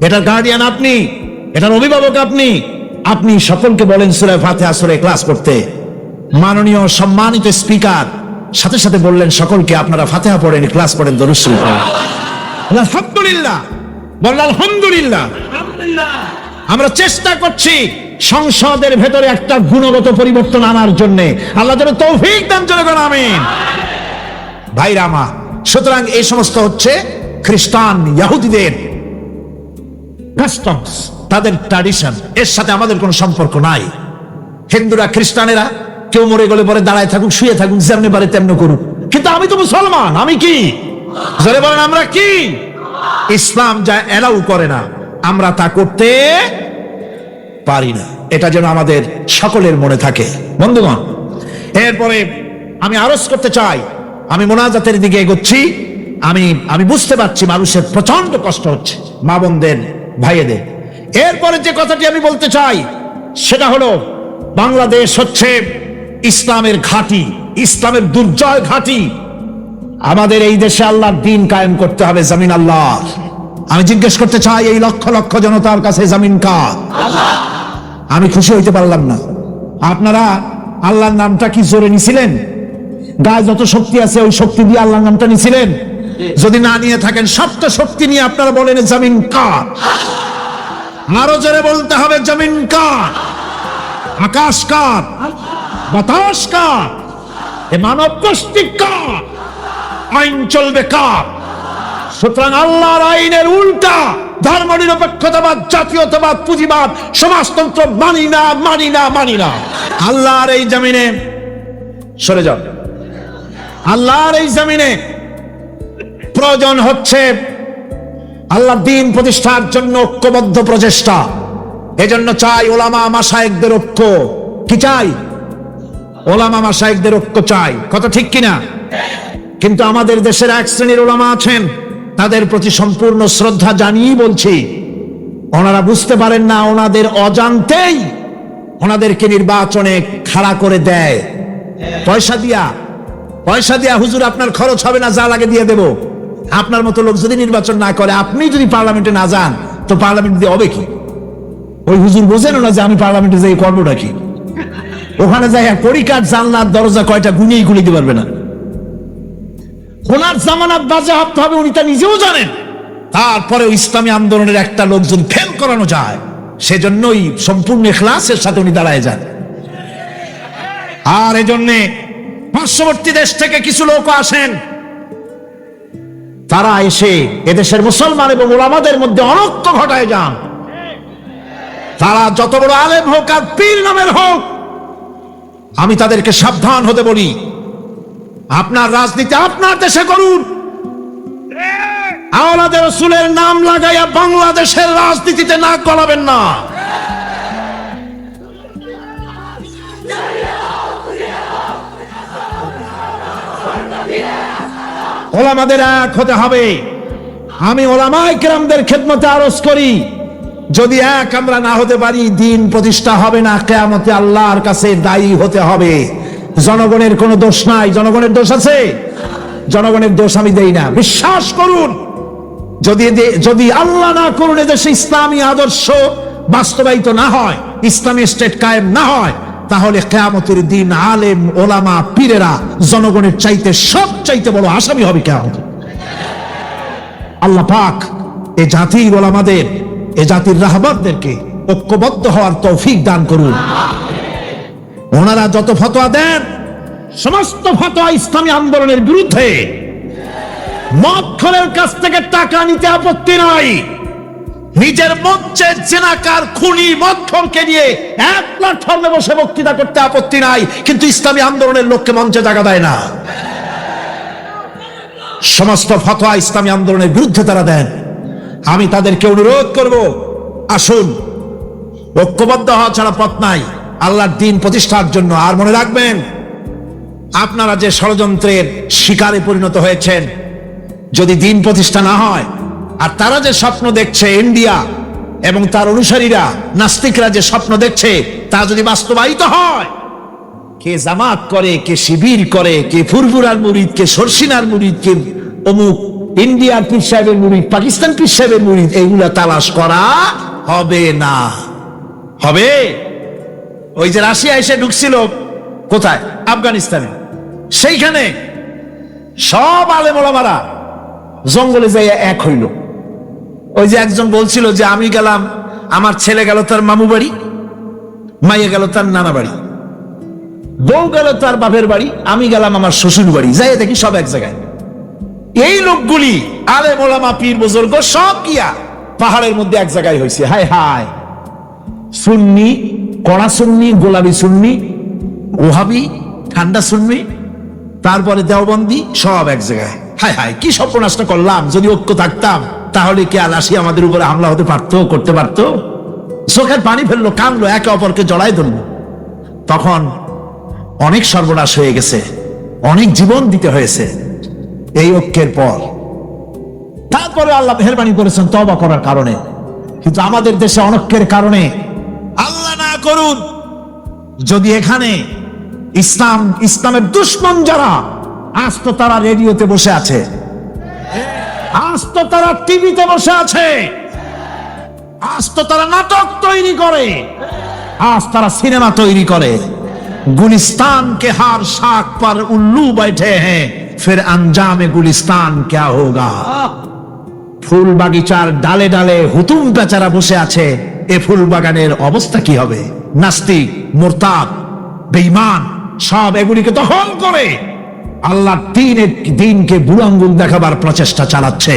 এটার গার্ডিয়ান আপনি, এটার অভিভাবক আপনি। আপনি সকলকে বলেন সূরা ফাতিহা, সূরা ইখলাস পড়তে। মাননীয় সম্মানিত স্পিকার সাথে সাথে বললেন সকলকে আপনারা ফাতিহা পড়েন, ইখলাস পড়েন, দরুদ শরীফ পড়েন। আলহামদুলিল্লাহ, বললেন আলহামদুলিল্লাহ। আমরা চেষ্টা করছি সংসদের ভেতরে একটা গুণগত পরিবর্তন আনার জন্য। আল্লাহ যেন তৌফিক দান করে, আমিন। ভাইরা আমার, সুতরাং এই সমস্ত হচ্ছে খ্রিস্টান ইহুদিদের কাস্টমস, তাদের ট্র্যাডিশন, এর সাথে আমাদের কোনো সম্পর্ক নাই। হিন্দুরা খ্রিস্টানেরা কেউ মরে গেলে পরে দাঁড়ায় থাকুক, শুয়ে থাকুক, যেমনি পারে তেমনি করুক, কিন্তু আমি তো মুসলমান, আমি কি? জোরে বলেন আমরা কি? ইসলাম যা এলাউ করে না আমরা তা করতে পারি না। এটা যেন আমাদের সকলের মনে থাকে। বন্ধুগণ, এরপরে আমি আরজ করতে চাই, আমি মোনাজাতের দিকে এগোচ্ছি। আমি বুঝতে পারছি মানুষের প্রচন্ড কষ্ট হচ্ছে, মা বোনদের, ভাইয়েদের। এরপরে যে কথাটি আমি বলতে চাই সেটা হলো, বাংলাদেশ হচ্ছে ইসলামের ঘাঁটি, ইসলামের দুর্জয় ঘাঁটি। আমাদের এই দেশে আল্লাহর দ্বীন কায়েম করতে হবে, জমিন আল্লাহ। আমি জিজ্ঞেস করতে চাই, এই লক্ষ লক্ষ জনতার কাছে জমিন কার? আমি খুশি হইতে পারলাম না। আপনারা আল্লাহর নামটা কি জোরে নিছিলেন? গায়ে যত শক্তি আছে ওই শক্তি দিয়ে আল্লাহর নামটা নিছিলেন? যদি না নিয়ে থাকেন, সপ্ত শক্তি নিয়ে আপনারা বলেন জমিন কার? আরো জোরে বলতে হবে, জমিন কার? আকাশ কার? বাতাস কার? এ মানব গোষ্ঠী কার? আইন চলবে কার? সুতরাং আল্লাহর আইনের উল্টা ধর্মনিরপেক্ষতাবাদ, জাতীয়তাবাদ, পুঁজিবাদ, সমাজতন্ত্র মানি না, মানি না, মানি না। আল্লাহর এই জমিনে সরে যাও। আল্লাহর এই জমিনে প্রয়োজন হচ্ছে আল্লাহর দ্বীন প্রতিষ্ঠার জন্য ঐক্যবদ্ধ প্রচেষ্টা। এজন্য চাই ওলামা মাশায়েখদের ঐক্য। কি চাই? ওলামা মাশায়েখদের ঐক্য চাই। কথা ঠিক কিনা? কিন্তু আমাদের দেশের এক শ্রেণীর ওলামা আছেন, তাদের প্রতি সম্পূর্ণ শ্রদ্ধা জানিয়ে বলছি, ওনারা বুঝতে পারেন না, ওনাদের অজান্তেই ওনাদেরকে নির্বাচনে খাড়া করে দেয় পয়সা দিয়া। হুজুর আপনার খরচ হবে না, যা লাগে দিয়ে দেব। আপনার মতো লোক যদি নির্বাচন না করে, আপনি যদি পার্লামেন্টে না যান, তো পার্লামেন্ট দিয়ে হবে কি? ওই হুজুর বোঝেন না যে আমি পার্লামেন্টে যাই করবোটা কি? ওখানে যাই পরিকার জানলার দরজা কয়টা গুনিয়ে গুলি দিতে পারবে না। ওনার জামানত বাজেয়াপ্ত হবে, উনি তা নিজেও জানেন। তারপরে ইসলামী আন্দোলনের একটা লোক যদি ফেল করানো যায়, সেজন্যই সম্পূর্ণ ইখলাসের সাথে উনি দাঁড়ায় যান। আর এজন্যে পার্শ্ববর্তী দেশ থেকে কিছু লোক আসেন, তারা এসে এদেশের মুসলমান এবং ওলামাদের মধ্যে অনৈক্য ঘটায় যান। তারা যত বড় আলেম হোক আর পীর নামের হোক, আমি তাদেরকে সাবধান হতে বলি, আপনার রাজনীতি আপনার দেশে করুন, আওলাদের রাসূলের নাম লাগাইয়া বাংলাদেশের রাজনীতিতে নাক গলাবেন না। ওলামাদের এক হতে হবে। আমি ওলামায়ে কেরামদের খেদমতে আরজ করি, যদি এক আমরা না হতে পারি, দ্বীন প্রতিষ্ঠা হবে না। কিয়ামতে আল্লাহর কাছে দায়ী হতে হবে। জনগণের কোনো দোষ নাই। জনগণের দোষ আছে? জনগণের দোষ আমি দেই না। বিশ্বাস করুন, যদি আল্লাহ না করুন এদেশে ইসলামী আদর্শ বাস্তবায়িত না হয়, ইসলামী স্টেট কায়েম না হয়, তাহলে কিয়ামতের দিন আলেম, ওলামা, পীরেরা জনগণের চাইতে সবচাইতে বড় আসামি হবে কিয়ামতে। আল্লাহ পাক এ জাতির ওলামাদের, এ জাতির রাহবারদেরকে ঐক্যবদ্ধ হওয়ার তৌফিক দান করুন। ওনারা যত ফতোয়া দেন, সমস্ত ফতোয়া ইসলামী আন্দোলনের বিরুদ্ধে। মদখোরের কাছ থেকে টাকা নিতে আপত্তি নাই, নিজের মঞ্চে জেনাকার, খুনি, মদখোরকে নিয়ে এক প্ল্যাটফর্মে বসে বক্তৃতা করতে আপত্তি নাই, কিন্তু ইসলামী আন্দোলনের লোককে মঞ্চে জায়গা দেয় না। সমস্ত ফতোয়া ইসলামী আন্দোলনের বিরুদ্ধে তারা দেন। আমি তাদেরকে অনুরোধ করব, আসুন, ঐক্যবদ্ধ হওয়া ছাড়া পথ নাই। আল্লাহর দ্বীন প্রতিষ্ঠার জন্য। আর মনে রাখবেন, আপনারা যে ষড়যন্ত্রের শিকারে পরিণত হয়েছেন, যদি দ্বীন প্রতিষ্ঠা না হয়, আর তারা যে স্বপ্ন দেখছে, ইন্ডিয়া এবং তার অনুসারীরা নাস্তিকরা যে স্বপ্ন দেখছে, তা যদি বাস্তবায়িত হয়, কে জামাত করে, কে শিবির করে, কে ফুরফুরার মুরিদ, কে সরসিনার মুরিদ, কে অমুক ইন্ডিয়ার পীর সাহেবের মুরিদ, পাকিস্তান পীর সাহেবের মুরিদ, এইগুলা তালাশ করা হবে না। হবে? ওই যে রাশিয়া এসে ঢুকছিল কোথায়? আফগানিস্তানে। সেইখানে সব আলেম ওলামারা জঙ্গলে যাইয়া এক হইল। ওই যে একজন বলছিল যে আমি গেলাম, আমার ছেলে গেল তার মামু বাড়ি, মাইয়া গেল তার নানা বাড়ি, বউ গেল তার বাপের বাড়ি, আমি গেলাম আমার শ্বশুর বাড়ি, যাই দেখি সব এক জায়গায়। এই লোকগুলি আলেম ওলামা পীর বুজুর্গ সব গিয়া পাহাড়ের মধ্যে এক জায়গায় হয়েছে। হায় হায়, সুন্নি, কড়া সুন্নি, গোলাপি সুন্নি, ওহাবি, ঠান্ডা সুন্নি, তারপরে দেওবন্দি, সব এক জায়গায়। হায় হায়, কি সর্বনাশটা করলাম! যদি ঐক্য থাকতাম তাহলে কি আলাসি আমাদের উপরে হামলা হতে পারতো, করতে পারতো? চোখের পানি ফেললো, কানলো, একে অপরকে জড়াই ধরলো। তখন অনেক সর্বনাশ হয়ে গেছে, অনেক জীবন দিতে হয়েছে এই ঐক্যের পর। তারপরে আল্লাহ মেহেরবানি করেছেন তওবা করার কারণে। কিন্তু আমাদের দেশে অনৈক্যের কারণে, আল্লাহ না করুন, যদি এখানে ইসলামের দুশ্মন যারা, আজ তো তারা রেডিওতে বসে আছে, আজ তো তারা টিভিতে বসে আছে, আজ তো তারা নাটক তৈরি করে, আজ তারা সিনেমা তৈরি করে। गुलिस्तान के हार शाख पर उल्लू बैठे हैं, फिर अंजाम गुलिस्तान क्या होगा। ফুল বাগিচার ডালে ডালে হুতুম বেচারা বসে আছে, এ ফুল বাগানের অবস্থা কি হবে? নাস্তিক, মুরতাদ, বেঈমান সব এগুলিকে দখল করে আল্লাহর দ্বীনকে বুড়ো আঙ্গুল দেখাবার প্রচেষ্টা চালাচ্ছে।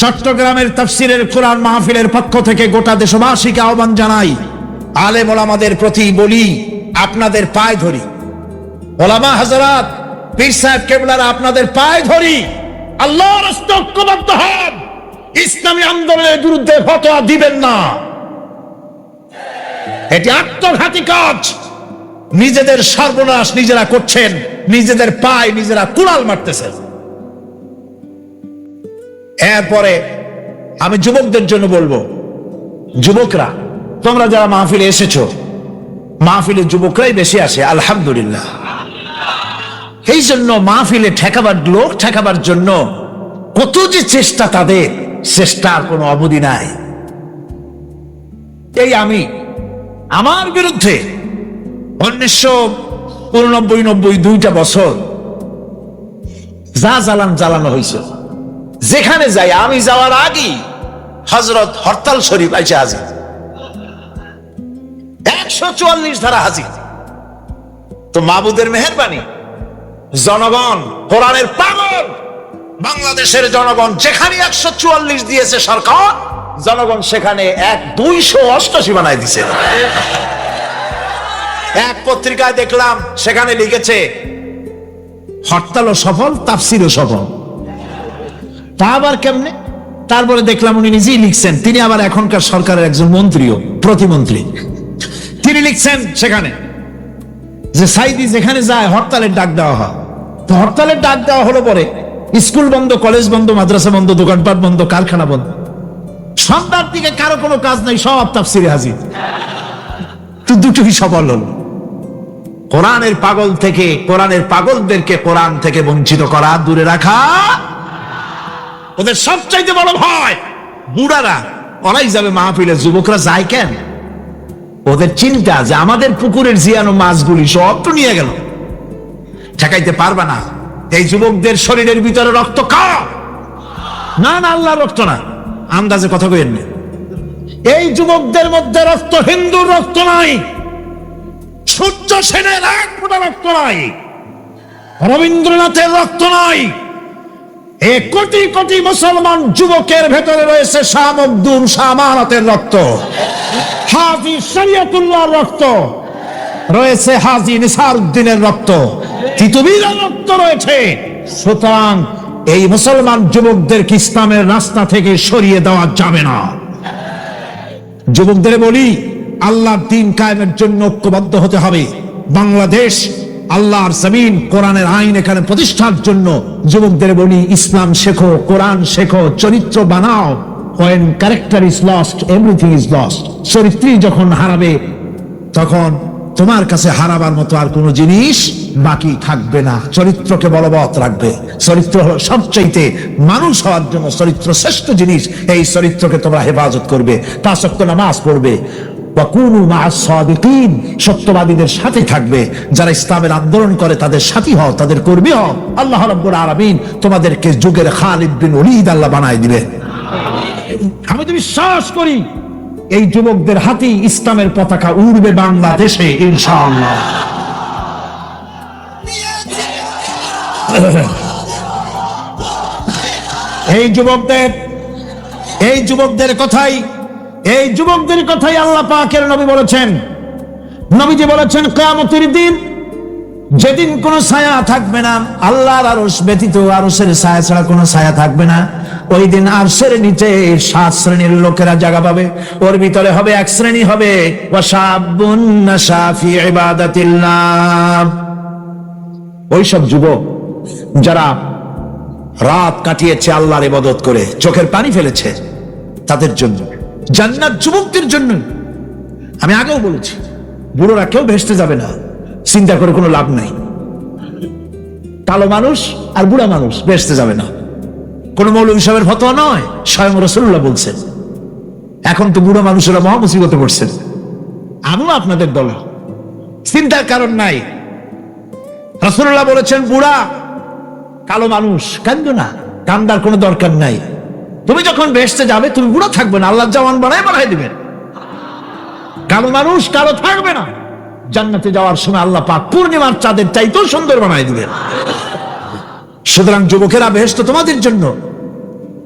চট্টগ্রামের তাফসীরের কোরআন মাহফিলের পক্ষ থেকে গোটা দেশবাসীকে আহ্বান জানাই, আলেম ওলামাদের প্রতি বলি, আপনাদের পায়ে ধরি, ওলামা হাজরাত, পীর সাহেব কেবলারা, আপনাদের পায়ে ধরি, আল্লাহর রাস্তায় ঐক্যবদ্ধ হন, ইসলামী আন্দোলনের বিরুদ্ধে ফতোয়া দিবেন না। এটি আত্মঘাতী কাজ। নিজেদের সর্বনাশ নিজেরা করছেন, নিজেদের পায়ে নিজেরা কুড়াল মারতেছেন। এরপরে আমি যুবকদের জন্য বলবো, যুবকরা, তোমরা যারা মাহফিলে এসেছো, মাহফিলে যুবকরাই বেশি আসে, আলহামদুলিল্লাহ। এই জন্য মাহফিলে লোক ঠেকাবার জন্য কত যে চেষ্টা, তাদের চেষ্টার কোনো অবধি নাই। এই আমি আমার বিরুদ্ধে 1989-90 দুইটা বছর যা জ্বালানো হয়েছে, যেখানে যাই, আমি যাওয়ার আগেই হযরত হরতাল শরীফ আইসে হাজির, 144 ধারা হাজির। তো মাবুদের মেহেরবানি, জনগণ কোরআনের পাগল, বাংলাদেশের জনগণ যেখানে 144 দিয়েছে সরকার, জনগণ সেখানে 288 বানায় দিছে। এক পত্রিকায় দেখলাম, সেখানে লিখেছে হরতালও সফল, তাফসীরও সফল। তা আবার কেমনে? তারপরে দেখলাম উনি নিজেই লিখছেন, তিনি আবার এখনকার সরকারের একজন মন্ত্রীও, প্রতিমন্ত্রী। তিনি লিখছেন সেখানে যে সাইদি যেখানে যায় হরতালের ডাক দেওয়া হয়। তো হরতালের ডাক দেওয়া হলো পরে স্কুল বন্ধ, কলেজ বন্ধ, মাদ্রাসা বন্ধ, দোকানপাট বন্ধ, কারখানা বন্ধ, সন্ধ্যার দিকে কারো কোনো কাজ নাই, সব তাফসীরে হাজির। তো দুটোই সফল হল। কোরআনের পাগল থেকে, কোরআনের পাগলদেরকে কোরআন থেকে বঞ্চিত করা, দূরে রাখা ওদের সবচাইতে বড় ভয়। বুড়ারা ওরাই যাবে মাহফিলে, যুবকরা যায় কেন? ওদের চিন্তা যে আমাদের পুকুরের জিয়ানো মাছগুলি সব তো নিয়ে গেল, ঠেকাইতে পারবা না। এই যুবকদের শরীরের ভিতরে রক্ত কার? না না, আল্লাহর রক্ত না, আন্দাজে কথা কইেন না। এই যুবকদের মধ্যে রক্ত হিন্দুর রক্ত নাই, সূর্য সেনের এক ফোঁটা রক্ত নাই, রবীন্দ্রনাথের রক্ত নাই। এ কোটি কোটি মুসলমান যুবকের ভেতরে রয়েছে শাহ মখদুম, শাহ আমানতের রক্ত, হাজী শরিয়তুল্লাহর রক্ত রয়েছে, হাজী নিসারউদ্দিনের রক্ত, তিতুমীরের রক্ত রয়েছে। সুতরাং এই মুসলমান যুবকদেরকে ইসলামের রাস্তা থেকে সরিয়ে দেওয়া যাবে না। যুবকদের বলি, আল্লাহর দ্বীন কায়েমের জন্য ঐক্যবদ্ধ হতে হবে। বাংলাদেশ আল্লাহর জমিন, কোরআনের আইন এখানে প্রতিষ্ঠার জন্য যুবকদের বলি, ইসলাম শেখো, কোরআন শেখো, চরিত্র বানাও। When character is lost, everything is lost. চরিত্রই যখন হারাবে, তখন তোমার কাছে হারাবার মতো আর কোনো জিনিস বাকি থাকবে না। চরিত্রকে বলবৎ রাখবে। চরিত্র হলো সবচাইতে, মানুষ হওয়ার জন্য চরিত্র শ্রেষ্ঠ জিনিস। এই চরিত্রকে তোমরা হেফাজত করবে, 5 ওয়াক্ত নামাজ পড়বে, ওয়াকুনু মা'আস সাদিকিন, সত্যবাদীদের সাথে থাকবে। যারা ইসলামের আন্দোলন করে তাদের সাথী হও, তাদের কর্মী হও। আল্লাহ রাব্বুল আলামিন তোমাদেরকে যুগের খালিদ বিন ওলীদ আল্লাহ বানায় দিবে। আমি তো বিশ্বাস করি এই যুবকদের হাতেই ইসলামের পতাকা উড়বে বাংলাদেশে ইনশাআল্লাহ। এই যুবকদের কথাই আল্লাহ পাকের নবী বলেছেন। নবীজি বলেছেন, কিয়ামতের দিন যেদিন কোনো ছায়া থাকবে না, আল্লাহর আরশ ব্যতীত, আরশের ছায়া ছাড়া কোনো ছায়া থাকবে না, ওই দিন আরশের নিচে 7 শ্রেণীর লোকেরা জায়গা পাবে। ওর ভিতরে হবে এক শ্রেণী হবে ওয়াশাবুন নাশা ফি ইবাদাতিল্লাহ, ওইসব যুবক যারা রাত কাটিয়েছে আল্লাহর ইবাদত করে, চোখের পানি ফেলেছে, তাদের জন্য জান্নাত যুবকদের জন্য। আমি আগেও বলেছি, বুড়োরা কেউ ভেস্তে যাবে না, চিন্তা করে কোনো লাভ নাই। কালো মানুষ আর বুড়া মানুষ ভেস্তে যাবে না, কোন মৌলভী সাহেবের ফতোয়া নয়, স্বয়ং রাসূলুল্লাহ বলছেন। এখন তো বুড়ো মানুষেরা মহা মুসিবতে পড়ছেন। আমিও আপনাদের দলে, চিন্তার কারণ নাই। রাসূলুল্লাহ বলেছেন, বুড়া কালো মানুষ কান্দো না, কান্দার কোনো দরকার নাই। তুমি যখন ভেস্তে যাবে তুমি বুড়া থাকবে না, আল্লাহ জওয়ান বানায় দিবেন। কালো মানুষ কালো থাকবে না, জান্নাতে যাওয়ার সময় আল্লাহ পাক পূর্ণিমার চাঁদের চাইতেও সুন্দর বানায় দিবেন। সুতরাং যুবকেরা, বেহেশত তোমাদের জন্য,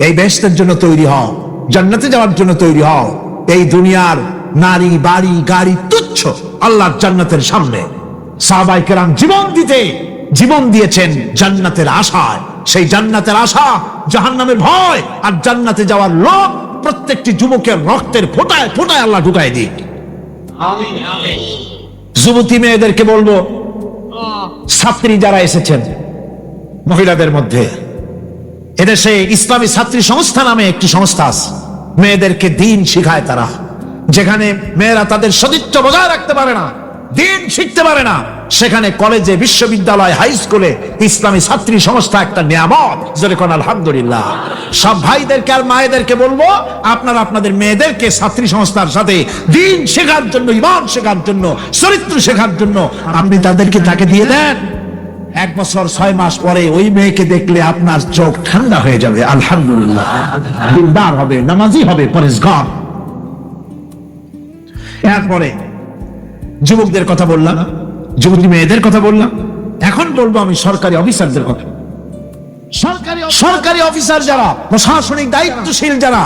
এই বেহেশতের জন্য তৈরি হও, জান্নাতে যাওয়ার জন্য তৈরি হও। এই দুনিয়ার নারী, বাড়ি, গাড়ি তুচ্ছ আল্লাহর জান্নাতের সামনে। সাহাবায়ে কেরাম জীবন দিয়েছেন জান্নাতের আশায়। সেই জান্নাতের আশা, জাহান্নামের ভয় আর জান্নাতে যাওয়ার লোভ প্রত্যেকটি যুবকের রক্তের ফোঁটায় ফোঁটায় আল্লাহ ঢুকায় দিক। যুবতী মেয়েদেরকে বলবো, ছাত্রী যারা এসেছেন মহিলাদের মধ্যে, এদেশে ইসলামী ছাত্রী সংস্থা নামে একটি সংস্থা আছে। মেয়েদেরকে দ্বীন শিখায় তারা। যেখানে মেয়েরা তাদের সতীত্ব বজায় রাখতে পারে না, দ্বীন শিখতে পারে না, সেখানে কলেজে, বিশ্ববিদ্যালয়, হাই স্কুলে ইসলামী ছাত্রী সংস্থা একটা নিয়ামত। জোরে কোন আলহামদুলিল্লাহ। সব ভাইদেরকে আর মায়েদেরকে বলবো, আপনারা আপনাদের মেয়েদেরকে ছাত্রী সংস্থার সাথে দ্বীন শেখার জন্য, ঈমান শেখার জন্য, চরিত্র শেখার জন্য আপনি তাকে দিয়ে দেন। 1 বছর 6 মাস পরে ওই মেয়েকে দেখলে আপনার চোখ ঠান্ডা হয়ে যাবে। আলহামদুলিল্লাহ, দিনদার হবে, নামাজি হবে, পরেশগার। এরপরে যুবকদের কথা বললাম, যুবতী মেয়েদের কথা বললাম। এখন বলবো আমি সরকারি অফিসারদের কথা। সরকারি অফিসার যারা, প্রশাসনিক দায়িত্বশীল যারা,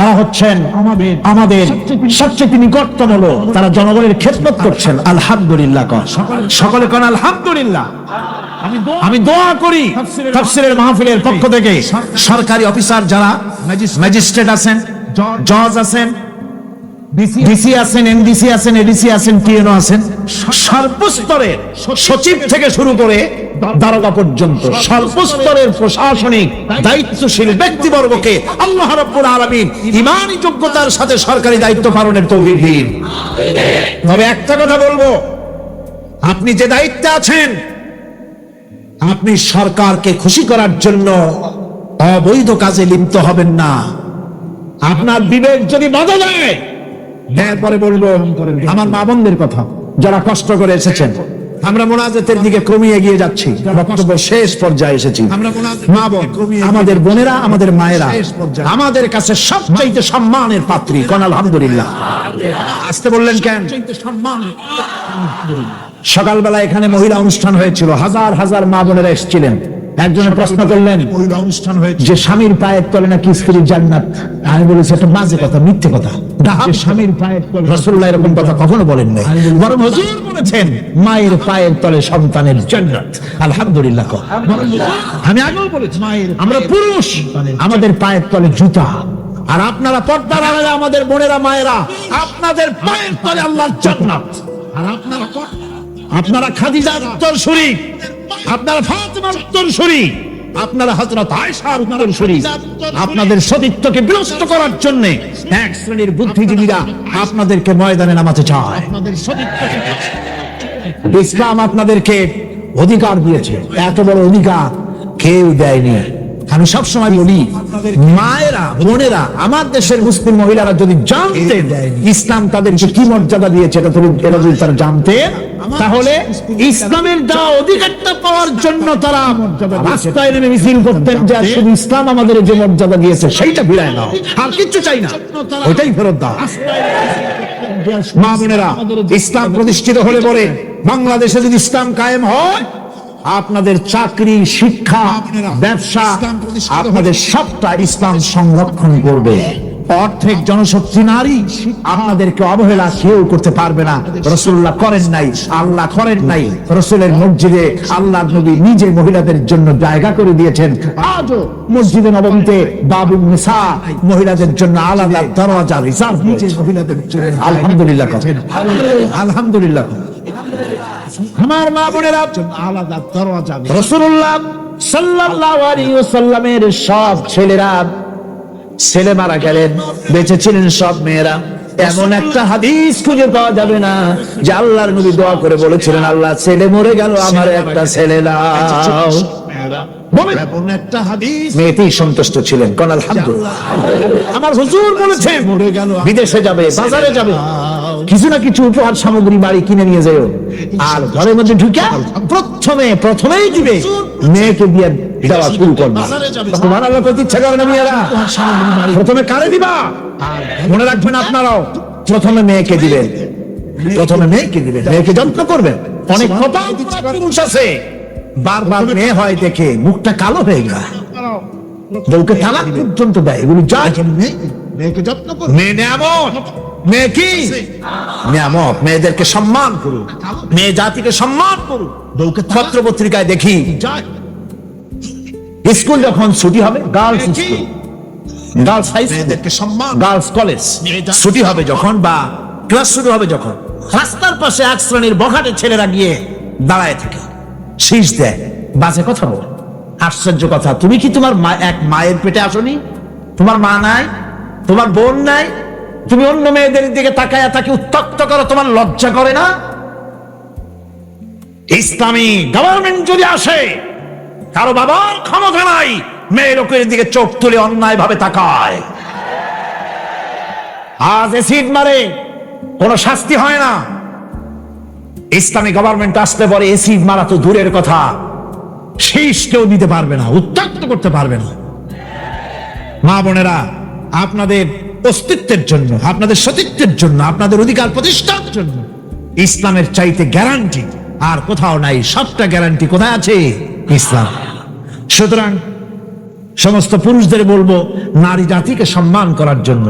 তারা হচ্ছেন আমাদের সবচেয়ে নিকটতম লোক। তারা জনগণের খেদমত করছেন। আলহামদুলিল্লাহ। সকলে কোন আলহামদুলিল্লাহ। আমি দোয়া করি তাফসীরের মাহফিলের পক্ষ থেকে সরকারি অফিসার যারা, ম্যাজিস্ট্রেট আছেন, জজ আছেন, ডিসি আছেন, এমডিসি আছেন, এডিসি আছেন, টিএনও আছেন, সর্বস্তরের সচিব থেকে শুরু করে দারোগা পর্যন্ত সর্বস্তরের প্রশাসনিক দায়িত্বশীল ব্যক্তিবর্গকে আল্লাহ রাব্বুল আলামিন ঈমানী যোগ্যতার সাথে সরকারি দায়িত্ব পালনের তৌফিক দিন। তবে একটা কথা বলবো, আপনি যে দায়িত্বে আছেন, আপনি সরকারকে খুশি করার জন্য অবৈধ কাজে লিপ্ত হবেন না। আপনার বিবেক যদি বাধা দেয়, এরপরে বলবো আমার মা বোনদের কথা, যারা কষ্ট করে এসেছেন। আমরা মোনাজাতের দিকে ক্রমে এগিয়ে যাচ্ছি, বক্তব্য শেষ পর্যায়ে এসেছি। মা বোন, আমাদের বোনেরা, আমাদের মায়েরা আমাদের কাছে সবচাইতে সম্মানের পাত্রী। কোন আলহামদুলিল্লাহ। আসতে বললেন কেন? সকালবেলা এখানে মহিলা অনুষ্ঠান হয়েছিল, হাজার হাজার মা বোনেরা এসেছিলেন। একজনের প্রশ্ন করলেন অনুষ্ঠান হয়েছে যে স্বামীর পায়ের তলে নাকি স্ত্রীর জান্নাত। আমি বলেছি এটা বাজে কথা, মিথ্যে কথা। স্বামীর পায়ের তলে রাসূলুল্লাহ এরকম কথা কখনো বলেন নাই, বরং হুজুর বলেছেন মায়ের পায়ের তলে সন্তানের জান্নাত। আলহামদুলিল্লাহ। আমি আগেও বলেছি আমরা পুরুষ, আমাদের পায়ের তলে জুতা। আর আপনারা পর্দার আড়ালে আমাদের বোনেরা মায়েরা, আপনাদের পায়ের তলে আল্লাহর জান্নাত। আর আপনারা খাদিজার উত্তরসূরি, আপনারা ফাতেমার উত্তরসূরি, আপনারা হযরত আয়েশার উত্তরসূরি। আপনাদের সতীত্বকে বিনষ্ট করার জন্য এক শ্রেণীর বুদ্ধিজীবীরা আপনাদেরকে ময়দানে নামাতে চায়। ইসলাম আপনাদেরকে অধিকার দিয়েছে, এত বড় অধিকার কেউ দেয়নি। আমি সবসময় বলি, মায়েরা বোনেরা, আমার দেশের মুসলিম মহিলারা যদি জানতেন ইসলাম তাদেরকে কি মর্যাদা দিয়েছে, এটা যদি তারা জানতেন, তাহলে ইসলামের দেওয়া অধিকারটা পাওয়ার জন্য তারা রাস্তায় নেমে মিছিল করতেন যে শুধু ইসলাম আমাদের যে মর্যাদা দিয়েছে সেইটা ফিরায় নাও, আর কিচ্ছু চাই না, ওইটাই ফেরত দাও। মা বোনেরা, ইসলাম প্রতিষ্ঠিত হলে পরে বাংলাদেশে যদি ইসলাম কায়েম হয়, আপনাদের চাকরি, শিক্ষা, ব্যবসা, আপনাদের সবটা ইসলাম সংরক্ষণ করবে। অর্ধেক জনশক্তি নারী, আপনাদেরকে অবহেলা কেউ করতে পারবে না। রাসূলুল্লাহ করেন নাই, আল্লাহ করেন নাই। রাসূলের মসজিদে আল্লাহর নবী নিজে মহিলাদের জন্য জায়গা করে দিয়েছেন। আজও মসজিদে নববীতে বাবুন নিসা, মহিলাদের জন্য আলাদা দরজা রিজার্ভ নিজে মহিলাদের জন্য। আলহামদুলিল্লাহ, আলহামদুলিল্লাহ। আমার মা বোনেরা, আলাদা দরজা। রাসূলুল্লাহ সাল্লাল্লাহু আলাইহি ওয়াসাল্লামের সব ছেলেরা, ছেলে মারা গেলেন, বেঁচে ছিলেন সব মেয়েরা। এমন একটা হাদিস খুঁজে পাওয়া যাবে না যে আল্লাহর নবী দোয়া করে বলেছিলেন, আল্লাহ ছেলে মরে গেল, আমার একটা ছেলে দাও। মেয়েতেই সন্তুষ্ট ছিলেন, কোন আলহামদুলিল্লাহ। আমার হুজুর বলেছেন বিদেশে যাবে, বাজারে যাবে, কিছু না কিছু উপহার সামগ্রী বাড়ি কিনে নিয়ে যাও, আর ঘরের মধ্যে ঢুকে প্রথমেই দিবে মেয়েকে দিয়ে দেওয়া শুরু করবে। তোমার আল্লাহ করতে ইচ্ছা করে না, মেয়েরা প্রথমে কারে দিবা? মনে রাখবেন আপনারাও, প্রথমে মেয়েকে দিবেন, প্রথমে মেয়েকে দিবেন, মেয়েকে যত্ন করবেন। অনেক পুরুষ আছে বারবার মেয়ে হয় দেখে মুখটা কালো হয়ে যায়, বউকে তালাক পর্যন্ত দেয়। এগুলি যায়, মেয়েকে যত্ন করুন। মেয়ে নিয়ামত, মেয়ে কি নিয়ামত। মেয়েদেরকে সম্মান করুন, মেয়ে জাতিকে সম্মান করুন। বউকে পত্র পত্রিকায় দেখি স্কুল যখন ছুটি হবে, girls school, girls high school, girls college ছুটি হবে যখন, বা ক্লাস শুরু হবে যখন, রাস্তার পাশে এক শ্রেণীর বখাটে ছেলেরা গিয়ে দাঁড়ায় থাকে, শীষ দেয়, বাজে কথা বলে। আশ্চর্য কথা, তুমি কি তোমার এক মায়ের পেটে আসনি? তোমার মা নাই, তোমার বোন নাই, তুমি অন্য মেয়েদের দিকে তাকায়া তাকে উত্তক্ত করো, তোমার লজ্জা করে না? ইসলামী গভর্নমেন্ট যদি আসে, কারো বাবার ক্ষমতা নাই, মেয়ে লোকের দিকে চোখ তুলে অন্যায় ভাবে তাকায়, আজ এসিড মারে, কোনো শাস্তি হয় না। ইসলামী গভর্নমেন্ট আসতে পারে, এসিড মারা তো দূরের কথা, শীষ কেউ দিতে পারবে না, উত্তক্ত করতে পারবে না। মা বোনেরা, আপনাদের অস্তিত্বের জন্য, আপনাদের সতীত্বের জন্য, আপনাদের অধিকার প্রতিষ্ঠার জন্য ইসলামের চাইতে গ্যারান্টি আর কোথাও নাই। সবটা গ্যারান্টি কোথায় আছে? ইসলাম। সুতরাং সমস্ত পুরুষদের বলবো, নারী জাতিকে সম্মান করার জন্য,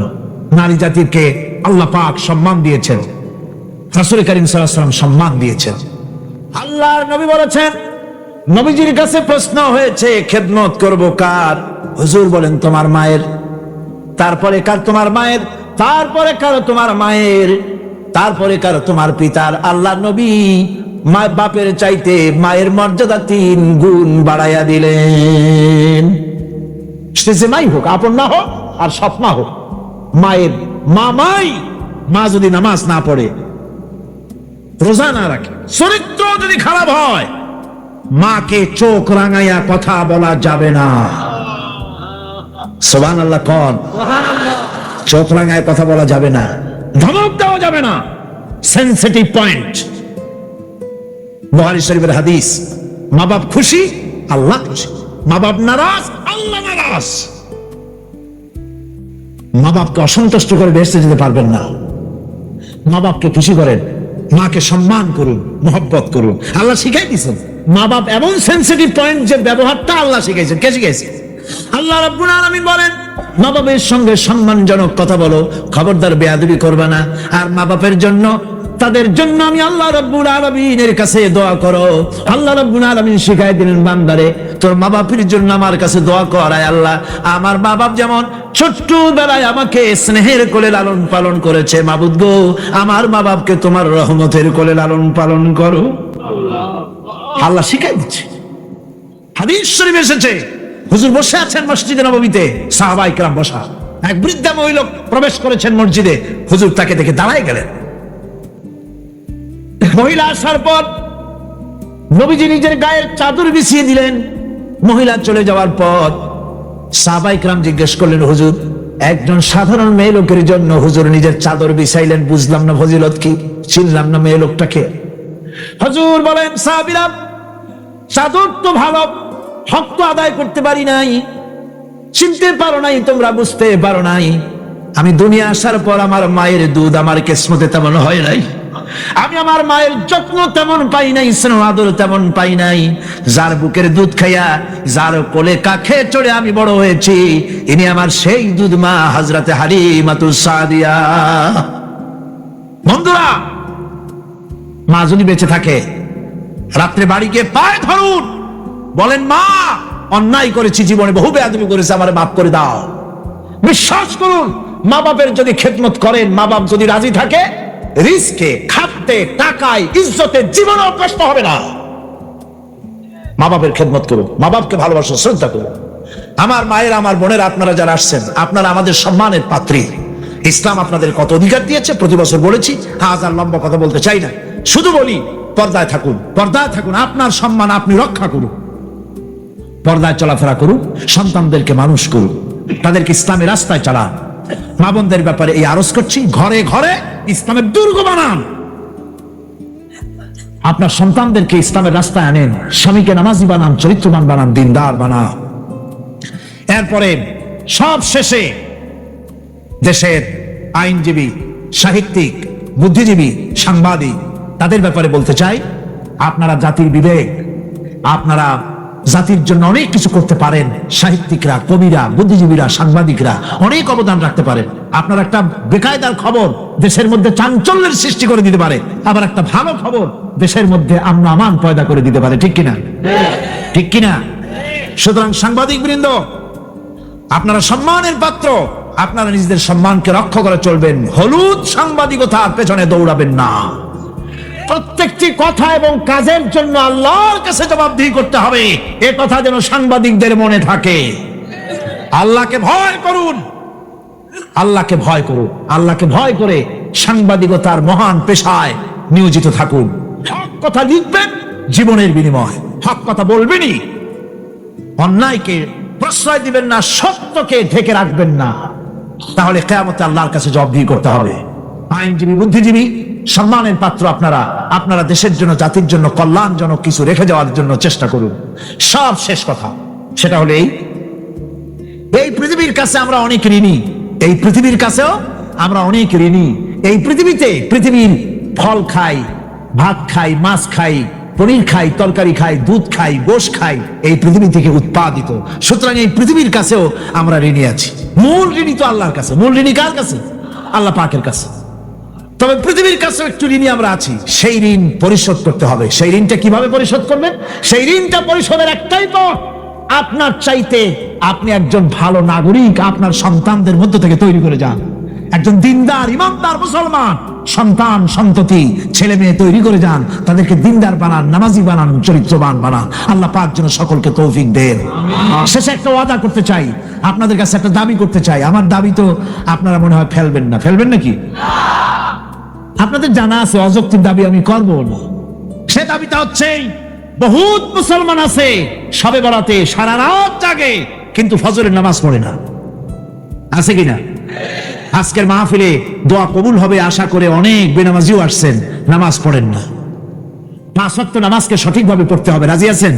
নারী জাতিকে আল্লাহ পাক সম্মান দিয়েছেন, রাসূল করিম সাল্লাল্লাহু আলাইহি ওয়াসাল্লাম সম্মান দিয়েছেন। আল্লাহর নবী বলেছেন, নবীজির কাছে প্রশ্ন হয়েছে, খেদমত করব কার? হুজুর বলেন, তোমার মায়ের। তারপরে কার? তোমার মায়ের। তারপরে কার? তোমার মায়ের। তারপরে কার? তোমার পিতার। আল্লাহর নবী বাপের চাইতে মায়ের মর্যাদা 3 গুণ বাড়াইয়া দিলেন। সে যে মাই হোক, আপন না হোক আর সৎ মা হোক, মায়ের মামাই। মা যদি নামাজ না পড়ে, রোজা না রাখে, চরিত্র যদি খারাপ হয়, মাকে চোখ রাঙাইয়া কথা বলা যাবে না। সুবহানাল্লাহ কোন? চোখ রাঙায় কথা বলা যাবে না, ধমক দেওয়া যাবে না, সেনসিটিভ পয়েন্ট। বুখারী শরীফের হাদিস, মা বাপ খুশি, আল্লাহ খুশি, মা বাপ নারাজ, আল্লাহ নারাজ। মা বাপকে অসন্তুষ্ট করে বেহেশতে যেতে পারবেন না। মা বাপকে খুশি করেন, মাকে সম্মান করুন, মহব্বত করুন। আল্লাহ শিখাই দিয়েছেন। মা বাপ এমন সেনসিটিভ পয়েন্ট যে ব্যবহারটা আল্লাহ শিখাইছেন। কে শিখাইছে? আল্লাহ রাব্বুল আলামিন বলেন, মা বাপের সঙ্গে সম্মানজনক কথা বলো, খবরদার বেয়াদবি করবে না। আর মা বাপের জন্য, তাদের জন্য আমি আল্লাহ রাব্বুল আলামিনের কাছে দোয়া করো। আল্লাহ রাব্বুল আলামিন শিখাই দিলেন, বান্দারে তোর মা বাপের জন্য আমার কাছে দোয়া কর। আয় আল্লাহ, আমার মা বাপ যেমন ছোট্ট বেলায় আমাকে স্নেহের কোলে লালন পালন করেছে, মাবুদ গো আমার মা বাপকে তোমার রহমতের কোলে লালন পালন করো। আল্লাহ শিখাই দিচ্ছে। হাদিস শরীফ এসেছে, হুজুর বসে আছেন মসজিদে নববীতে, সাহাবায়ে কেরাম বসা, এক বৃদ্ধা মহিলা প্রবেশ করেছেন মসজিদে, হুজুর তাকে দেখে দাঁড়ায় গেলেন। মহিলা আসার পর নবীজি নিজের গায়ের চাদর বিছিয়ে দিলেন। মহিলা চলে যাওয়ার পর সাহাবায়ে কেরাম জিজ্ঞেস করলেন, হুজুর একজন সাধারণ মেয়ে লোকের জন্য হুজুর নিজের চাদর বিছাইলেন, বুঝলাম না ফজিলত কি, চিনলাম না মেয়ে লোকটাকে। হুজুর বলেন, সাহাবীরা চাদর তো ভালো, হক তো আদায় করতে পারি নাই, চিনতে পারো নাই, তোমরা বুঝতে পারো নাই। আমি দুনিয়া আসার পর আমার মায়ের দুধ আমার কিসমতে তেমন হয় নাই, আমি আমার মায়ের যত্ন তেমন পাই নাই, স্নেহ আদর তেমন পাই নাই। যার বুকের দুধ খাইয়া, যার কোলে কাখে চড়ে আমি বড় হয়েছি, ইনি আমার সেই দুধ মা হযরতে হালিমাতুস সাদিয়া। বন্ধুরা, মা যদি বেঁচে থাকে, রাত্রে বাড়ি গিয়ে পায়ে ধরুন, বলেন মা অন্যায় করেছি, জীবনে বহু বেয়াদবি করেছি, আমারে মাফ করে দাও। বিশ্বাস করুন, মা বাপের যদি খেদমত করেন, মা বাপ যদি রাজি থাকে, রিস্কে, খাদ্যে, টাকায়, ইজ্জতে জীবনেও কষ্ট হবে না। মা বাপের খেদমত করুন, মা বাপকে ভালোবাসুন, শ্রদ্ধা করুন। আমার মায়ের, আমার বোনের, আপনারা যারা আসছেন, আপনারা আমাদের সম্মানের পাত্রী। ইসলাম আপনাদের কত অধিকার দিয়েছে প্রতি বছর বলেছি, আজ আর লম্বা কথা বলতে চাই না, শুধু বলি পর্দায় থাকুন, পর্দায় থাকুন, আপনার সম্মান আপনি রক্ষা করুন, পর্দায় চলাফেরা করুন, সন্তানদেরকে মানুষ করুন, তাদেরকে ইসলামের রাস্তায় চালান। মা বোনদের ব্যাপারে এই আরজ করছি, ঘরে ঘরে ইসলামের দুর্গ বানান, আপনার সন্তানদেরকে ইসলামের রাস্তায় আনেন, স্বামীকে নামাজি বানান, চরিত্রবান বানান, দিনদার বানান। এরপরে সব শেষে দেশের আইনজীবী, সাহিত্যিক, বুদ্ধিজীবী, সাংবাদিক, তাদের ব্যাপারে বলতে চাই, আপনারা জাতির বিবেক, আপনারা জাতির জন্য অনেক কিছু করতে পারেন। সাহিত্যিকরা, কবিরা, বুদ্ধিজীবীরা, সাংবাদিকরা অনেক অবদান রাখতে পারেন। আপনার একটা বেকায়দার খবর দেশের মধ্যে চাঞ্চল্যের সৃষ্টি করে দিতে পারে, আবার একটা ভালো খবর দেশের মধ্যে আমন আমান পয়দা করে দিতে পারে, ঠিক কিনা? ঠিক কিনা? সুতরাং সাংবাদিক বৃন্দ, আপনারা সম্মানের পাত্র, আপনারা নিজেদের সম্মানকে রক্ষা করে চলবেন, হলুদ সাংবাদিকতার পেছনে দৌড়াবেন না। প্রত্যেকটি কথা এবং কাজের জন্য আল্লাহর কাছে জবাবদিহি করতে হবে, এ কথা যেন সাংবাদিকদের মনে থাকে। আল্লাহকে ভয় করুন, আল্লাহকে ভয় করুন, আল্লাহকে ভয় করে সাংবাদিকতার মহান পেশায় নিয়োজিত থাকুন। হক কথা লিখবেন, জীবনের বিনিময় হক কথা বলবেনই, অন্যায়কে প্রশ্রয় দিবেন না, সত্যকে ঢেকে রাখবেন না, তাহলে কিয়ামতে আল্লাহর কাছে জবাবদিহি করতে হবে। আইনজীবী, বুদ্ধিজীবী, সম্মানের পাত্র আপনারা, আপনারা দেশের জন্য, জাতির জন্য কল্যাণজনক কিছু রেখে যাওয়ার জন্য চেষ্টা করুন। সব শেষ কথা সেটা হলো এই পৃথিবীর কাছে আমরা অনেক ঋণী, এই পৃথিবীর কাছেও আমরা অনেক ঋণী। এই পৃথিবীতে পৃথিবীর ফল খাই, ভাত খাই, মাছ খাই, পনির খাই, তরকারি খাই, দুধ খাই, গোশ খাই, এই পৃথিবী থেকে উৎপাদিত। সুতরাং এই পৃথিবীর কাছেও আমরা ঋণী আছি। মূল ঋণী তো আল্লাহর কাছে। মূল ঋণী কার কাছে? আল্লাহ পাকের কাছে। তবে পৃথিবীর কাছে একটু ঋণী আমরা আছি, সেই ঋণ পরিশোধ করতে হবে। সেই ঋণটা কিভাবে পরিশোধ করবেন? সেই ঋণটা পরিশোধের একটাই পথ, আপনার চাইতে আপনি একজন ভালো নাগরিক আপনার সন্তানদের মধ্য থেকে তৈরি করে যান। একজন দিনদার, ইমানদার মুসলমান সন্তান, সন্ততি, ছেলে মেয়ে তৈরি করে যান, তাদেরকে দিনদার বানান, নামাজি বানান, চরিত্রবান বানান। আল্লাহ পাক যেন সকলকে তৌফিক দেন। শেষে একটা ওয়াদা করতে চাই, আপনাদের কাছে একটা দাবি করতে চাই। আমার দাবি তো আপনারা মনে হয় ফেলবেন না, ফেলবেন নাকি? আপনাদের জানা আছে অযৌক্তিক দাবি আমি করব না। সে দাবিটা হচ্ছে, বহুত মুসলমান আছে শবে বরাতে সারা রাত জাগে কিন্তু ফজরের নামাজ পড়ে না, আছে কিনা? আজকের মাহফিলে দোয়া কবুল হবে আশা করে অনেক বেনামাজিও আসছেন, নামাজ পড়েন না। 5 ওয়াক্ত নামাজকে সঠিকভাবে পড়তে হবে, রাজি আছেন?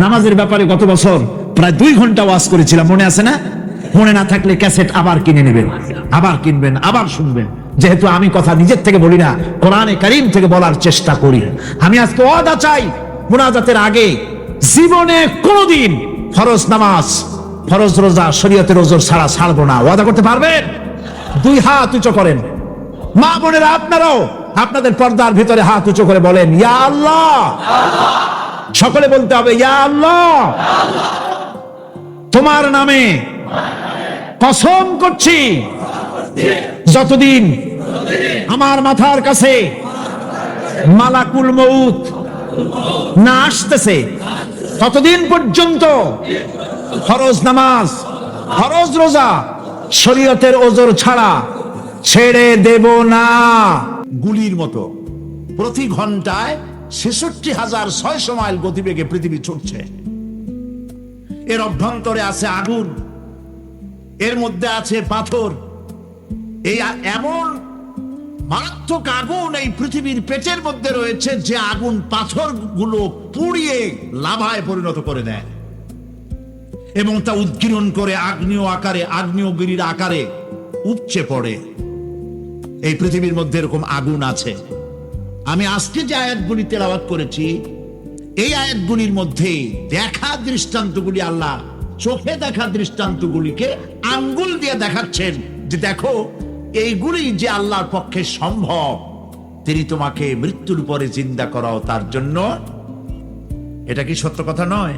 নামাজের ব্যাপারে গত বছর প্রায় 2 ঘন্টা ওয়াজ করেছিলাম, মনে আছে না? মনে না থাকলে ক্যাসেট আবার কিনে নেবেন, আবার কিনবেন, আবার শুনবেন। যেহেতু আমি কথা নিজের থেকে বলি না, কোরআনে কারীম থেকে বলার চেষ্টা করি। আমি আজকে ওয়াদা চাই, মুনাজাতের আগে জীবনে কোনোদিন ফরজ নামাজ, ফরজ রোজা, শরীয়তের ওজর ছাড়া ছাড়বো না। ওয়াদা করতে পারবেন? 2 হাত উঁচু করেন। মা বোনেরা আপনারাও আপনাদের পর্দার ভিতরে হাত উঁচু করে বলেন, ইয়া আল্লাহ, সকলে বলতে হবে, ইয়া আল্লাহ, তোমার নামে কসম করছি, যতদিন আমার মাথার কাছে মালাকুল মউত না আসতেছে ততদিন পর্যন্ত ফরজ নামাজ, ফরজ রোজা শরীয়তের ওজর ছাড়া ছেড়ে দেব না। গুলির মতো প্রতি ঘন্টায় ৬৬,৬০০ মাইল গতিবেগে পৃথিবী ছুটছে। এর অভ্যন্তরে আছে আগুন, এর মধ্যে আছে পাথর। এই এমন মারাত্মক আগুন এই পৃথিবীর পেটের মধ্যে রয়েছে যে আগুন পাথরগুলো পুড়িয়ে লাভায় পরিণত করে দেয় এবং তা উদ্গীরণ করে আগ্নেয় আকারে, আগ্নেয়গিরির আকারে উপচে পড়ে। এই পৃথিবীর মধ্যে এরকম আগুন আছে। আমি আজকে যে আয়াতগুলি তেলাওয়াত করেছি, এই আয়াতগুলির মধ্যে দেখা দৃষ্টান্তগুলি, আল্লাহ চোখে দেখা দৃষ্টান্তগুলিকে আঙ্গুল দিয়ে দেখাচ্ছেন যে দেখো, এইগুলি যে আল্লাহর পক্ষে সম্ভব। তিনি তোমাকে মৃত্যুর পরে জিন্দা করাও তার জন্য। এটা কি সত্য কথা নয়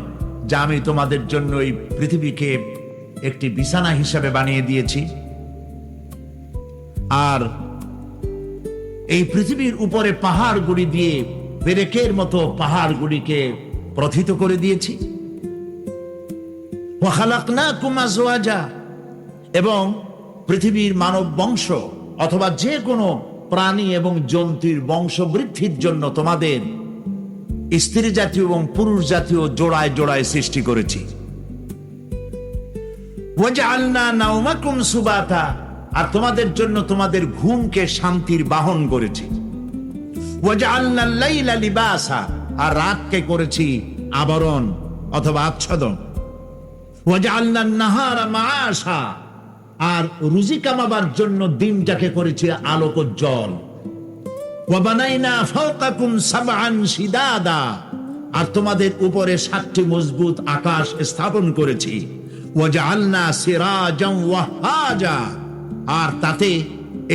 যে আমি তোমাদের জন্য এই পৃথিবীকে একটি বিছানা হিসাবে বানিয়ে দিয়েছি, আর এই পৃথিবীর উপরে পাহাড়গুলি দিয়ে পেরেকের মতো পাহাড়গুলিকে প্রথিত করে দিয়েছি। ওয়া খালাকনাকুম আজওয়াজা, এবং পৃথিবীর মানব বংশ অথবা যে কোনো প্রাণী এবং জন্তুর বংশ বৃদ্ধির জন্য তোমাদের স্ত্রী জাতীয় এবং পুরুষ জাতীয় জোড়ায় জোড়ায় সৃষ্টি করেছি। ওয়াজআলনা নাওমাকুম সুবাতা, আর তোমাদের জন্য তোমাদের ঘুমকে শান্তির বাহন করেছি। ওয়াজআলনাল লাইলা লিবাসা, আর রাতকে করেছি আবরণ অথবা আচ্ছাদন। ওয়াজআলনান নাহারা মাআশা, আর রুজি কামাবার জন্য দিনটাকে করেছে আলোকোজ্জ্বল। ওয়া বানাইনা ফাওকাকুম সাবআন শিদাদা, আর তোমাদের উপরে ৭টি মজবুত আকাশ স্থাপন করেছি। ওয়াজআলনা সিরাজাম ওয়াহাজা, আর তাতে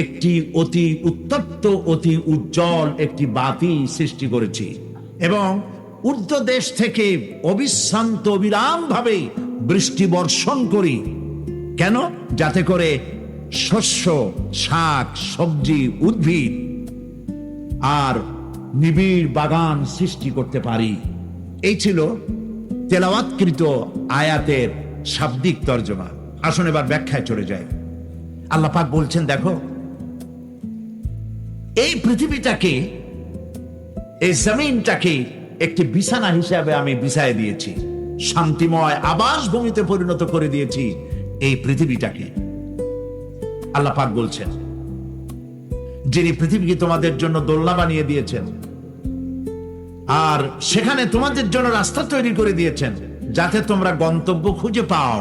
একটি অতি উত্তপ্ত, অতি উজ্জ্বল একটি বাতি সৃষ্টি করেছি, এবং ঊর্ধ্ব দেশ থেকে অবিশ্রান্ত অবিরাম ভাবে বৃষ্টি বর্ষণ করি। কেন? যাতে করে শস্য, শাক, সবজি, উদ্ভিদ আর নিবিড় বাগান সৃষ্টি করতে পারি। এই ছিল তেলাওয়াতকৃত আয়াতের শাব্দিক তর্জমা। আসুন এবার ব্যাখ্যায় চলে যায়। আল্লাহ পাক বলছেন, দেখো, এই পৃথিবীটাকে, এই জমিনটাকে একটি বিছানা হিসাবে আমি বিছায় দিয়েছি, শান্তিময় আবাস ভূমিতে পরিণত করে দিয়েছি এই পৃথিবীটাকে। আল্লাহ পাক বলছেন, যিনি পৃথিবীকে তোমাদের জন্য দোলনা বানিয়ে দিয়েছেন আর সেখানে তোমাদের জন্য রাস্তা তৈরি করে দিয়েছেন যাতে তোমরা গন্তব্য খুঁজে পাও।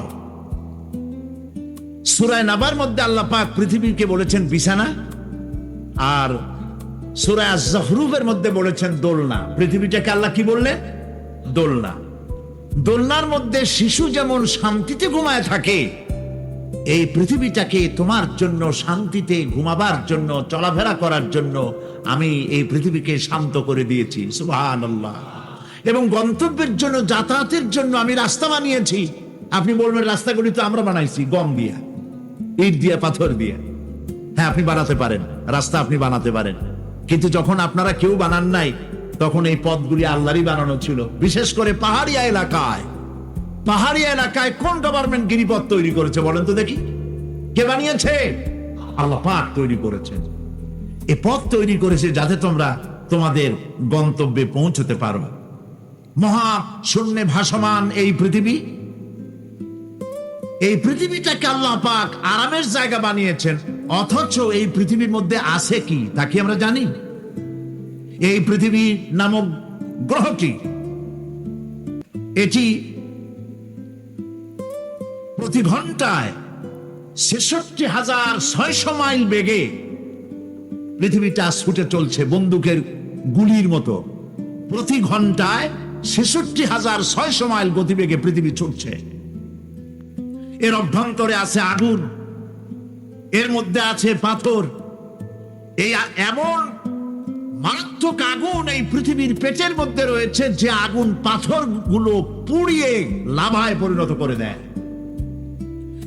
সূরা নাবার মধ্যে আল্লাহ পাক পৃথিবীকে বলেছেন বিছানা, আর সূরা আয-যুখরুফের মধ্যে বলেছেন দোলনা। পৃথিবীটাকে আল্লাহ কি বললেন? দোলনা। দোলনার মধ্যে শিশু যেমন শান্তিতে ঘুমায় থাকে, এই পৃথিবীটাকে তোমার জন্য শান্তিতে ঘুমাবার জন্য, চলাফেরা করার জন্য আমি এই পৃথিবীকে শান্ত করে দিয়েছি। সুবহানাল্লাহ। এবং গন্তব্যের জন্য, যাতায়াতের জন্য আমি রাস্তা বানিয়েছি। আপনি বলবেন রাস্তাগুলি তো আমরা বানাইছি গম দিয়া, ইট দিয়া, পাথর দিয়া। হ্যাঁ, আপনি বানাতে পারেন, রাস্তা আপনি বানাতে পারেন, কিন্তু যখন আপনারা কেউ বানান নাই তখন এই পথগুলি আল্লাহরই বানানো ছিল। বিশেষ করে পাহাড়িয়া এলাকায়, পাহাড়িয়া এলাকায় কোন গভর্নমেন্ট গিরিপথ তৈরি করেছে বলেন তো দেখি? কে বানিয়েছে? আল্লাহ পাক তৈরি করেছেন। এই পথ তৈরি করেছে যাতে তোমরা তোমাদের গন্তব্যে পৌঁছতে পারো। মহা শূন্যে ভাসমান এই পৃথিবী, এই পৃথিবীটাকে আল্লাহ পাক আরামের জায়গা বানিয়েছেন, অথচ এই পৃথিবীর মধ্যে আছে কি তা কি আমরা জানি? এই পৃথিবী নামক গ্রহটি, এটি প্রতি ঘন্টায় ৬৬,৬০০ মাইল বেগে পৃথিবীটা ছুটে চলছে বন্দুকের গুলির মতো। প্রতি ঘন্টায় ৬৬,৬০০ মাইল গতিবেগে পৃথিবী ছুটছে। এর অভ্যন্তরে আছে আগুন, এর মধ্যে আছে পাথর। এই এমন মারাত্মক আগুন এই পৃথিবীর পেটের মধ্যে রয়েছে, যে আগুন পাথরগুলো পুড়িয়ে লাভায় পরিণত করে দেয়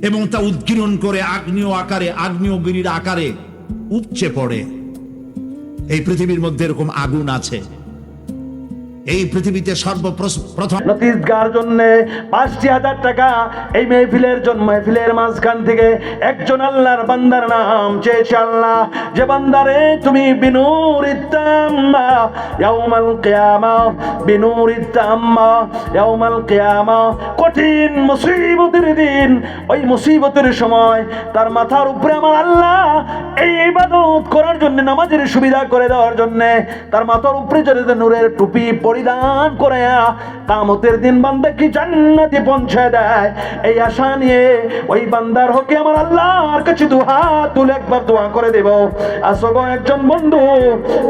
এবং তা উদ্গীরণ করে আগ্নেয়গিরির আকারে উপচে পড়ে। এই পৃথিবীর মধ্যে এরকম আগুন আছে। এই পৃথিবীতে সর্বপ্রথম নতিজগার জন্য ৫,০০০ টাকা এই মেহফিলের মাঝখান থেকে একজন আল্লাহর বান্দার নাম চেয়েছে। আল্লাহ, যে বান্দারে তুমি বিনুরিত তাম্মা ইয়াউমাল কিয়ামা, বিনুরিত তাম্মা ইয়াউমাল কিয়ামা, কঠিন মুসিবতের দিন, ওই মুসিবতের সময় তার মাথার উপরে আমার আল্লাহ এই ইবাদত করার জন্য, নামাজের সুবিধা করে দেওয়ার জন্য তার মাথার উপরে যদি নূরের টুপি পরিধান করে কিয়ামতের দিন বান্দাকে জান্নাতে পৌঁছে দেয়, এই আশা নিয়ে ওই বান্দার হকে আমার আল্লাহর কাছে দুহাত তুলে একবার দোয়া করে দেব। আসো গো একজন বন্ধু,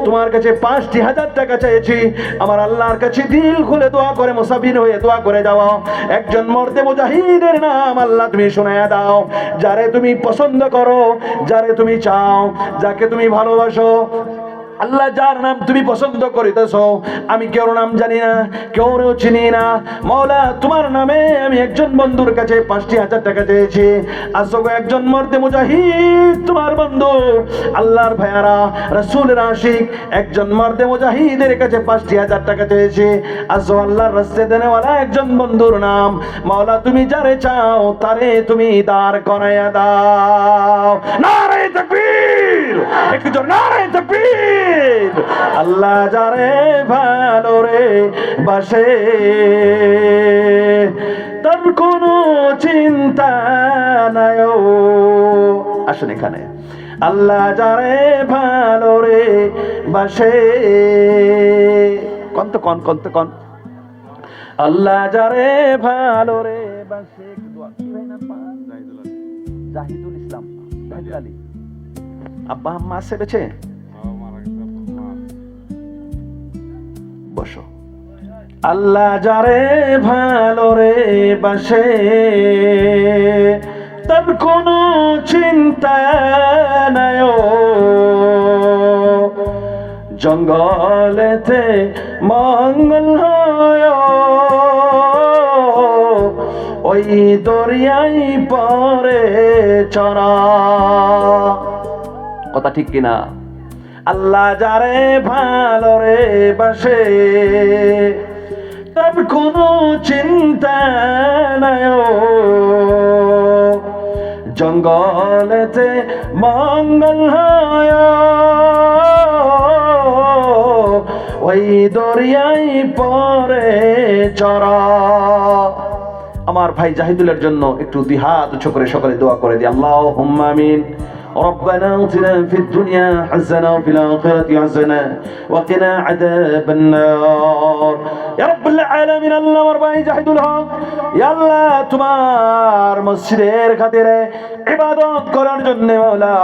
তোমার কাছে ৫,০০০ টাকা চেয়েছি, আমার আল্লাহর কাছে দিল খুলে দোয়া করে, মুসাফির হয়ে দোয়া করে যাও। একজন মর্দে মুজাহিদের নাম আল্লাহ তুমি শুনায়া দাও, যারে তুমি পছন্দ করো, যারে তুমি চাও, যাকে তুমি ভালোবাসো। আল্লাহ, যার নাম তুমি পছন্দ করিতেছ, আমি কেউ নাম জানি না, কেউ চিনি না, মওলা তোমার নামে আমি একজন বন্ধুর কাছে ৫,০০০ টাকা চেয়েছি। আসো একজন মর্দে মুজাহিদ, তোমার বন্ধু, আল্লাহর ভাইয়ারা, রাসূলের আশিক, একজন মর্দে মুজাহিদের কাছে ৫,০০০ টাকা চেয়েছি। আসো আল্লাহর রাস্তায় দেনেওয়ালা একজন বন্ধুর নাম, মওলা তুমি যারে চাও তারে তুমি দাঁড় করাইয়া দাও। নারে তাকবীর, একটু জোরে নারে তাকবীর। আল্লাহ যারে ভালো রে বাসে, তার কোনো চিন্তা নাই। আসুন এখানে, আল্লাহ যারে ভালো রে বাসে, কন আল্লাহ যারে ভালো রে বাসে। জাহিদুল ইসলাম, জাহিদুল আলী, আব্বা আম্মা আছে বেঁচে? বসো। আল্লাহ যারে ভালো রে বাসে, তার কোনো চিন্তা নাই। জঙ্গলেতে মঙ্গল হয়, ওই দরিয়াই পরে চরা। কথা ঠিক কিনা? আল্লাহ যারে ভালো রে বাসে, তার কোনো চিন্তা নাই। জঙ্গলেতে মঙ্গল হয়, ওই দরিয়াই পরে চরা। আমার ভাই জাহিদুলের জন্য একটু দুই হাত উঁচু করে সকলে দোয়া করে দিই। আল্লাহুম্মা আমিন। ربنا آتنا في الدنيا حسنة وفي الآخرة حسنة وقنا عذاب النار يا رب العالمين। আল্লাহ আমার ভাই জাহিদুল হক, ইয়া আল্লাহ তোমার মসজিদের খাতিরে ইবাদত করার জন্য মাওলা,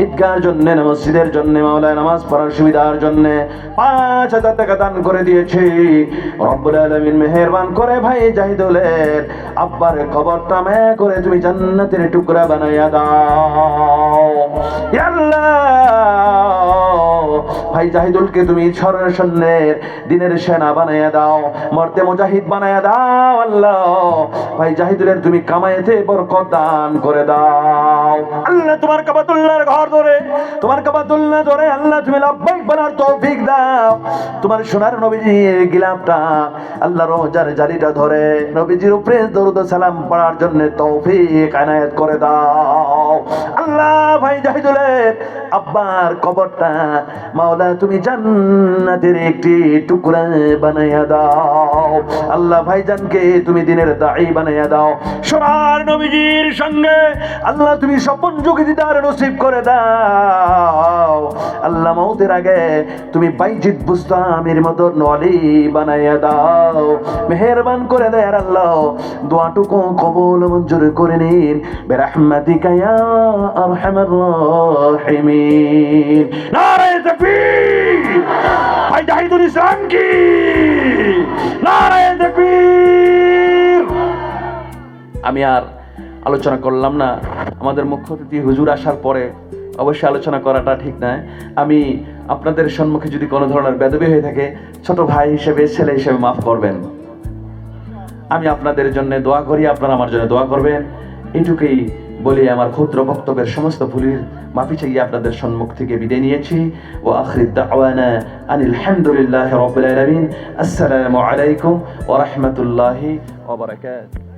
ঈদগাহর জন্য, মসজিদের জন্য মাওলা, নামাজ পড়ার সুবিধার জন্য ৫,০০০ টাকা দান করে দিয়েছি। রব্বুল আলামিন মেহেরবান করে ভাই জাহিদুলের আব্বার কবরটা মে করে তুমি জান্নাতের টুকরা বানাইয়া দাও। ইয়া আল্লাহ, ভাই জাহিদুলকে তুমি সন্ন্যের দিনের সেনা বানাইয়া দাও, মর্দে মুজাহিদ বানাইয়া দাও। আল্লাহ, ভাই জাহিদুলের তুমি কামাইতে বরকত দান করে দাও। আল্লাহ, তোমার কাবাতুল্লাহর ঘর ধরে, তোমার কাবাতুল্লাহ ধরে আল্লাহ তুমি লাব্বাইক বলার তৌফিক দাও। তোমার সোনার নবীজির গিলাফটা, আল্লাহ রোজার জারিটা ধরে নবীজির উপরে দরুদ ও সালাম পড়ার জন্য তৌফিক এনায়েত করে দাও। আল্লাহ, ভাই জাহিদুলের আব্বার কবরটা মাওলা তুমি জান্নাতের একটি টুকরা বানাইয়া দাও। আল্লাহ, ভাইজানকে তুমি দিনের দাঈ বানাইয়া দাও। সোনার নবীজির সঙ্গে আল্লাহ তুমি স্বপন যোগী দিদার নসিব করে দাও। আল্লাহ, মওতের আগে তুমি বাইজিদ বুস্তামির মতো নলি বানাইয়া দাও। মেহেরবান করে দেয় আল্লাহ, দোয়াটুকু কবুল মঞ্জুর করে নিন বিরহমাতিকা ইয়া আরহামার রাহিমিন। নারে তাকবীর, ভাই জাহিদুল ইসলাম কি নারে তাকবীর। আমি আর আলোচনা করলাম না, আমাদের মুখ্য অতিথি হুজুর আসার পরে অবশ্যই আলোচনা করাটা ঠিক নয়। আমি আপনাদের সম্মুখে যদি কোনো ধরনের বেদবি হয়ে থাকে, ছোট ভাই হিসেবে, ছেলে হিসেবে মাফ করবেন। আমি আপনাদের জন্য দোয়া করি, আপনারা আমার জন্য দোয়া করবেন। এটুকুই বলে আমার ক্ষুদ্র বক্তব্যের সমস্ত ভুলের মাফি চাইয়ে আপনাদের সম্মুখ থেকে বিদায় নিয়েছি। ওয়া আখির দাওয়ানা আনিল হামদুলিল্লাহি রাব্বিল আলামিন। আসসালামু আলাইকুম ওয়া রাহমাতুল্লাহি ওয়া বারাকাতুহু।